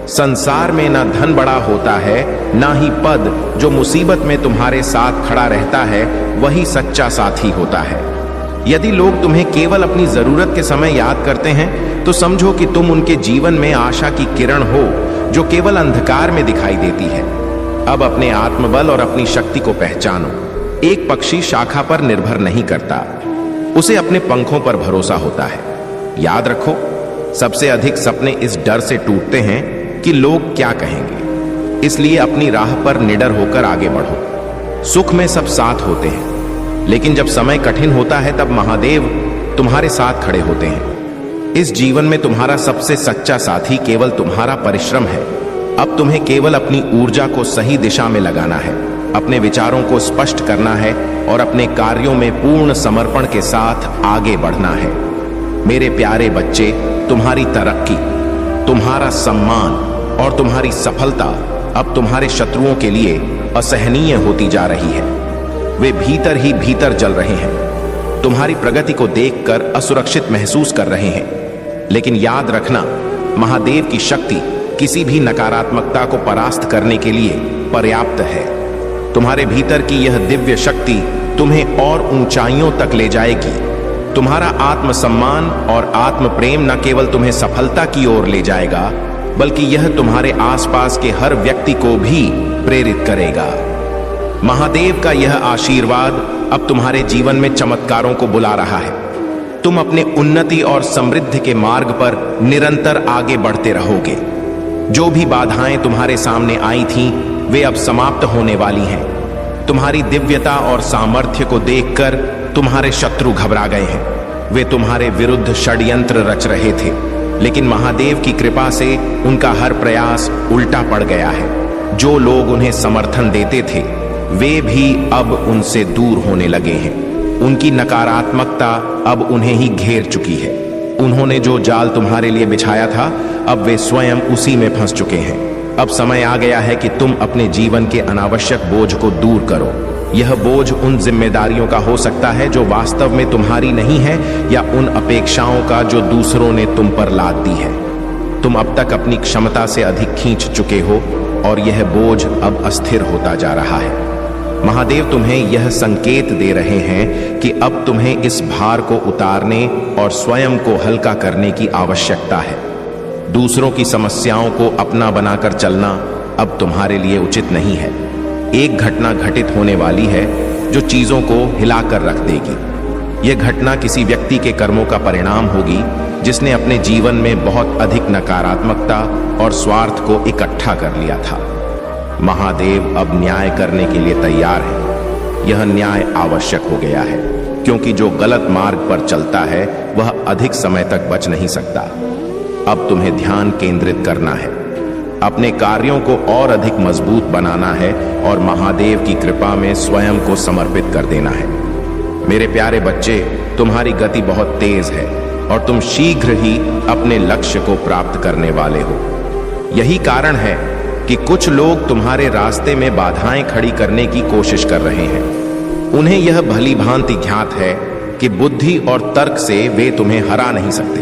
संसार में ना धन बड़ा होता है, ना ही पद। जो मुसीबत में तुम्हारे साथ खड़ा रहता है, वही सच्चा साथी होता है। यदि लोग तुम्हें केवल अपनी जरूरत के समय याद करते हैं, तो समझो कि तुम उनके जीवन में आशा की किरण हो, जो केवल अंधकार में दिखाई देती है। अब अपने आत्मबल और अपनी शक्ति को पहचानो। एक पक्षी शाखा पर निर्भर नहीं करता, उसे अपने पंखों पर भरोसा होता है। याद रखो, सबसे अधिक सपने इस डर से टूटते हैं कि लोग क्या कहेंगे। इसलिए अपनी राह पर निडर होकर आगे बढ़ो। सुख में सब साथ होते हैं, लेकिन जब समय कठिन होता है तब महादेव तुम्हारे साथ खड़े होते हैं। इस जीवन में तुम्हारा सबसे सच्चा साथी केवल तुम्हारा परिश्रम है। अब तुम्हें केवल अपनी ऊर्जा को सही दिशा में लगाना है, अपने विचारों को स्पष्ट करना है और अपने कार्यों में पूर्ण समर्पण के साथ आगे बढ़ना है। मेरे प्यारे बच्चे, तुम्हारी तरक्की, तुम्हारा सम्मान और तुम्हारी सफलता अब तुम्हारे शत्रुओं के लिए असहनीय होती जा रही है। वे भीतर ही भीतर जल रहे हैं, तुम्हारी प्रगति को देखकर असुरक्षित महसूस कर रहे हैं। लेकिन याद रखना, महादेव की शक्ति किसी भी नकारात्मकता को परास्त करने के लिए पर्याप्त है। तुम्हारे भीतर की यह दिव्य शक्ति तुम्हें और ऊंचाइयों तक ले जाएगी। तुम्हारा आत्मसम्मान और आत्म प्रेम न केवल तुम्हें सफलता की ओर ले जाएगा, बल्कि यह तुम्हारे आसपास के हर व्यक्ति को भी प्रेरित करेगा। महादेव का यह आशीर्वाद अब तुम्हारे जीवन में चमत्कारों को बुला रहा है। तुम अपने उन्नति और समृद्धि के मार्ग पर निरंतर आगे बढ़ते रहोगे। जो भी बाधाएं तुम्हारे सामने आई थीं, वे अब समाप्त होने वाली हैं। तुम्हारी दिव्यता और सामर्थ्य को देखकर तुम्हारे शत्रु घबरा गए हैं। वे तुम्हारे विरुद्ध षड्यंत्र रच रहे थे, लेकिन महादेव की कृपा से उनका हर प्रयास उल्टा पड़ गया है। जो लोग उन्हें समर्थन देते थे, वे भी अब उनसे दूर होने लगे हैं। उनकी नकारात्मकता अब उन्हें ही घेर चुकी है। उन्होंने जो जाल तुम्हारे लिए बिछाया था, अब वे स्वयं उसी में फंस चुके हैं। अब समय आ गया है कि तुम अपने जीवन के अनावश्यक बोझ को दूर करो। यह बोझ उन जिम्मेदारियों का हो सकता है जो वास्तव में तुम्हारी नहीं है, या उन अपेक्षाओं का जो दूसरों ने तुम पर लाद दी है। तुम अब तक अपनी क्षमता से अधिक खींच चुके हो और यह बोझ अब अस्थिर होता जा रहा है। महादेव तुम्हें यह संकेत दे रहे हैं कि अब तुम्हें इस भार को उतारने और स्वयं को हल्का करने की आवश्यकता है। दूसरों की समस्याओं को अपना बनाकर चलना अब तुम्हारे लिए उचित नहीं है। एक घटना घटित होने वाली है जो चीजों को हिलाकर रख देगी। यह घटना किसी व्यक्ति के कर्मों का परिणाम होगी जिसने अपने जीवन में बहुत अधिक नकारात्मकता और स्वार्थ को इकट्ठा कर लिया था। महादेव अब न्याय करने के लिए तैयार है। यह न्याय आवश्यक हो गया है, क्योंकि जो गलत मार्ग पर चलता है वह अधिक समय तक बच नहीं सकता। अब तुम्हें ध्यान केंद्रित करना है, अपने कार्यों को और अधिक मजबूत बनाना है और महादेव की कृपा में स्वयं को समर्पित कर देना है। मेरे प्यारे बच्चे, तुम्हारी गति बहुत तेज है और तुम शीघ्र ही अपने लक्ष्य को प्राप्त करने वाले हो। यही कारण है कि कुछ लोग तुम्हारे रास्ते में बाधाएं खड़ी करने की कोशिश कर रहे हैं। उन्हें यह भली भांति ज्ञात है कि बुद्धि और तर्क से वे तुम्हें हरा नहीं सकते।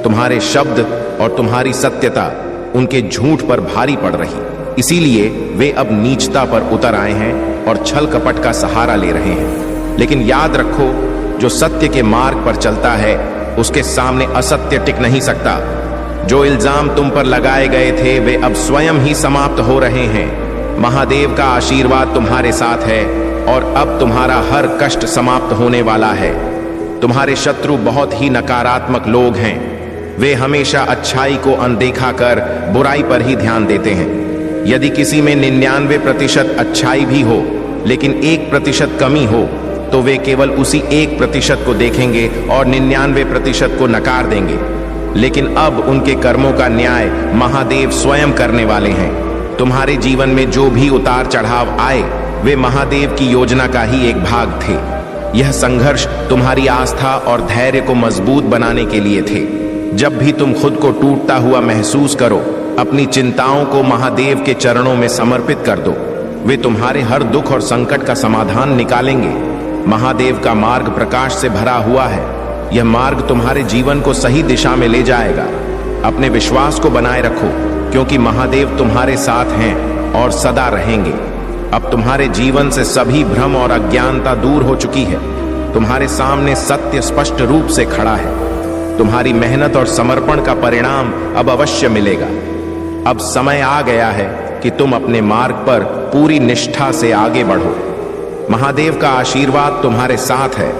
तुम्हारे शब्द और तुम्हारी सत्यता उनके झूठ पर भारी पड़ रही, इसीलिए वे अब नीचता पर उतर आए हैं और छल कपट का सहारा ले रहे हैं। लेकिन याद रखो, जो सत्य के मार्ग पर चलता है उसके सामने असत्य टिक नहीं सकता। जो इल्जाम तुम पर लगाए गए थे वे अब स्वयं ही समाप्त हो रहे हैं। महादेव का आशीर्वाद तुम्हारे साथ है और अब तुम्हारा हर कष्ट समाप्त होने वाला है। तुम्हारे शत्रु बहुत ही नकारात्मक लोग हैं। वे हमेशा अच्छाई को अनदेखा कर बुराई पर ही ध्यान देते हैं। यदि किसी में 99% अच्छाई भी हो लेकिन 1% कमी हो, तो वे केवल उसी 1% को देखेंगे और 99% को नकार देंगे। लेकिन अब उनके कर्मों का न्याय महादेव स्वयं करने वाले हैं। तुम्हारे जीवन में जो भी उतार चढ़ाव आए, वे महादेव की योजना का ही एक भाग थे। यह संघर्ष तुम्हारी आस्था और धैर्य को मजबूत बनाने के लिए थे। जब भी तुम खुद को टूटता हुआ महसूस करो, अपनी चिंताओं को महादेव के चरणों में समर्पित कर दो। वे तुम्हारे हर दुख और संकट का समाधान निकालेंगे। महादेव का मार्ग प्रकाश से भरा हुआ है। यह मार्ग तुम्हारे जीवन को सही दिशा में ले जाएगा। अपने विश्वास को बनाए रखो, क्योंकि महादेव तुम्हारे साथ हैं और सदा रहेंगे। अब तुम्हारे जीवन से सभी भ्रम और अज्ञानता दूर हो चुकी है। तुम्हारे सामने सत्य स्पष्ट रूप से खड़ा है। तुम्हारी मेहनत और समर्पण का परिणाम अब अवश्य मिलेगा। अब समय आ गया है कि तुम अपने मार्ग पर पूरी निष्ठा से आगे बढ़ो। महादेव का आशीर्वाद तुम्हारे साथ है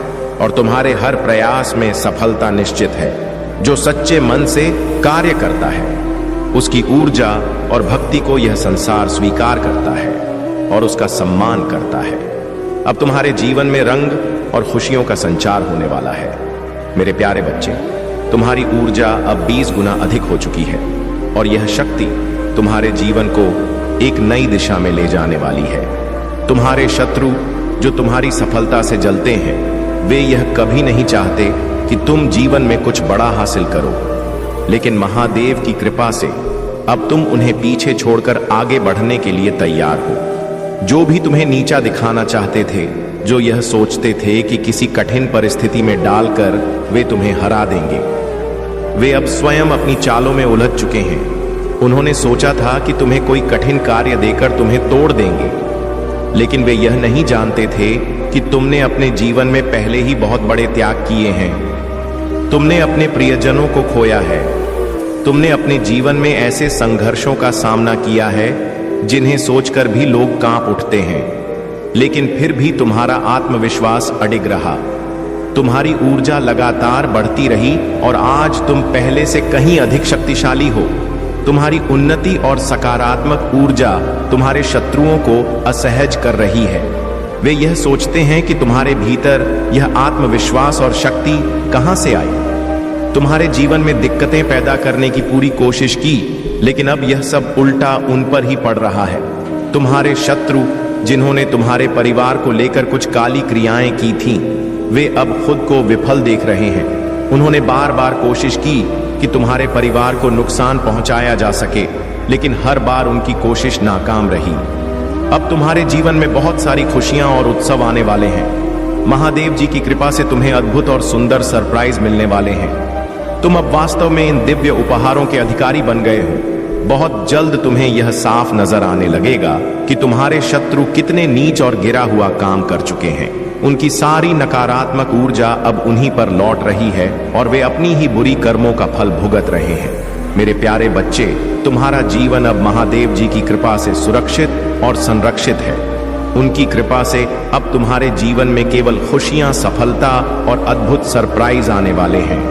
और तुम्हारे हर प्रयास में सफलता निश्चित है। जो सच्चे मन से कार्य करता है, उसकी ऊर्जा और भक्ति को यह संसार स्वीकार करता है और उसका सम्मान करता है। अब तुम्हारे जीवन में रंग और खुशियों का संचार होने वाला है। मेरे प्यारे बच्चे, तुम्हारी ऊर्जा अब 20 गुना अधिक हो चुकी है और यह शक्ति तुम्हारे जीवन को एक नई दिशा में ले जाने वाली है। तुम्हारे शत्रु जो तुम्हारी सफलता से जलते हैं, वे यह कभी नहीं चाहते कि तुम जीवन में कुछ बड़ा हासिल करो। लेकिन महादेव की कृपा से अब तुम उन्हें पीछे छोड़कर आगे बढ़ने के लिए तैयार हो। जो भी तुम्हें नीचा दिखाना चाहते थे, जो यह सोचते थे कि किसी कठिन परिस्थिति में डालकर वे तुम्हें हरा देंगे, वे अब स्वयं अपनी चालों में उलझ चुके हैं। उन्होंने सोचा था कि तुम्हें कोई कठिन कार्य देकर तुम्हें तोड़ देंगे, लेकिन वे यह नहीं जानते थे कि तुमने अपने जीवन में पहले ही बहुत बड़े त्याग किए हैं। तुमने अपने प्रियजनों को खोया है। तुमने अपने जीवन में ऐसे संघर्षों का सामना किया है जिन्हें सोचकर भी लोग कांप उठते हैं, लेकिन फिर भी तुम्हारा आत्मविश्वास अडिग रहा। तुम्हारी ऊर्जा लगातार बढ़ती रही और आज तुम पहले से कहीं अधिक शक्तिशाली हो। तुम्हारी उन्नति और सकारात्मक ऊर्जा तुम्हारे शत्रुओं को असहज कर रही है। वे यह सोचते हैं कि तुम्हारे भीतर यह आत्मविश्वास और शक्ति कहां से आई। तुम्हारे जीवन में दिक्कतें पैदा करने की पूरी कोशिश की, लेकिन अब यह सब उल्टा उन पर ही पड़ रहा है। तुम्हारे शत्रु, जिन्होंने तुम्हारे परिवार को लेकर कुछ काली क्रियाएं की थीं, वे अब खुद को विफल देख रहे हैं। उन्होंने बार बार कोशिश की कि तुम्हारे परिवार को नुकसान पहुंचाया जा सके, लेकिन हर बार उनकी कोशिश नाकाम रही। अब तुम्हारे जीवन में बहुत सारी खुशियां और उत्सव आने वाले हैं। महादेव जी की कृपा से तुम्हें अद्भुत और सुंदर सरप्राइज मिलने वाले हैं। तुम अब वास्तव में इन दिव्य उपहारों के अधिकारी बन गए हो। बहुत जल्द तुम्हें यह साफ नजर आने लगेगा कि तुम्हारे शत्रु कितने नीच और गिरा हुआ काम कर चुके हैं। उनकी सारी नकारात्मक ऊर्जा अब उन्हीं पर लौट रही है और वे अपनी ही बुरी कर्मों का फल भुगत रहे हैं। मेरे प्यारे बच्चे, तुम्हारा जीवन अब महादेव जी की कृपा से सुरक्षित और संरक्षित है। उनकी कृपा से अब तुम्हारे जीवन में केवल खुशियां, सफलता और अद्भुत सरप्राइज आने वाले हैं।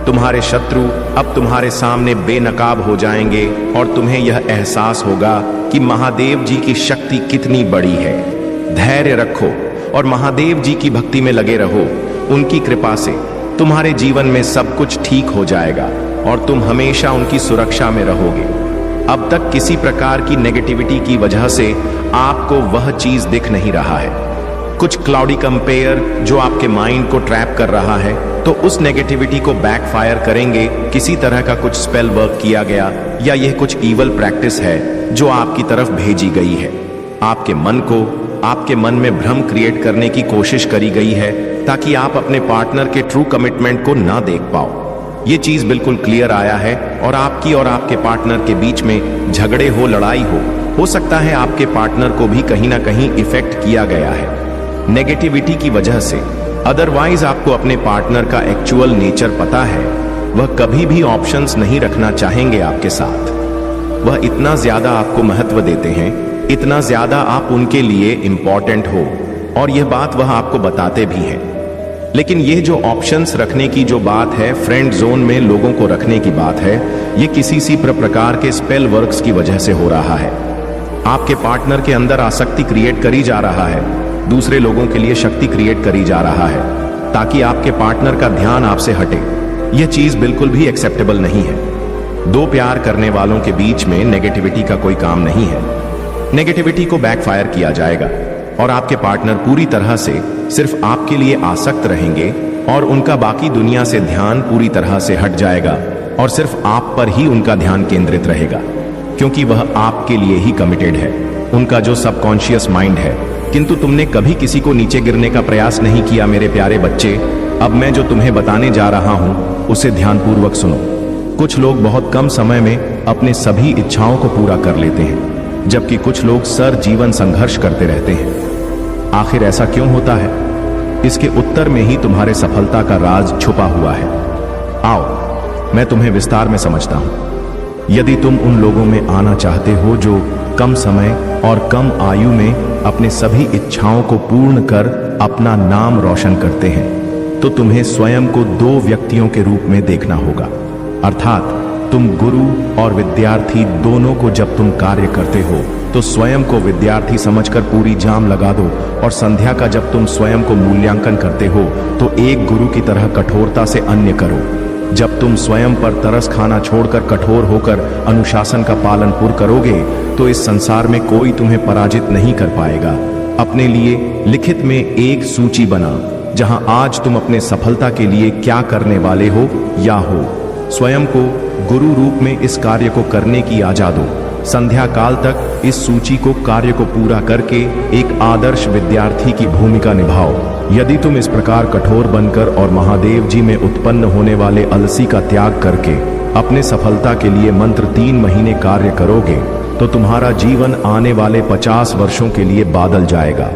तुम्हारे शत्रु अब तुम्हारे सामने बेनकाब हो जाएंगे और तुम्हें यह एहसास होगा कि महादेव जी की शक्ति कितनी बड़ी है। धैर्य रखो और महादेव जी की भक्ति में लगे रहो। उनकी कृपा से तुम्हारे जीवन में सब कुछ ठीक हो जाएगा और तुम हमेशा उनकी सुरक्षा में रहोगे। अब तक किसी प्रकार की नेगेटिविटी की वजह से आपको वह चीज दिख नहीं रहा है। कुछ क्लाउडी कंपेयर जो आपके माइंड को ट्रैप कर रहा है, तो उस नेगेटिविटी को बैकफायर करेंगे। किसी तरह का कुछ स्पेल वर्क किया गया या यह कुछ ईवल प्रैक्टिस है जो आपकी तरफ भेजी गई है। आपके मन में भ्रम क्रिएट करने की कोशिश करी गई है ताकि आप अपने पार्टनर के ट्रू कमिटमेंट को ना देख पाओ। ये चीज बिल्कुल क्लियर आया है और आपकी और आपके पार्टनर के बीच में झगड़े हो, लड़ाई हो सकता है आपके पार्टनर को भी कहीं ना कहीं इफेक्ट किया गया है नेगेटिविटी की वजह से। अदरवाइज आपको अपने पार्टनर का एक्चुअल नेचर पता है। वह कभी भी ऑप्शंस नहीं रखना चाहेंगे आपके साथ। वह इतना ज्यादा आपको महत्व देते हैं, इतना ज्यादा आप उनके लिए इंपॉर्टेंट हो, और यह बात वह आपको बताते भी हैं। लेकिन यह जो ऑप्शंस रखने की जो बात है, फ्रेंड जोन में लोगों को रखने की बात है, यह किसी सी प्रकार के स्पेल वर्क्स की वजह से हो रहा है। आपके पार्टनर के अंदर आसक्ति क्रिएट करी जा रहा है, दूसरे लोगों के लिए शक्ति क्रिएट करी जा रहा है ताकि आपके पार्टनर का ध्यान आपसे हटे। यह चीज बिल्कुल भी एक्सेप्टेबल नहीं है। दो प्यार करने वालों के बीच में नेगेटिविटी का कोई काम नहीं है। नेगेटिविटी को बैकफायर किया जाएगा और आपके पार्टनर पूरी तरह से सिर्फ आपके लिए आसक्त रहेंगे और उनका बाकी दुनिया से ध्यान पूरी तरह से हट जाएगा और सिर्फ आप पर ही उनका ध्यान केंद्रित रहेगा, क्योंकि वह आपके लिए ही कमिटेड है। उनका जो सबकॉन्शियस माइंड है। किंतु तुमने कभी किसी को नीचे गिरने का प्रयास नहीं किया मेरे प्यारे बच्चे। अब मैं जो तुम्हें बताने जा रहा हूं उसे ध्यानपूर्वक सुनो। कुछ लोग बहुत कम समय में अपने सभी इच्छाओं को पूरा कर लेते हैं, जबकि कुछ लोग सर जीवन संघर्ष करते रहते हैं। आखिर ऐसा क्यों होता है? इसके उत्तर में ही तुम्हारे सफलता का राज छुपा हुआ है। आओ मैं तुम्हें विस्तार में समझता हूं। यदि तुम उन लोगों में आना चाहते हो जो कम समय और कम आयु में अपने सभी इच्छाओं को पूर्ण कर अपना नाम रोशन करते हैं, तो तुम्हें स्वयं को दो व्यक्तियों के रूप में देखना होगा। अर्थात तुम गुरु और विद्यार्थी दोनों को जब तुम कार्य करते हो तो स्वयं को विद्यार्थी समझकर पूरी जान लगा दो, और संध्या का जब तुम स्वयं को मूल्यांकन करते हो तो एक गुरु की तरह कठोरता से अन्य करो। जब तुम स्वयं पर तरस खाना छोड़कर कठोर होकर अनुशासन का पालन पूर्ण करोगे तो इस संसार में कोई तुम्हें पराजित नहीं कर पाएगा। अपने लिए लिखित में एक सूची बना जहां आज तुम अपने सफलता के लिए क्या करने वाले हो या हो। स्वयं को गुरु रूप में इस कार्य को करने की आजा दो। संध्या काल तक इस सूची को कार्य को पूरा करके एक आदर्श विद्यार्थी की भूमिका निभाओ। यदि तुम इस प्रकार कठोर बनकर और महादेव जी में उत्पन्न होने वाले अलसी का त्याग करके अपने सफलता के लिए मंत्र 3 महीने कार्य करोगे तो तुम्हारा जीवन आने वाले 50 वर्षों के लिए बादल जाएगा,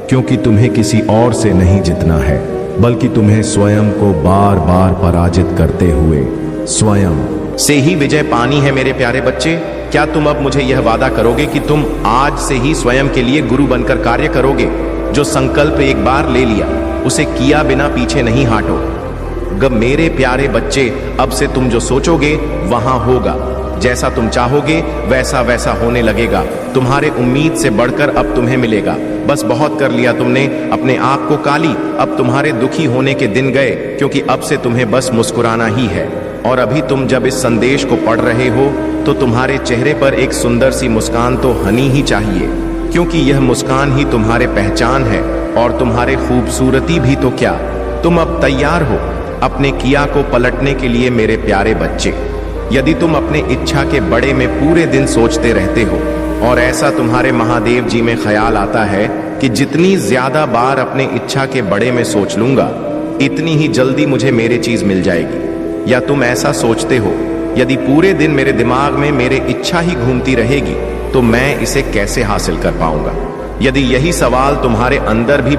क्योंकि तुम्हें किसी और से नहीं जीतना है, बल्कि तुम्हें स्वयं को बार बार पराजित करते हुए स्वयं से ही विजय पानी है। मेरे प्यारे बच्चे, क्या तुम अब मुझे यह वादा करोगे कि तुम आज से ही स्वयं के लिए गुरु बनकर कार्य करोगे? जो संकल्प एक बार ले लिया उसे किया बिना पीछे नहीं हटो। मेरे प्यारे बच्चे, अब से तुम जो सोचोगे वहां होगा। जैसा तुम चाहोगे वैसा वैसा होने लगेगा। तुम्हारे उम्मीद से बढ़कर अब तुम्हें मिलेगा। बस बहुत कर लिया तुमने, अपने आप को काली। अब तुम्हारे दुखी होने के दिन गए, क्योंकि अब से तुम्हें बस मुस्कुराना ही है। और अभी तुम जब इस संदेश को पढ़ रहे हो तो तुम्हारे चेहरे पर एक सुंदर सी मुस्कान तो हनी ही चाहिए, क्योंकि यह मुस्कान ही तुम्हारे पहचान है और तुम्हारे खूबसूरती भी। तो क्या तुम अब तैयार हो अपने किया को पलटने के लिए? मेरे प्यारे बच्चे, यदि तुम अपने इच्छा के बड़े में पूरे दिन सोचते रहते हो और ऐसा तुम्हारे महादेव जी में ख्याल आता है कि जितनी ज्यादा बार अपने इच्छा के बड़े में सोच लूंगा इतनी ही जल्दी मुझे मेरी चीज मिल जाएगी, या तुम ऐसा सोचते हो यदि पूरे दिन मेरे दिमाग में मेरे इच्छा ही घूमती रहेगी तो मैं इसे कैसे हासिल कर पाऊंगा? यदि यही सवाल तुम्हारे अंदर भी